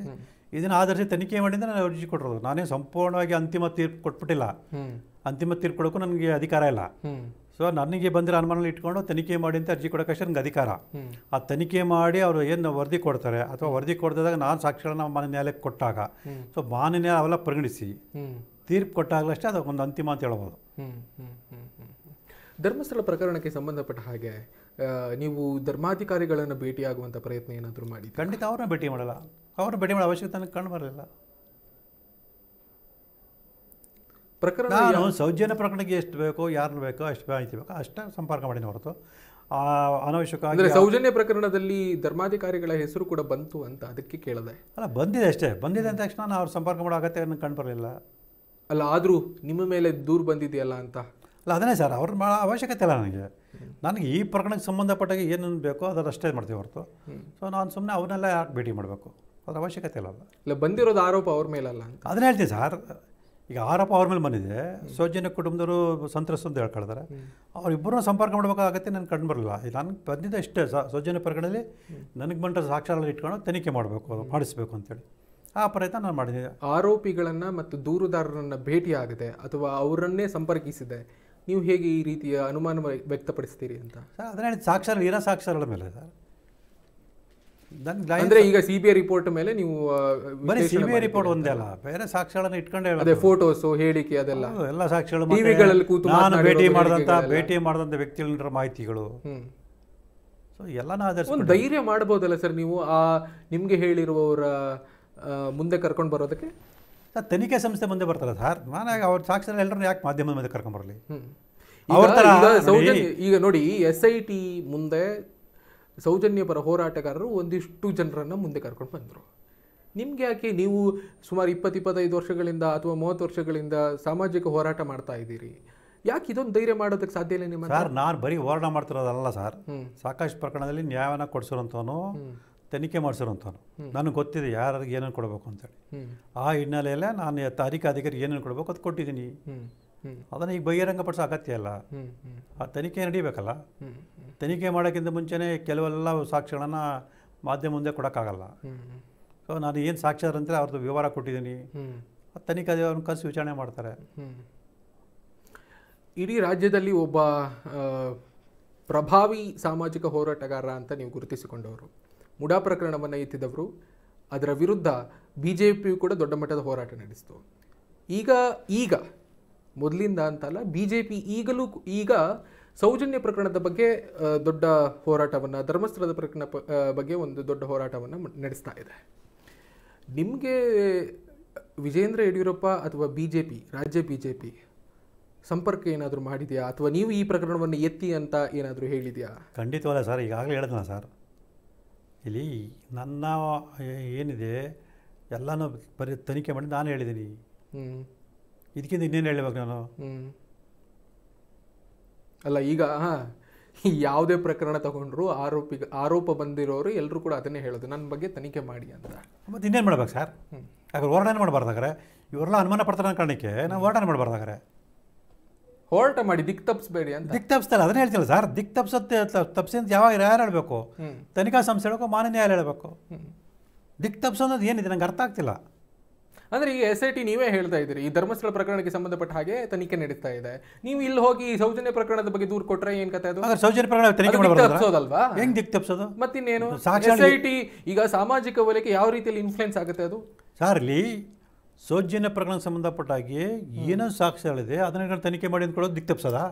ಇದನ್ನು ಆಧರಿಸಿ ತನಿಖೆ ಮಾಡಿಂದ ನಾನು ಅರ್ಜಿ ಕೊಟ್ಟಿರೋದು. ನಾನೇ ಸಂಪೂರ್ಣವಾಗಿ ಅಂತಿಮ ತೀರ್ಪು ಕೊಟ್ಬಿಟ್ಟಿಲ್ಲ. ಅಂತಿಮ ತೀರ್ಪು ಕೊಡೋಕ್ಕೂ ನನಗೆ ಅಧಿಕಾರ ಇಲ್ಲ. ಸೊ ನನಗೆ ಬಂದಿರೋ ಅನುಮಾನಗಳು ಇಟ್ಕೊಂಡು ತನಿಖೆ ಮಾಡಿ ಅಂತ ಅರ್ಜಿ ಕೊಡೋಕ್ಕಷ್ಟೇ ನನಗೆ ಅಧಿಕಾರ. ಆ ತನಿಖೆ ಮಾಡಿ ಅವರು ಏನು ವರದಿ ಕೊಡ್ತಾರೆ ಅಥವಾ ವರದಿ ಕೊಡ್ದಾಗ ನಾನು ಸಾಕ್ಷಿಗಳನ್ನ ಮಾನ್ಯ ನ್ಯಾಯಾಲಯಕ್ಕೆ ಕೊಟ್ಟಾಗ ಸೊ ಮಾನ್ಯ ನ್ಯಾಯ ಅವೆಲ್ಲ ಪರಿಗಣಿಸಿ ತೀರ್ಪು ಕೊಟ್ಟಾಗಲಷ್ಟೇ ಅದಕ್ಕೊಂದು ಅಂತಿಮ ಅಂತ ಹೇಳ್ಬೋದು. ಧರ್ಮಸ್ಥಳ ಪ್ರಕರಣಕ್ಕೆ ಸಂಬಂಧಪಟ್ಟ ಹಾಗೆ ನೀವು ಧರ್ಮಾಧಿಕಾರಿಗಳನ್ನು ಭೇಟಿಯಾಗುವಂಥ ಪ್ರಯತ್ನ ಏನಾದರೂ ಮಾಡಿ? ಖಂಡಿತ ಅವ್ರನ್ನ ಭೇಟಿ ಮಾಡಲ್ಲ. ಅವ್ರನ್ನ ಭೇಟಿ ಮಾಡೋ ಅವಶ್ಯಕತೆ ನನಗೆ ಕಂಡು ಬರಲಿಲ್ಲ. ನಾನು ಸೌಜನ್ಯ ಪ್ರಕರಣಕ್ಕೆ ಎಷ್ಟು ಬೇಕೋ, ಯಾರನ್ನು ಬೇಕೋ ಅಷ್ಟು ಮಾಹಿತಿ ಬೇಕೋ ಅಷ್ಟೇ ಸಂಪರ್ಕ ಮಾಡಿನ ಹೊರತು ಅನವಶ್ಯಕವಾಗಿ. ಸೌಜನ್ಯ ಪ್ರಕರಣದಲ್ಲಿ ಧರ್ಮಾಧಿಕಾರಿಗಳ ಹೆಸರು ಕೂಡ ಬಂತು ಅಂತ ಅದಕ್ಕೆ ಕೇಳಿದೆ. ಅಲ್ಲ, ಬಂದಿದೆ ಅಷ್ಟೇ. ಬಂದಿದೆ ಅಂದ ತಕ್ಷಣ ನಾನು ಅವ್ರು ಸಂಪರ್ಕ ಮಾಡೋ ಅಗತ್ಯ ನನಗೆ ಕಂಡು ಬರಲಿಲ್ಲ. ಅಲ್ಲ, ಆದರೂ ನಿಮ್ಮ ಮೇಲೆ ದೂರು ಬಂದಿದೆಯಲ್ಲ ಅಂತ. ಅಲ್ಲ, ಅದನ್ನೇ ಸರ್, ಅವ್ರ ಮಾಡೋ ಅವಶ್ಯಕತೆ ಇಲ್ಲ ನನಗೆ. ನನಗೆ ಈ ಪ್ರಕರಣಕ್ಕೆ ಸಂಬಂಧಪಟ್ಟಾಗ ಏನೇನು ಬೇಕೋ ಅದರಷ್ಟೇ ಮಾಡ್ತೀವಿ ಹೊರತು ಸೊ ನಾನು ಸುಮ್ಮನೆ ಅವನ್ನೆಲ್ಲ ಯಾಕೆ ಭೇಟಿ ಮಾಡಬೇಕು, ಅದರ ಅವಶ್ಯಕತೆ ಇಲ್ಲ. ಇಲ್ಲ, ಬಂದಿರೋದು ಆರೋಪ ಅವ್ರ ಮೇಲಲ್ಲ ಅಂತ ಅದನ್ನೇ ಹೇಳ್ತೀನಿ ಸರ್. ಈಗ ಆರೋಪ ಅವ್ರ ಮೇಲೆ ಬಂದಿದೆ, ಸೌಜನ್ಯ ಕುಟುಂಬದವರು ಸಂತ್ರಸ್ತ ಅಂತ ಹೇಳ್ಕೊಳ್ತಾರೆ. ಅವರಿಬ್ಬರನ್ನ ಸಂಪರ್ಕ ಮಾಡಬೇಕಾಗತ್ತೆ ನನಗೆ ಕಂಡು ಬರಲಿಲ್ಲ. ನನಗೆ ಬಂದಿದ್ದೆ ಇಷ್ಟೇ, ಸೌಜನ್ಯ ಪ್ರಕರಣದಲ್ಲಿ ನನಗೆ ಬಂದ ಸಾಕ್ಷ್ಯಗಳನ್ನು ಇಟ್ಕೊಂಡು ತನಿಖೆ ಮಾಡಬೇಕು, ಮಾಡಿಸ್ಬೇಕು ಅಂತೇಳಿ ಆ ಪ್ರಯತ್ನ ನಾನು ಮಾಡಿದ್ದೆ. ಆರೋಪಿಗಳನ್ನು ಮತ್ತು ದೂರುದಾರರನ್ನು ಭೇಟಿ ಆಗದೆ ಅಥವಾ ಅವರನ್ನೇ ಸಂಪರ್ಕಿಸಿದೆ ನೀವು ಹೇಗೆ ಈ ರೀತಿಯ ಅನುಮಾನ ವ್ಯಕ್ತಪಡಿಸ್ತೀರಿ ಅಂತ? ಸರ್ ಅದನ್ನ ಹೇಳಿ ಸಾಕ್ಷ್ಯ ಇರೋ ಸಾಕ್ಷ್ಯಗಳ ಮೇಲೆ ಸರ್. ಅಂದರೆ ಈಗ CBI ರಿಪೋರ್ಟ್ ಮೇಲೆ ನೀವು ಬರೀ CBI ರಿಪೋರ್ಟ್ ಒಂದೇ ಅಲ್ಲ, ಬೇರೆ ಸಾಕ್ಷ್ಯಗಳನ್ನು ಇಟ್ಕೊಂಡೇ ಅದೇ ಫೋಟೋಸು, ಹೇಳಿಕೆ, ಅದೆಲ್ಲ ಎಲ್ಲ ಸಾಕ್ಷ್ಯಗಳು, ಟಿವಿಗಳಲ್ಲಿ ಕೂತು ನಾನು ಭೇಟಿ ಮಾಡಿದಂಥ ವ್ಯಕ್ತಿಗಳ ಮಾಹಿತಿಗಳು, ಸೊ ಎಲ್ಲನೂ ಆಧರಿಸಿ ಒಂದು ಧೈರ್ಯ ಮಾಡ್ಬೋದಲ್ಲ ಸರ್ ನೀವು ನಿಮಗೆ ಹೇಳಿರುವವರ ಮುಂದೆ ಕರ್ಕೊಂಡು ಬರೋದಕ್ಕೆ? ಸರ್ ತನಿಖೆ ಸಂಸ್ಥೆ ಮುಂದೆ ಬರ್ತಾರೆ ಸರ್. ನಾನು ಅವ್ರ ಸಾಕ್ಷರ ಎಲ್ಲರನ್ನ ಯಾಕೆ ಮಾಧ್ಯಮದ ಮುಂದೆ ಕರ್ಕೊಂಬರಲಿ? ಈಗ ನೋಡಿ, SIT ಮುಂದೆ ಸೌಜನ್ಯ ಪರ ಹೋರಾಟಗಾರರು ಒಂದಿಷ್ಟು ಜನರನ್ನು ಮುಂದೆ ಕರ್ಕೊಂಡು ಬಂದರು. ನಿಮ್ಗೆ ಯಾಕೆ, ನೀವು ಸುಮಾರು 20-25 ವರ್ಷಗಳಿಂದ ಅಥವಾ 30 ವರ್ಷಗಳಿಂದ ಸಾಮಾಜಿಕ ಹೋರಾಟ ಮಾಡ್ತಾ ಇದ್ದೀರಿ, ಯಾಕೆ ಇದೊಂದು ಧೈರ್ಯ ಮಾಡೋದಕ್ಕೆ ಸಾಧ್ಯ ಇಲ್ಲ ನಿಮ್ಮ? ಸರ್ ನಾನು ಬರೀ ಹೋರಾಟ ಮಾಡ್ತಿರೋದಲ್ಲ ಸರ್, ಸಾಕಷ್ಟು ಪ್ರಕರಣದಲ್ಲಿ ನ್ಯಾಯವನ್ನು ಕೊಡಿಸಿರೋಂಥವನು, ತನಿಖೆ ಮಾಡಿಸಿರೋಂಥವನು, ನನಗೆ ಗೊತ್ತಿದೆ ಯಾರಿಗೆ ಏನೇನು ಕೊಡಬೇಕು ಅಂತೇಳಿ. ಆ ಹಿನ್ನೆಲೆಯಲ್ಲೇ ನಾನು ಅಧಿಕಾರಿಗೆ ಏನೇನು ಕೊಡಬೇಕು ಅದು ಕೊಟ್ಟಿದ್ದೀನಿ. ಅದನ್ನು ಈಗ ಬಹಿರಂಗಪಡಿಸೋ ಅಗತ್ಯ ಇಲ್ಲ. ಆ ತನಿಖೆ ನಡೀಬೇಕಲ್ಲ. ತನಿಖೆ ಮಾಡೋಕ್ಕಿಂತ ಮುಂಚೆನೇ ಕೆಲವೆಲ್ಲ ಸಾಕ್ಷ್ಯಗಳನ್ನು ಮಾಧ್ಯಮ ಮುಂದೆ ಕೊಡೋಕ್ಕಾಗಲ್ಲ. ಸೊ ನಾನು ಏನು ಸಾಕ್ಷ್ಯ ಅಂದರೆ ಅವ್ರದ್ದು ವಿವರ ಕೊಟ್ಟಿದ್ದೀನಿ, ತನಿಖೆ ಅವ್ರನ್ನ ಕರೆಸಿ ವಿಚಾರಣೆ ಮಾಡ್ತಾರೆ. ಇಡೀ ರಾಜ್ಯದಲ್ಲಿ ಒಬ್ಬ ಪ್ರಭಾವಿ ಸಾಮಾಜಿಕ ಹೋರಾಟಗಾರ ಅಂತ ನೀವು ಗುರುತಿಸಿಕೊಂಡವರು, ಮುಡಾ ಪ್ರಕರಣವನ್ನು ಎತ್ತಿದವರು, ಅದರ ವಿರುದ್ಧ BJPಯು ಕೂಡ ದೊಡ್ಡ ಮಟ್ಟದ ಹೋರಾಟ ನಡೆಸಿತು. ಈಗ ಮೊದಲಿಂದ ಅಂತಲ್ಲ, BJP ಈಗ ಸೌಜನ್ಯ ಪ್ರಕರಣದ ಬಗ್ಗೆ ದೊಡ್ಡ ಹೋರಾಟವನ್ನು, ಧರ್ಮಸ್ಥಳದ ಪ್ರಕರಣ ಬಗ್ಗೆ ಒಂದು ದೊಡ್ಡ ಹೋರಾಟವನ್ನು ನಡೆಸ್ತಾ ಇದೆ. ನಿಮಗೆ ವಿಜೇಂದ್ರ ಯಡಿಯೂರಪ್ಪ ಅಥವಾ BJP, ರಾಜ್ಯ BJP ಸಂಪರ್ಕ ಏನಾದರೂ ಮಾಡಿದೆಯಾ ಅಥವಾ ನೀವು ಈ ಪ್ರಕರಣವನ್ನು ಎತ್ತಿ ಅಂತ ಏನಾದರೂ ಹೇಳಿದೆಯಾ? ಖಂಡಿತವಲ್ಲ ಸರ್. ಈಗಾಗಲೇ ಹೇಳಿದ್ನಲ್ಲ ಸರ್, ಇಲ್ಲಿ ನನ್ನ ಏನಿದೆ ಎಲ್ಲನೂ ತನಿಖೆ ಮಾಡಿ ನಾನು ಹೇಳಿದ್ದೀನಿ. ಇದಕ್ಕಿಂತ ಇನ್ನೇನು ಹೇಳಬೇಕು ನಾನು? ಅಲ್ಲ, ಈಗ ಯಾವುದೇ ಪ್ರಕರಣ ತಗೊಂಡ್ರು ಆರೋಪ ಬಂದಿರೋರು ಎಲ್ಲರೂ ಕೂಡ ಅದನ್ನೇ ಹೇಳೋದು, ನನ್ನ ಬಗ್ಗೆ ತನಿಖೆ ಮಾಡಿ ಅಂತ. ಮತ್ತು ಇನ್ನೇನು ಮಾಡ್ಬೇಕು ಸರ್? ಯಾಕಂದ್ರೆ ಹೋರಾಟ ಮಾಡಬಾರ್ದಾಗ್ರೆ, ಇವರೆಲ್ಲ ಅನುಮಾನ ಪಡ್ತಾರೆ ಕಾರಣಕ್ಕೆ ನಾವು ಹೋರಾಟ ಮಾಡಬಾರ್ದಾಗ್ರೆ. ಹೋರಾಟ ಮಾಡಿ ದಿಕ್ ತಪ್ಪಿಸ್ಬೇಡಿ ಅಂತ. ದಿಕ್ ತಪ್ಪಿಸ್ತಾರೆ, ಅದನ್ನೇ ಹೇಳ್ತಿಲ್ಲ ಸರ್. ದಿಕ್ ತಪ್ಪಿಸಿ ಅಂತ ಯಾರು ಹೇಳಬೇಕು? ತನಿಖಾ ಸಂಸ್ಥೆ ಹೇಳಬೇಕು, ಮಾನ್ಯ ನ್ಯಾಯಾಲಯ ಹೇಳಬೇಕು. ದಿಕ್ ತಪ್ಪಿಸೋದು ಏನಿದೆ ನಂಗೆ ಅರ್ಥ ಆಗ್ತಿಲ್ಲ. ಅಂದರೆ ಈಗ SIT ನೀವೇ ಹೇಳ್ತಾ ಇದ್ದೀರಿ, ಈ ಧರ್ಮಸ್ಥಳ ಪ್ರಕರಣಕ್ಕೆ ಸಂಬಂಧಪಟ್ಟ ಹಾಗೆ ತನಿಖೆ ನಡೀತಾ ಇದೆ, ನೀವು ಇಲ್ಲಿ ಹೋಗಿ ಸೌಜನ್ಯ ಪ್ರಕರಣದ ಬಗ್ಗೆ ದೂರು ಕೊಟ್ರೆ ಏನ್ ಕತೆ ಅದು? ಸೌಜನ್ಯ ಪ್ರಕರಣ ತನಿಖೆ ತಪ್ಪಿಸೋದಲ್ವಾ? ಹೆಂಗ್ ದಿಕ್ ತಪ್ಪಿಸೋದು? ಮತ್ತಿನ್ನೇನು SIT ಈಗ ಸಾಮಾಜಿಕ ವಲಯಕ್ಕೆ ಯಾವ ರೀತಿಯಲ್ಲಿ ಇನ್ಫ್ಲುಯೆನ್ಸ್ ಆಗುತ್ತೆ ಅದು? ಸರ್ ಇಲ್ಲಿ ಸೌಜನ್ಯ ಪ್ರಕರಣಕ್ಕೆ ಸಂಬಂಧಪಟ್ಟಾಗಿ ಏನೇನು ಸಾಕ್ಷ್ಯಗಳಿದೆ ಅದನ್ನ ತನಿಖೆ ಮಾಡಿ ಅಂದ್ಕೊಳ್ಳೋದು ದಿಕ್ ತಪ್ಪಿಸೋದಾ?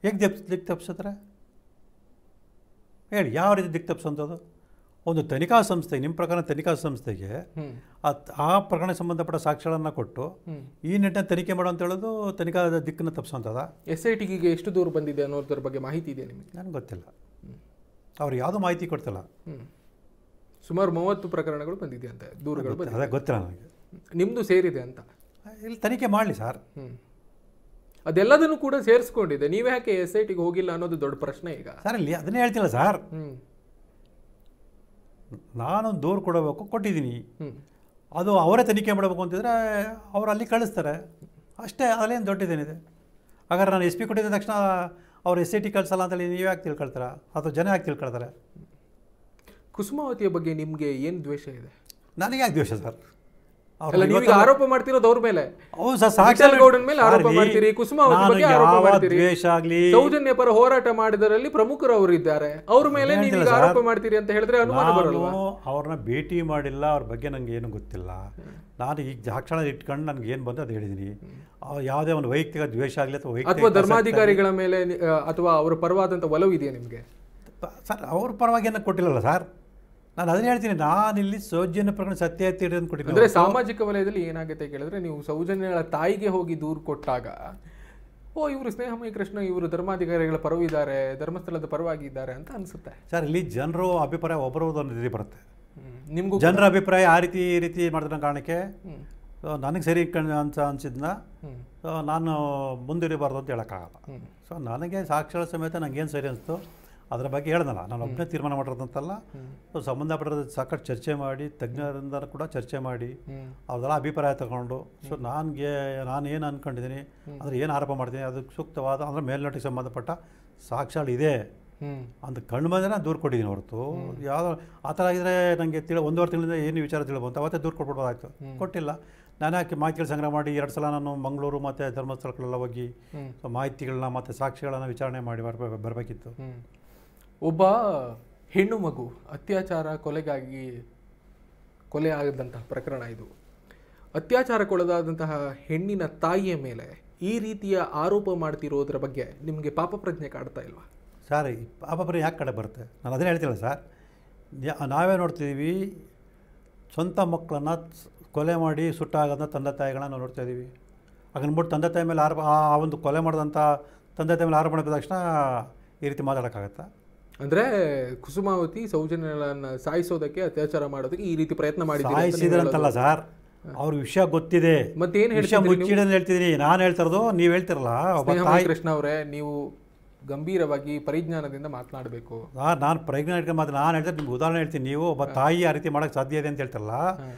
ಹೇಗೆ ದಿಕ್ ತಪ್ಪಿಸಿದ್ರೆ ಹೇಳಿ, ಯಾವ ರೀತಿ ದಿಕ್ ತಪ್ಪಿಸೋಂಥದ್ದು? ಒಂದು ತನಿಖಾ ಸಂಸ್ಥೆ, ನಿಮ್ಮ ಪ್ರಕಾರ ತನಿಖಾ ಸಂಸ್ಥೆಗೆ ಆ ಪ್ರಕರಣಕ್ಕೆ ಸಂಬಂಧಪಟ್ಟ ಸಾಕ್ಷ್ಯಗಳನ್ನು ಕೊಟ್ಟು ಈ ನಿಟ್ಟಿನಲ್ಲಿ ತನಿಖೆ ಮಾಡೋ ಅಂತ ಹೇಳೋದು ತನಿಖಾ ದಿಕ್ಕನ್ನು ತಪ್ಪಿಸೋಂಥದ. SITಗೆ ಎಷ್ಟು ದೂರ ಬಂದಿದೆ ಅನ್ನೋದ್ರ ಬಗ್ಗೆ ಮಾಹಿತಿ ಇದೆ ನಿಮಗೆ? ನನಗೆ ಗೊತ್ತಿಲ್ಲ, ಅವ್ರು ಯಾವುದೂ ಮಾಹಿತಿ ಕೊಡ್ತಿಲ್ಲ. ಸುಮಾರು 30 ಪ್ರಕರಣಗಳು ಬಂದಿದೆ ಅಂತ, ದೂರುಗಳು ಬಂದಿದೆ. ಅದೇ ಗೊತ್ತಿಲ್ಲ ನನಗೆ. ನಿಮ್ಮದು ಸೇರಿದೆ ಅಂತ ಇಲ್ಲಿ ತನಿಖೆ ಮಾಡಲಿ ಸರ್. ಅದೆಲ್ಲದನ್ನು ಕೂಡ ಸೇರಿಸ್ಕೊಂಡಿದೆ, ನೀವೇ ಯಾಕೆ SITಗೆ ಹೋಗಿಲ್ಲ ಅನ್ನೋದು ದೊಡ್ಡ ಪ್ರಶ್ನೆ ಈಗ. ಸರ್ ಇಲ್ಲಿ ಅದನ್ನೇ ಹೇಳ್ತಿಲ್ಲ ಸರ್. ನಾನು ದೂರು ಕೊಡಬೇಕು, ಕೊಟ್ಟಿದ್ದೀನಿ. ಅದು ಅವರೇ ತನಿಖೆ ಮಾಡಬೇಕು ಅಂತಿದ್ರೆ ಅವರು ಅಲ್ಲಿ ಕಳಿಸ್ತಾರೆ ಅಷ್ಟೇ. ಅಲ್ಲೇನು ದೊಡ್ಡದೇನಿದೆ? ಹಾಗಾದ್ರೆ ನಾನು SP ಕೊಟ್ಟಿದ್ದ ತಕ್ಷಣ ಅವ್ರು SIT ಕಳಿಸಲ್ಲ ಅಂತೇಳಿ ನೀವು ಯಾಕೆ ತಿಳ್ಕೊಳ್ತೀರಾ, ಅಥವಾ ಜನ ಯಾಕೆ ತಿಳ್ಕೊಳ್ತಾರೆ? ಕುಸುಮಾವತಿಯ ಬಗ್ಗೆ ನಿಮಗೆ ಏನು ದ್ವೇಷ ಇದೆ? ನನಗೆ ಯಾಕೆ ದ್ವೇಷ ಸರ್? ಆರೋಪ ಮಾಡ್ತಿರೋದು ಅವ್ರ ಮೇಲೆ, ಗೌಡನ ಮೇಲೆ ಆರೋಪ ಮಾಡ್ತೀರಿ, ಕುಸುಮಾವತಿ ಬಗ್ಗೆ ಆರೋಪ ಮಾಡ್ತೀರಿ. ಸೌಜನ್ಯ ಪರ ಹೋರಾಟ ಮಾಡಿದರಲ್ಲಿ ಪ್ರಮುಖರು ಅವರು ಇದ್ದಾರೆ, ಅವ್ರ ಮೇಲೆ ನೀವು ಆರೋಪ ಮಾಡ್ತೀರಿ ಅಂತ ಹೇಳಿದ್ರೆ ಅನುಮಾನ ಬರಲ್ವಾ? ಅವ್ರನ್ನ ಭೇಟಿ ಮಾಡಿಲ್ಲ, ಅವ್ರ ಬಗ್ಗೆ ನಂಗೆ ಏನು ಗೊತ್ತಿಲ್ಲ. ನಾನು ಈಗ ದಾಕ್ಷಣ ಇಟ್ಕೊಂಡು ನನಗೆ ಏನು ಬಂದು ಅದು ಹೇಳಿದ್ದೀನಿ. ಯಾವುದೇ ಒಂದು ವೈಯಕ್ತಿಕ ದ್ವೇಷ ಆಗಲಿ ಅಥವಾ ಧರ್ಮಾಧಿಕಾರಿಗಳ ಮೇಲೆ ಅಥವಾ ಅವರ ಪರವಾದಂಥ ಒಲವು ಇದೆಯಾ ನಿಮಗೆ? ಸರ್ ಅವ್ರ ಪರವಾಗಿ ಏನಕ್ಕೆ ಕೊಟ್ಟಿಲ್ಲಲ್ಲ ಸರ್. ನಾನು ಅದನ್ನ ಹೇಳ್ತೀನಿ, ನಾನಿಲ್ಲಿ ಸೌಜನ್ಯ ಪ್ರಕರಣ ಸತ್ಯ ಎತ್ತಿ ಅಂತ ಕೊಟ್ಟಿಲ್ಲ. ಅಂದರೆ ಸಾಮಾಜಿಕ ವಲಯದಲ್ಲಿ ಏನಾಗುತ್ತೆ ಕೇಳಿದ್ರೆ, ನೀವು ಸೌಜನ್ಯಗಳ ತಾಯಿಗೆ ಹೋಗಿ ದೂರು ಕೊಟ್ಟಾಗ ಇವರು ಸ್ನೇಹಮಯಿ ಕೃಷ್ಣ, ಇವರು ಧರ್ಮಾಧಿಕಾರಿಗಳ ಪರವಿದ್ದಾರೆ, ಧರ್ಮಸ್ಥಳದ ಪರವಾಗಿದ್ದಾರೆ ಅಂತ ಅನಿಸುತ್ತೆ ಸರ್. ಇಲ್ಲಿ ಜನರು ಅಭಿಪ್ರಾಯ ಒಬ್ಬರೊಂದು ರೀತಿ ಬರುತ್ತೆ. ನಿಮಗೂ ಜನರ ಅಭಿಪ್ರಾಯ ಈ ರೀತಿ ಮಾಡಿದ ಕಾರಣಕ್ಕೆ ನನಗೆ ಸರಿ ಅಂತ ಅನಿಸಿದ್ನ ನಾನು ಮುಂದಿರಬಾರ್ದು ಅಂತ ಹೇಳೋಕ್ಕಾಗಲ್ಲ. ಸೊ ನನಗೆ ಸಾಕ್ಷರ ಸಮೇತ ನನಗೇನು ಸರಿ ಅನಿಸ್ತು ಅದರ ಬಗ್ಗೆ ಹೇಳ್ದಲ್ಲ. ನಾನು ಒಬ್ಬನೇ ತೀರ್ಮಾನ ಮಾಡಿರೋದಂತಲ್ಲ, ಸಂಬಂಧಪಟ್ಟ ಸಾಕಷ್ಟು ಚರ್ಚೆ ಮಾಡಿ, ತಜ್ಞರಿಂದ ಕೂಡ ಚರ್ಚೆ ಮಾಡಿ ಅವ್ರದೆಲ್ಲ ಅಭಿಪ್ರಾಯ ತಗೊಂಡು, ಸೊ ನಾನೇನು ಅಂದ್ಕೊಂಡಿದ್ದೀನಿ ಅಂದರೆ ಏನು ಆರೋಪ ಮಾಡ್ತೀನಿ ಅದಕ್ಕೆ ಸೂಕ್ತವಾದ ಅಂದರೆ ಮೇಲ್ನೋಟಿಗೆ ಸಂಬಂಧಪಟ್ಟ ಸಾಕ್ಷ್ಯಗಳು ಇದೆ ಅಂತ ಕಂಡು ಬಂದರೆ ನಾನು ದೂರು ಕೊಟ್ಟಿದ್ದೀನಿ. ಹೊರತು ಯಾವುದೋ ಆ ಥರ ಆಗಿದ್ರೆ ನನಗೆ 1.5 ತಿಂಗಳಿಂದ ಏನು ವಿಚಾರ ತಿಳ್ಬೋದು, ಅವತ್ತೇ ದೂರು ಕೊಟ್ಬಿಡ್ಬೋದಾಯ್ತು. ಕೊಟ್ಟಿಲ್ಲ. ನಾನು ಯಾಕೆ ಮಾಹಿತಿಗಳು ಸಂಗ್ರಹ ಮಾಡಿ 2 ಸಲ ನಾನು ಮಂಗಳೂರು ಮತ್ತು ಧರ್ಮಸ್ಥಳಗಳೆಲ್ಲ ಹೋಗಿ ಮಾಹಿತಿಗಳನ್ನ ಮತ್ತು ಸಾಕ್ಷಿಗಳನ್ನು ವಿಚಾರಣೆ ಮಾಡಿ ಬರಬೇಕಿತ್ತು. ಒಬ್ಬ ಹೆಣ್ಣು ಮಗು ಅತ್ಯಾಚಾರ ಕೊಲೆ ಆಗದಂತಹ ಪ್ರಕರಣ ಇದು. ಅತ್ಯಾಚಾರಕ್ಕೊಳಗಾದಂತಹ ಹೆಣ್ಣಿನ ತಾಯಿಯ ಮೇಲೆ ಈ ರೀತಿಯ ಆರೋಪ ಮಾಡ್ತಿರೋದ್ರ ಬಗ್ಗೆ ನಿಮಗೆ ಪಾಪ ಪ್ರಜ್ಞೆ ಕಾಡ್ತಾ ಇಲ್ವಾ? ಸರ್ ಪಾಪ ಪ್ರಜ್ಞೆ ಯಾಕೆ ಕಡೆ ಬರುತ್ತೆ? ನಾನು ಅದನ್ನೇ ಹೇಳ್ತಿಲ್ಲ ಸರ್. ನಾವೇ ನೋಡ್ತಿದ್ದೀವಿ, ಸ್ವಂತ ಮಕ್ಕಳನ್ನು ಕೊಲೆ ಮಾಡಿ ಸುಟ್ಟಾಗದ ತಂದೆ ತಾಯಿಗಳನ್ನ ನಾವು ನೋಡ್ತಾ ಇದ್ದೀವಿ. ಹಾಗನ್ಬಿಟ್ಟು ತಂದೆ ತಾಯಿ ಮೇಲೆ ಆ ಒಂದು ಕೊಲೆ ಮಾಡಿದಂಥ ತಂದೆ ತಾಯಿ ಮೇಲೆ ಆರೋಪ ಮಾಡಿದ ತಕ್ಷಣ ಈ ರೀತಿ ಮಾತಾಡೋಕ್ಕಾಗತ್ತಾ? ಅಂದರೆ ಕುಸುಮಾವತಿ ಸೌಜನ್ಯಗಳನ್ನು ಸಾಯಿಸೋದಕ್ಕೆ, ಅತ್ಯಾಚಾರ ಮಾಡೋದಕ್ಕೆ ಈ ರೀತಿ ಪ್ರಯತ್ನ ಸಾಯಿಸಿದ್ರಂತಲ್ಲ ಸರ್, ಅವ್ರ ವಿಷಯ ಗೊತ್ತಿದೆ. ಮತ್ತೇನು ವಿಷಯ ಮುಚ್ಚಿಡೋದು ಹೇಳ್ತಿದ್ದೀನಿ. ನಾನು ಹೇಳ್ತಿರೋದು ನೀವು ಹೇಳ್ತಿರಲ್ಲ. ಕೃಷ್ಣ ಅವರೇ, ನೀವು ಗಂಭೀರವಾಗಿ ಪರಿಜ್ಞಾನದಿಂದ ಮಾತನಾಡಬೇಕು. ನಾನು ಪರಿಜ್ಞಾನ ನಾನು ಹೇಳ್ತಾರೆ, ನಿಮ್ಗೆ ಉದಾಹರಣೆ ಹೇಳ್ತೀನಿ. ನೀವು ಒಬ್ಬ ತಾಯಿ ಆ ರೀತಿ ಮಾಡೋಕ್ಕೆ ಸಾಧ್ಯ ಇದೆ ಅಂತ ಹೇಳ್ತಿರಲ್ಲ.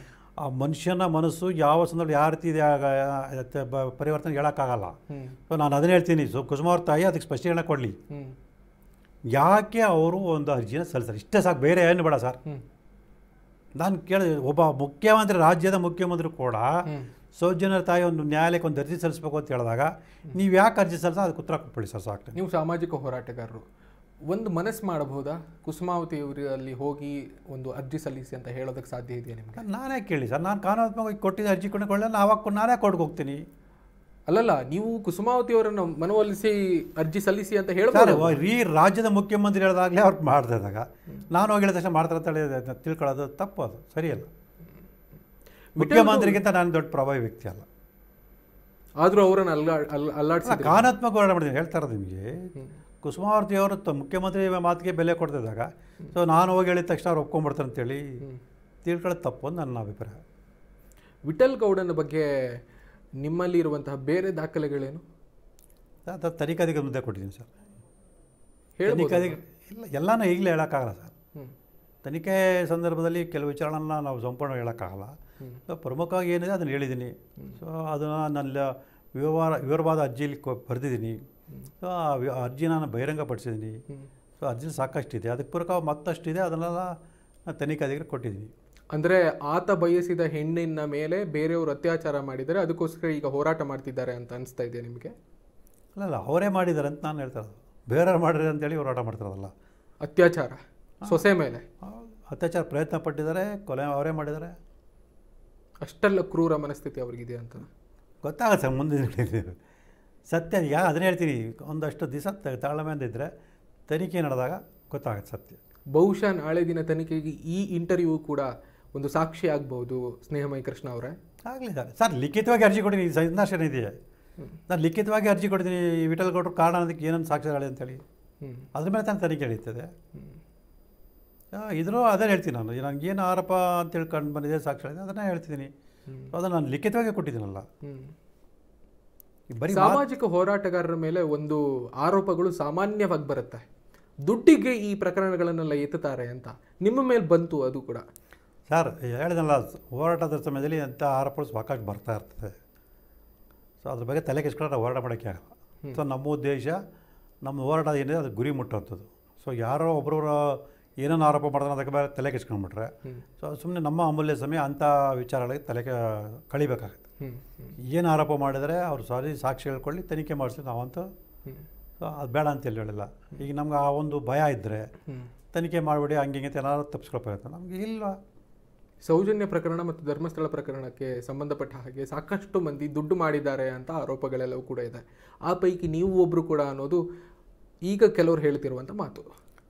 ಆ ಮನುಷ್ಯನ ಮನಸ್ಸು ಯಾವ ಸಂದರ್ಭ ಯಾವ ರೀತಿ ಇದೆ ಪರಿವರ್ತನೆ ಹೇಳೋಕ್ಕಾಗಲ್ಲ. ಸೊ ನಾನು ಅದನ್ನ ಹೇಳ್ತೀನಿ. ಸೊ ಕುಸುಮಾವತಿ ತಾಯಿ ಅದಕ್ಕೆ ಸ್ಪಷ್ಟೀಕರಣ ಕೊಡಲಿ. ಯಾಕೆ ಅವರು ಒಂದು ಅರ್ಜಿನ ಸಲ್ಲಿಸ್ತಾರೆ, ಇಷ್ಟೇ ಸಾಕು, ಬೇರೆ ಏನು ಬೇಡ ಸರ್. ನಾನು ಕೇಳಿದೆ, ಒಬ್ಬ ಮುಖ್ಯಮಂತ್ರಿ, ರಾಜ್ಯದ ಮುಖ್ಯಮಂತ್ರಿ ಕೂಡ ಸೌಜನ್ಯ ತಾಯಿ ಒಂದು ನ್ಯಾಯಾಲಯಕ್ಕೆ ಒಂದು ಅರ್ಜಿ ಸಲ್ಲಿಸಬೇಕು ಅಂತ ಹೇಳಿದಾಗ ನೀವು ಯಾಕೆ ಅರ್ಜಿ ಸಲ್ಲಿಸ ಅದಕ್ಕೆ ಉತ್ತರ ಕೊಟ್ಬಿಡಿ ಸರ್, ಸಾಕು. ನೀವು ಸಾಮಾಜಿಕ ಹೋರಾಟಗಾರರು ಒಂದು ಮನಸ್ಸು ಮಾಡಬಹುದಾ? ಕುಸುಮಾವತಿ ಅವರಲ್ಲಿ ಹೋಗಿ ಒಂದು ಅರ್ಜಿ ಸಲ್ಲಿಸಿ ಅಂತ ಹೇಳೋದಕ್ಕೆ ಸಾಧ್ಯ ಇದೆಯಾ ನಿಮಗೆ? ನಾನೇ ಕೇಳಿ ಸರ್, ನಾನು ಕಾನೂನಾತ್ಮಕವಾಗಿ ಕೊಟ್ಟಿದ್ದ ಅರ್ಜಿ ಕೊಂಡುಕೊಳ್ಳ ನಾನೇ ಕೊಡ್ಗೆ ಹೋಗ್ತೀನಿ. ಅಲ್ಲಲ್ಲ, ನೀವು ಕುಸುಮಾವತಿ ಅವರನ್ನು ಮನವೊಲಿಸಿ ಅರ್ಜಿ ಸಲ್ಲಿಸಿ ಅಂತ ಹೇಳ್ತಾರೆ. ಈ ರಾಜ್ಯದ ಮುಖ್ಯಮಂತ್ರಿ ಹೇಳಿದಾಗಲೇ ಅವ್ರು ಮಾಡ್ತಿದ್ದಾಗ ನಾನು ಹೋಗಿ ಹೇಳಿದ ತಕ್ಷಣ ಮಾಡ್ತಾರೆ ಅಂತ ತಿಳ್ಕೊಳ್ಳೋದು ತಪ್ಪು, ಅದು ಸರಿಯಲ್ಲ. ಮುಖ್ಯಮಂತ್ರಿಗಿಂತ ನಾನು ದೊಡ್ಡ ಪ್ರಭಾವಿ ವ್ಯಕ್ತಿ ಅಲ್ಲ. ಆದರೂ ಅವರನ್ನು ಅಲ್ಲಾಡಿಸಿ ಕಾನೂನಾತ್ಮಕ ಹೋರಾಟ ಮಾಡಿದ್ದೀನಿ. ಹೇಳ್ತಾ ಇರೋದು ನಿಮಗೆ, ಕುಸುಮಾವತಿ ಅವರು ಮುಖ್ಯಮಂತ್ರಿ ಮಾತಿಗೆ ಬೆಲೆ ಕೊಡ್ತಿದ್ದಾಗ ಸೊ ನಾನು ಹೋಗಿ ಹೇಳಿದ ತಕ್ಷಣ ಅವ್ರು ಒಪ್ಕೊಂಡ್ಬಿಡ್ತಾರೆ ಅಂತೇಳಿ ತಿಳ್ಕೊಳ್ಳೋದು ತಪ್ಪು ಅಂತ ನನ್ನ ಅಭಿಪ್ರಾಯ. ವಿಠಲ್ ಗೌಡನ ಬಗ್ಗೆ ನಿಮ್ಮಲ್ಲಿ ಇರುವಂತಹ ಬೇರೆ ದಾಖಲೆಗಳೇನು? ತನಿಖಾಧಿಕಾರಿ ಮುಂದೆ ಕೊಟ್ಟಿದ್ದೀನಿ ಸರ್. ಇಲ್ಲ, ಎಲ್ಲನೂ ಈಗಲೇ ಹೇಳೋಕ್ಕಾಗಲ್ಲ ಸರ್. ತನಿಖೆ ಸಂದರ್ಭದಲ್ಲಿ ಕೆಲವು ವಿಚಾರಗಳನ್ನ ನಾವು ಸಂಪೂರ್ಣ ಹೇಳೋಕ್ಕಾಗಲ್ಲ. ಸೊ ಪ್ರಮುಖವಾಗಿ ಏನಿದೆ ಅದನ್ನು ಹೇಳಿದ್ದೀನಿ. ಸೊ ಅದನ್ನು ನನ್ನ ವಿವರವಾದ ಅರ್ಜಿಯಲ್ಲಿ ಬರೆದಿದ್ದೀನಿ. ಸೊ ಆ ಅರ್ಜಿ ನಾನು ಬಹಿರಂಗಪಡಿಸಿದ್ದೀನಿ. ಸೊ ಅರ್ಜಿ ಸಾಕಷ್ಟಿದೆ, ಅದಕ್ಕೆ ಪೂರಕ ಮತ್ತಷ್ಟಿದೆ, ಅದನ್ನೆಲ್ಲ ನಾನು ತನಿಖಾಧಿಕಾರಿ ಕೊಟ್ಟಿದ್ದೀನಿ. ಅಂದರೆ ಆತ ಬಯಸಿದ ಹೆಣ್ಣಿನ ಮೇಲೆ ಬೇರೆಯವರು ಅತ್ಯಾಚಾರ ಮಾಡಿದರೆ ಅದಕ್ಕೋಸ್ಕರ ಈಗ ಹೋರಾಟ ಮಾಡ್ತಿದ್ದಾರೆ ಅಂತ ಅನಿಸ್ತಾ ಇದೆ ನಿಮಗೆ? ಅಲ್ಲ, ಅವರೇ ಮಾಡಿದ್ದಾರೆ ಅಂತ ನಾನು ಹೇಳ್ತಾ ಇರೋದು. ಬೇರೆಯವ್ರು ಮಾಡಿದ್ರೆ ಅಂತೇಳಿ ಹೋರಾಟ ಮಾಡ್ತಿರೋದಲ್ಲ. ಅತ್ಯಾಚಾರ ಸೊಸೆ ಮೇಲೆ ಅತ್ಯಾಚಾರ ಪ್ರಯತ್ನ ಪಟ್ಟಿದ್ದಾರೆ, ಕೊಲೆ ಅವರೇ ಮಾಡಿದ್ದಾರೆ. ಅಷ್ಟೆಲ್ಲ ಕ್ರೂರ ಮನಸ್ಥಿತಿ ಅವ್ರಿಗಿದೆ ಅಂತ ಗೊತ್ತಾಗುತ್ತೆ ಸರ್. ಮುಂದೆ ಸತ್ಯ ಈಗ ಅದನ್ನೇ ಹೇಳ್ತೀನಿ, ಒಂದಷ್ಟು ದಿವಸ ತಾಳ್ಮೆಯಿಂದ ಇದ್ದರೆ ತನಿಖೆ ನಡೆದಾಗ ಗೊತ್ತಾಗುತ್ತೆ ಸತ್ಯ. ಬಹುಶಃ ನಾಳೆ ದಿನ ತನಿಖೆಗೆ ಈ ಇಂಟರ್ವ್ಯೂ ಕೂಡ ಒಂದು ಸಾಕ್ಷಿ ಆಗ್ಬಹುದು ಸ್ನೇಹಮಯಿ ಕೃಷ್ಣ ಅವರೇ. ಆಗಲಿ ಸರ್, ಲಿಖಿತವಾಗಿ ಅರ್ಜಿ ಕೊಟ್ಟಿದ್ದೀನಿ, ಸಂದರ್ಶನ ಇದೆಯಾ, ನಾನು ಲಿಖಿತವಾಗಿ ಅರ್ಜಿ ಕೊಟ್ಟಿದ್ದೀನಿ. ವಿಠಲ್ ಗೌಡರು ಕಾರಣ ಅದಕ್ಕೆ ಏನೊಂದು ಸಾಕ್ಷ್ಯಗಳು ಅಂತೇಳಿ ಅದ್ರ ಮೇಲೆ ತಾನು ತನಿಖೆ ನಡೀತದೆ. ಇದ್ರೂ ಅದೇ ಹೇಳ್ತೀನಿ ನಾನು, ನನಗೇನು ಆರೋಪ ಅಂತ ಹೇಳ್ಕೊಂಡು ಬಂದಿದೆ ಸಾಕ್ಷ್ಯಗಳಿದೆ ಅದನ್ನೇ ಹೇಳ್ತಿದ್ದೀನಿ. ಅದನ್ನು ನಾನು ಲಿಖಿತವಾಗಿ ಕೊಟ್ಟಿದ್ದೀನಲ್ಲ. ಬರೀ ಸಾಮಾಜಿಕ ಹೋರಾಟಗಾರರ ಮೇಲೆ ಒಂದು ಆರೋಪಗಳು ಸಾಮಾನ್ಯವಾಗಿ ಬರುತ್ತೆ, ದುಡ್ಡಿಗೆ ಈ ಪ್ರಕರಣಗಳನ್ನೆಲ್ಲ ಎತ್ತುತ್ತಾರೆ ಅಂತ. ನಿಮ್ಮ ಮೇಲೆ ಬಂತು ಅದು ಕೂಡ ಸರ್. ಹೇಳಿದಲ್ಲ, ಹೋರಾಟದ ಸಮಯದಲ್ಲಿ ಅಂಥ ಆರೋಪಗಳು ಸಾಕಷ್ಟು ಬರ್ತಾ ಇರ್ತದೆ. ಸೊ ಅದ್ರ ಬಗ್ಗೆ ತಲೆ ಕೆಸ್ಕೊಂಡ್ರೆ ಹೋರಾಟ ಮಾಡೋಕ್ಕೆ ಆಗಲ್ಲ. ಸೊ ನಮ್ಮ ಉದ್ದೇಶ, ನಮ್ಮ ಹೋರಾಟ ಏನಿದೆ ಅದು ಗುರಿ ಮುಟ್ಟುವಂಥದ್ದು. ಸೊ ಯಾರೋ ಒಬ್ಬರವರ ಏನೇನು ಆರೋಪ ಮಾಡ್ತಾರೆ ಅದಕ್ಕೆ ಬೇರೆ ತಲೆ ಕೆಸ್ಕೊಂಡ್ಬಿಟ್ರೆ ಸೊ ಸುಮ್ಮನೆ ನಮ್ಮ ಅಮೂಲ್ಯ ಸಮಯ ಅಂಥ ವಿಚಾರಗಳಿಗೆ ತಲೆ ಕಳಿಬೇಕಾಗುತ್ತೆ. ಏನು ಆರೋಪ ಮಾಡಿದರೆ ಅವ್ರು ಸಾಕ್ಷಿ ಹೇಳ್ಕೊಳ್ಳಿ, ತನಿಖೆ ಮಾಡಿಸ್ಲಿ ನಾವಂತೂ ಅದು ಬೇಡ ಅಂತ ಹೇಳಿಲ್ಲ. ಈಗ ನಮ್ಗೆ ಆ ಒಂದು ಭಯ ಇದ್ದರೆ ತನಿಖೆ ಮಾಡಿಬಿಡಿ ಹಂಗೆ ಏನಾದ್ರು ತಪ್ಪಿಸ್ಕೊಳ್ಬೇಕಾಗುತ್ತೆ. ನಮಗೆ ಇಲ್ಲ. ಸೌಜನ್ಯ ಪ್ರಕರಣ ಮತ್ತು ಧರ್ಮಸ್ಥಳ ಪ್ರಕರಣಕ್ಕೆ ಸಂಬಂಧಪಟ್ಟ ಹಾಗೆ ಸಾಕಷ್ಟು ಮಂದಿ ದುಡ್ಡು ಮಾಡಿದ್ದಾರೆ ಅಂತ ಆರೋಪಗಳೆಲ್ಲವೂ ಕೂಡ ಇದೆ. ಆ ಪೈಕಿ ನೀವು ಒಬ್ಬರು ಕೂಡ ಅನ್ನೋದು ಈಗ ಕೆಲವರು ಹೇಳ್ತಿರುವಂಥ ಮಾತು.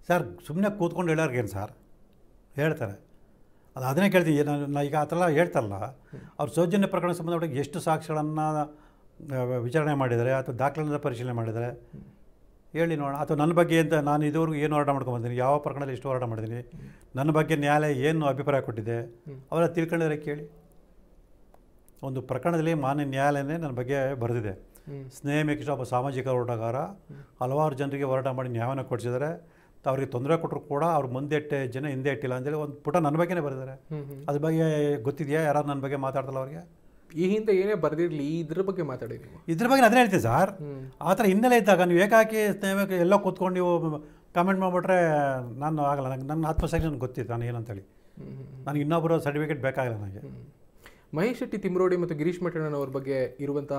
ಸರ್ ಸುಮ್ಮನೆ ಕೂತ್ಕೊಂಡು ಹೇಳೋರ್ಗೇನು ಸರ್ ಹೇಳ್ತಾರೆ, ಅದು ಅದನ್ನೇ ಕೇಳ್ತೀನಿ. ನಾನು ಈಗ ಆ ಥರ ಹೇಳ್ತಾರಲ್ಲ, ಅವ್ರು ಸೌಜನ್ಯ ಪ್ರಕರಣ ಸಂಬಂಧಪಟ್ಟ ಎಷ್ಟು ಸಾಕ್ಷಿಗಳನ್ನು ವಿಚಾರಣೆ ಮಾಡಿದ್ದಾರೆ ಅಥವಾ ದಾಖಲೆಗಳನ್ನು ಪರಿಶೀಲನೆ ಮಾಡಿದ್ದಾರೆ ಹೇಳಿ ನೋಡೋಣ. ಅಥವಾ ನನ್ನ ಬಗ್ಗೆ ಅಂತ ನಾನು ಇದುವರೆಗೂ ಏನು ಹೋರಾಟ ಮಾಡ್ಕೊಂಡ್ಬಂದಿನಿ, ಯಾವ ಪ್ರಕರಣದಲ್ಲಿ ಎಷ್ಟು ಹೋರಾಟ ಮಾಡಿದ್ದೀನಿ, ನನ್ನ ಬಗ್ಗೆ ನ್ಯಾಯಾಲಯ ಏನು ಅಭಿಪ್ರಾಯ ಕೊಟ್ಟಿದೆ ಅವೆಲ್ಲ ತಿಳ್ಕೊಂಡಿದ್ರೆ ಕೇಳಿ. ಒಂದು ಪ್ರಕರಣದಲ್ಲಿ ಮಾನ್ಯ ನ್ಯಾಯಾಲಯನೇ ನನ್ನ ಬಗ್ಗೆ ಬರೆದಿದೆ. ಸ್ನೇಹಮಯಿ ಕೃಷ್ಣ ಒಬ್ಬ ಸಾಮಾಜಿಕ ಹೋರಾಟಗಾರ, ಹಲವಾರು ಜನರಿಗೆ ಹೋರಾಟ ಮಾಡಿ ನ್ಯಾಯವನ್ನು ಕೊಡಿಸಿದ್ದಾರೆ, ಅವ್ರಿಗೆ ತೊಂದರೆ ಕೊಟ್ಟರು ಕೂಡ ಅವ್ರು ಮುಂದೆ ಇಟ್ಟೆ ಜನ ಹಿಂದೆ ಇಟ್ಟಿಲ್ಲ ಅಂತೇಳಿ ಒಂದು ಪುಟ ನನ್ನ ಬಗ್ಗೆನೇ ಬರೆದಿದ್ದಾರೆ. ಅದ್ರ ಬಗ್ಗೆ ಗೊತ್ತಿದೆಯಾ? ಯಾರು ನನ್ನ ಬಗ್ಗೆ ಮಾತಾಡ್ತಲ್ಲ ಅವ್ರಿಗೆ? ಈ ಹಿಂದೆ ಏನೇ ಬರೆದಿರಲಿ ಇದ್ರ ಬಗ್ಗೆ ಮಾತಾಡಿದ್ವಿ. ಇದ್ರ ಬಗ್ಗೆ ಅದನ್ನೇ ಹೇಳ್ತೀವಿ ಸರ್. ಆ ಥರ ಹಿನ್ನೆಲೆ ಇದ್ದಾಗ ನೀವು ಏಕಾಕಿ ಸ್ನೇಹಕ್ಕೆ ಎಲ್ಲ ಕೂತ್ಕೊಂಡು ನೀವು ಕಮೆಂಟ್ ಮಾಡಿಬಿಟ್ರೆ ನಾನು ಆಗಲ್ಲ. ನನ್ನ ಆತ್ಮಸಾಕ್ಷಿ ನನಗೆ ಗೊತ್ತಿತ್ತು ನಾನು ಏನಂತೇಳಿ. ನನಗೆ ಇನ್ನೊಬ್ಬರು ಸರ್ಟಿಫಿಕೇಟ್ ಬೇಕಾಗಿಲ್ಲ ನನಗೆ. ಮಹೇಶ್ ಶೆಟ್ಟಿ ತಿಮ್ರೋಡಿ ಮತ್ತು ಗಿರೀಶ್ ಮಠಣ್ಣನವ್ರ ಬಗ್ಗೆ ಇರುವಂಥ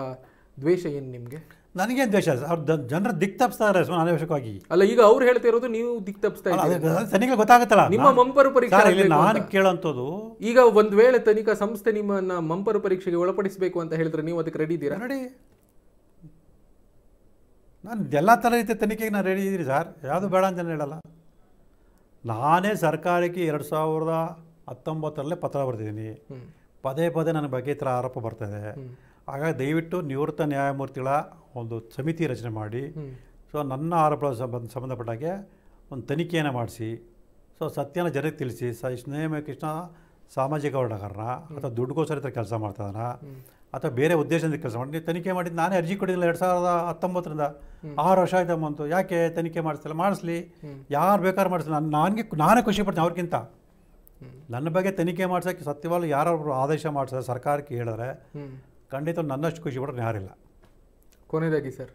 ದ್ವೇಷ ಏನು ನಿಮಗೆ? ನನಗೇನು ದ್ವೇಷ? ಅವ್ರು ಜನರ ದಿಕ್ ತಪ್ಪಿಸ್ತಾರೆ ಅನಾವಶ್ಯಕವಾಗಿ. ಅಲ್ಲ, ಈಗ ಅವ್ರು ಹೇಳ್ತಿರೋದು ನೀವು ದಿಕ್ ತಪ್ಪಿಸ್ತಾ ಇದ್ದೀರಿ. ತನಿಖೆ ಗೊತ್ತಾಗುತ್ತಲ್ಲ. ನಿಮ್ಮ ಮಂಪರು ಪರೀಕ್ಷೆ ನಾನು ಕೇಳೋಂಥದ್ದು, ಈಗ ಒಂದ್ ವೇಳೆ ತನಿಖಾ ಸಂಸ್ಥೆ ನಿಮ್ಮನ್ನ ಮಂಪರು ಪರೀಕ್ಷೆಗೆ ಒಳಪಡಿಸಬೇಕು ಅಂತ ಹೇಳಿದ್ರೆ ನೀವು ಅದಕ್ಕೆ ರೆಡಿ ಇದ್ದೀರಾ? ರೆಡಿ. ನಾನು ಎಲ್ಲ ಥರ ರೀತಿಯ ತನಿಖೆಗೆ ನಾನು ರೆಡಿ ಇದ್ದೀನಿ ಸರ್, ಯಾವುದು ಬೇಡ ಅಂತ ಹೇಳಲ್ಲ. ನಾನೇ ಸರ್ಕಾರಕ್ಕೆ 2019 ಪತ್ರ ಬರೆದಿದ್ದೀನಿ. ಪದೇ ಪದೇ ನನ್ನ ಬಗ್ಗೆ ಈ ಥರ ಆರೋಪ ಬರ್ತದೆ. ಹಾಗಾಗಿ ದಯವಿಟ್ಟು ನಿವೃತ್ತ ನ್ಯಾಯಮೂರ್ತಿಗಳ ಒಂದು ಸಮಿತಿ ರಚನೆ ಮಾಡಿ ಸೊ ನನ್ನ ಆರೋಪಗಳ ಸಂಬಂಧಪಟ್ಟಾಗೆ ಒಂದು ತನಿಖೆಯನ್ನು ಮಾಡಿಸಿ ಸೊ ಸತ್ಯನ ಜನಕ್ಕೆ ತಿಳಿಸಿ. ಸ್ನೇಹಮಯಿ ಕೃಷ್ಣ ಸಾಮಾಜಿಕ ಹೋರಾಟಗಾರನ ಅಥವಾ ದುಡ್ಡುಗೋಸ್ಕರ ಕೆಲಸ ಮಾಡ್ತಾನ ಅಥವಾ ಬೇರೆ ಉದ್ದೇಶದಿಂದ ಕೆಲಸ ಮಾಡಿ ತನಿಖೆ ಮಾಡಿದ್ದು ನಾನೇ ಅರ್ಜಿ ಕೊಟ್ಟಿದ್ದಿಲ್ಲ. 2019 6 ವರ್ಷ ಆಯ್ತು ಬಂತು. ಯಾಕೆ ತನಿಖೆ ಮಾಡಿಸ್ತಿಲ್ಲ? ಮಾಡಿಸ್ಲಿ, ಯಾರು ಬೇಕಾದ್ರೂ ಮಾಡಿಸ್ಲಿ. ನಾನೇ ಖುಷಿ ಪಡ್ತೀನಿ ಅವ್ರಿಗಿಂತ. ನನ್ನ ಬಗ್ಗೆ ತನಿಖೆ ಮಾಡ್ಸೋಕ್ಕೆ ಸತ್ಯವಾಗ್ಲೂ ಯಾರೊಬ್ರು ಆದೇಶ ಮಾಡಿಸಿದ್ರೆ ಸರ್ಕಾರಕ್ಕೆ ಹೇಳಿದ್ರೆ ಖಂಡಿತ ನನ್ನಷ್ಟು ಖುಷಿ ಪಡ್ರೆ ಯಾರಿಲ್ಲ. ಕೊನೆಯದಾಗಿ ಸರ್,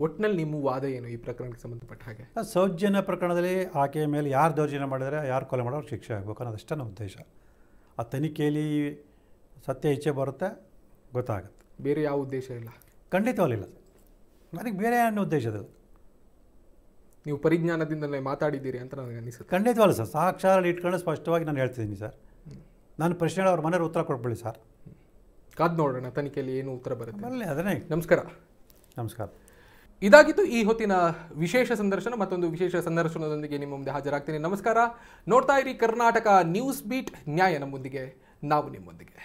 ಒಟ್ಟಿನಲ್ಲಿ ನಿಮ್ಮ ವಾದ ಏನು ಈ ಪ್ರಕರಣಕ್ಕೆ ಸಂಬಂಧಪಟ್ಟ ಹಾಗೆ? ಸೌಜನ್ಯ ಪ್ರಕರಣದಲ್ಲಿ ಆಕೆಯ ಮೇಲೆ ಯಾರು ದೌರ್ಜನ್ಯ ಮಾಡಿದರೆ, ಯಾರು ಕೊಲೆ ಮಾಡೋರು ಶಿಕ್ಷೆ ಆಗಬೇಕು ಅನ್ನೋದಷ್ಟೇ ನಮ್ಮ ಉದ್ದೇಶ. ಆ ತನಿಖೆಯಲ್ಲಿ ಸತ್ಯ ಇಚ್ಛೆ ಬರುತ್ತೆ, ಗೊತ್ತಾಗುತ್ತೆ. ಬೇರೆ ಯಾವ ಉದ್ದೇಶ ಇಲ್ಲ? ಖಂಡಿತವಾಗಿಲ್ಲ. ನನಗೆ ಬೇರೆ ಏನು ಉದ್ದೇಶ ಅದು? ನೀವು ಪರಿಜ್ಞಾನದಿಂದಲೇ ಮಾತಾಡಿದ್ದೀರಿ ಅಂತ ನನಗೆ ಅನಿಸುತ್ತೆ. ಖಂಡಿತವಲ್ಲ ಸರ್, ಸಾಕ್ಷಾತ್ ಇಟ್ಕೊಂಡು ಸ್ಪಷ್ಟವಾಗಿ ನಾನು ಹೇಳ್ತಿದ್ದೀನಿ ಸರ್. ನಾನು ಪ್ರಶ್ನೆ ಅವ್ರ ಮನೆಯವ್ರು ಉತ್ತರ ಕೊಟ್ಬಿಡಿ ಸರ್. ಕಾದ್ ನೋಡೋಣ ತನಿಖೆಯಲ್ಲಿ ಏನು ಉತ್ತರ ಬರುತ್ತೆ. ಅದನ್ನೇ. ನಮಸ್ಕಾರ. ನಮಸ್ಕಾರ. ಇದಾಗಿತ್ತು ಈ ಹೊತ್ತಿನ ವಿಶೇಷ ಸಂದರ್ಶನ. ಮತ್ತೊಂದು ವಿಶೇಷ ಸಂದರ್ಶನದೊಂದಿಗೆ ನಿಮ್ಮ ಮುಂದೆ ಹಾಜರಾಗ್ತೀನಿ. ನಮಸ್ಕಾರ. ನೋಡ್ತಾ ಇರಿ ಕರ್ನಾಟಕ ನ್ಯೂಸ್ ಬೀಟ್, ನ್ಯಾಯ ನಮ್ಮೊಂದಿಗೆ, ನಾವು ನಿಮ್ಮೊಂದಿಗೆ.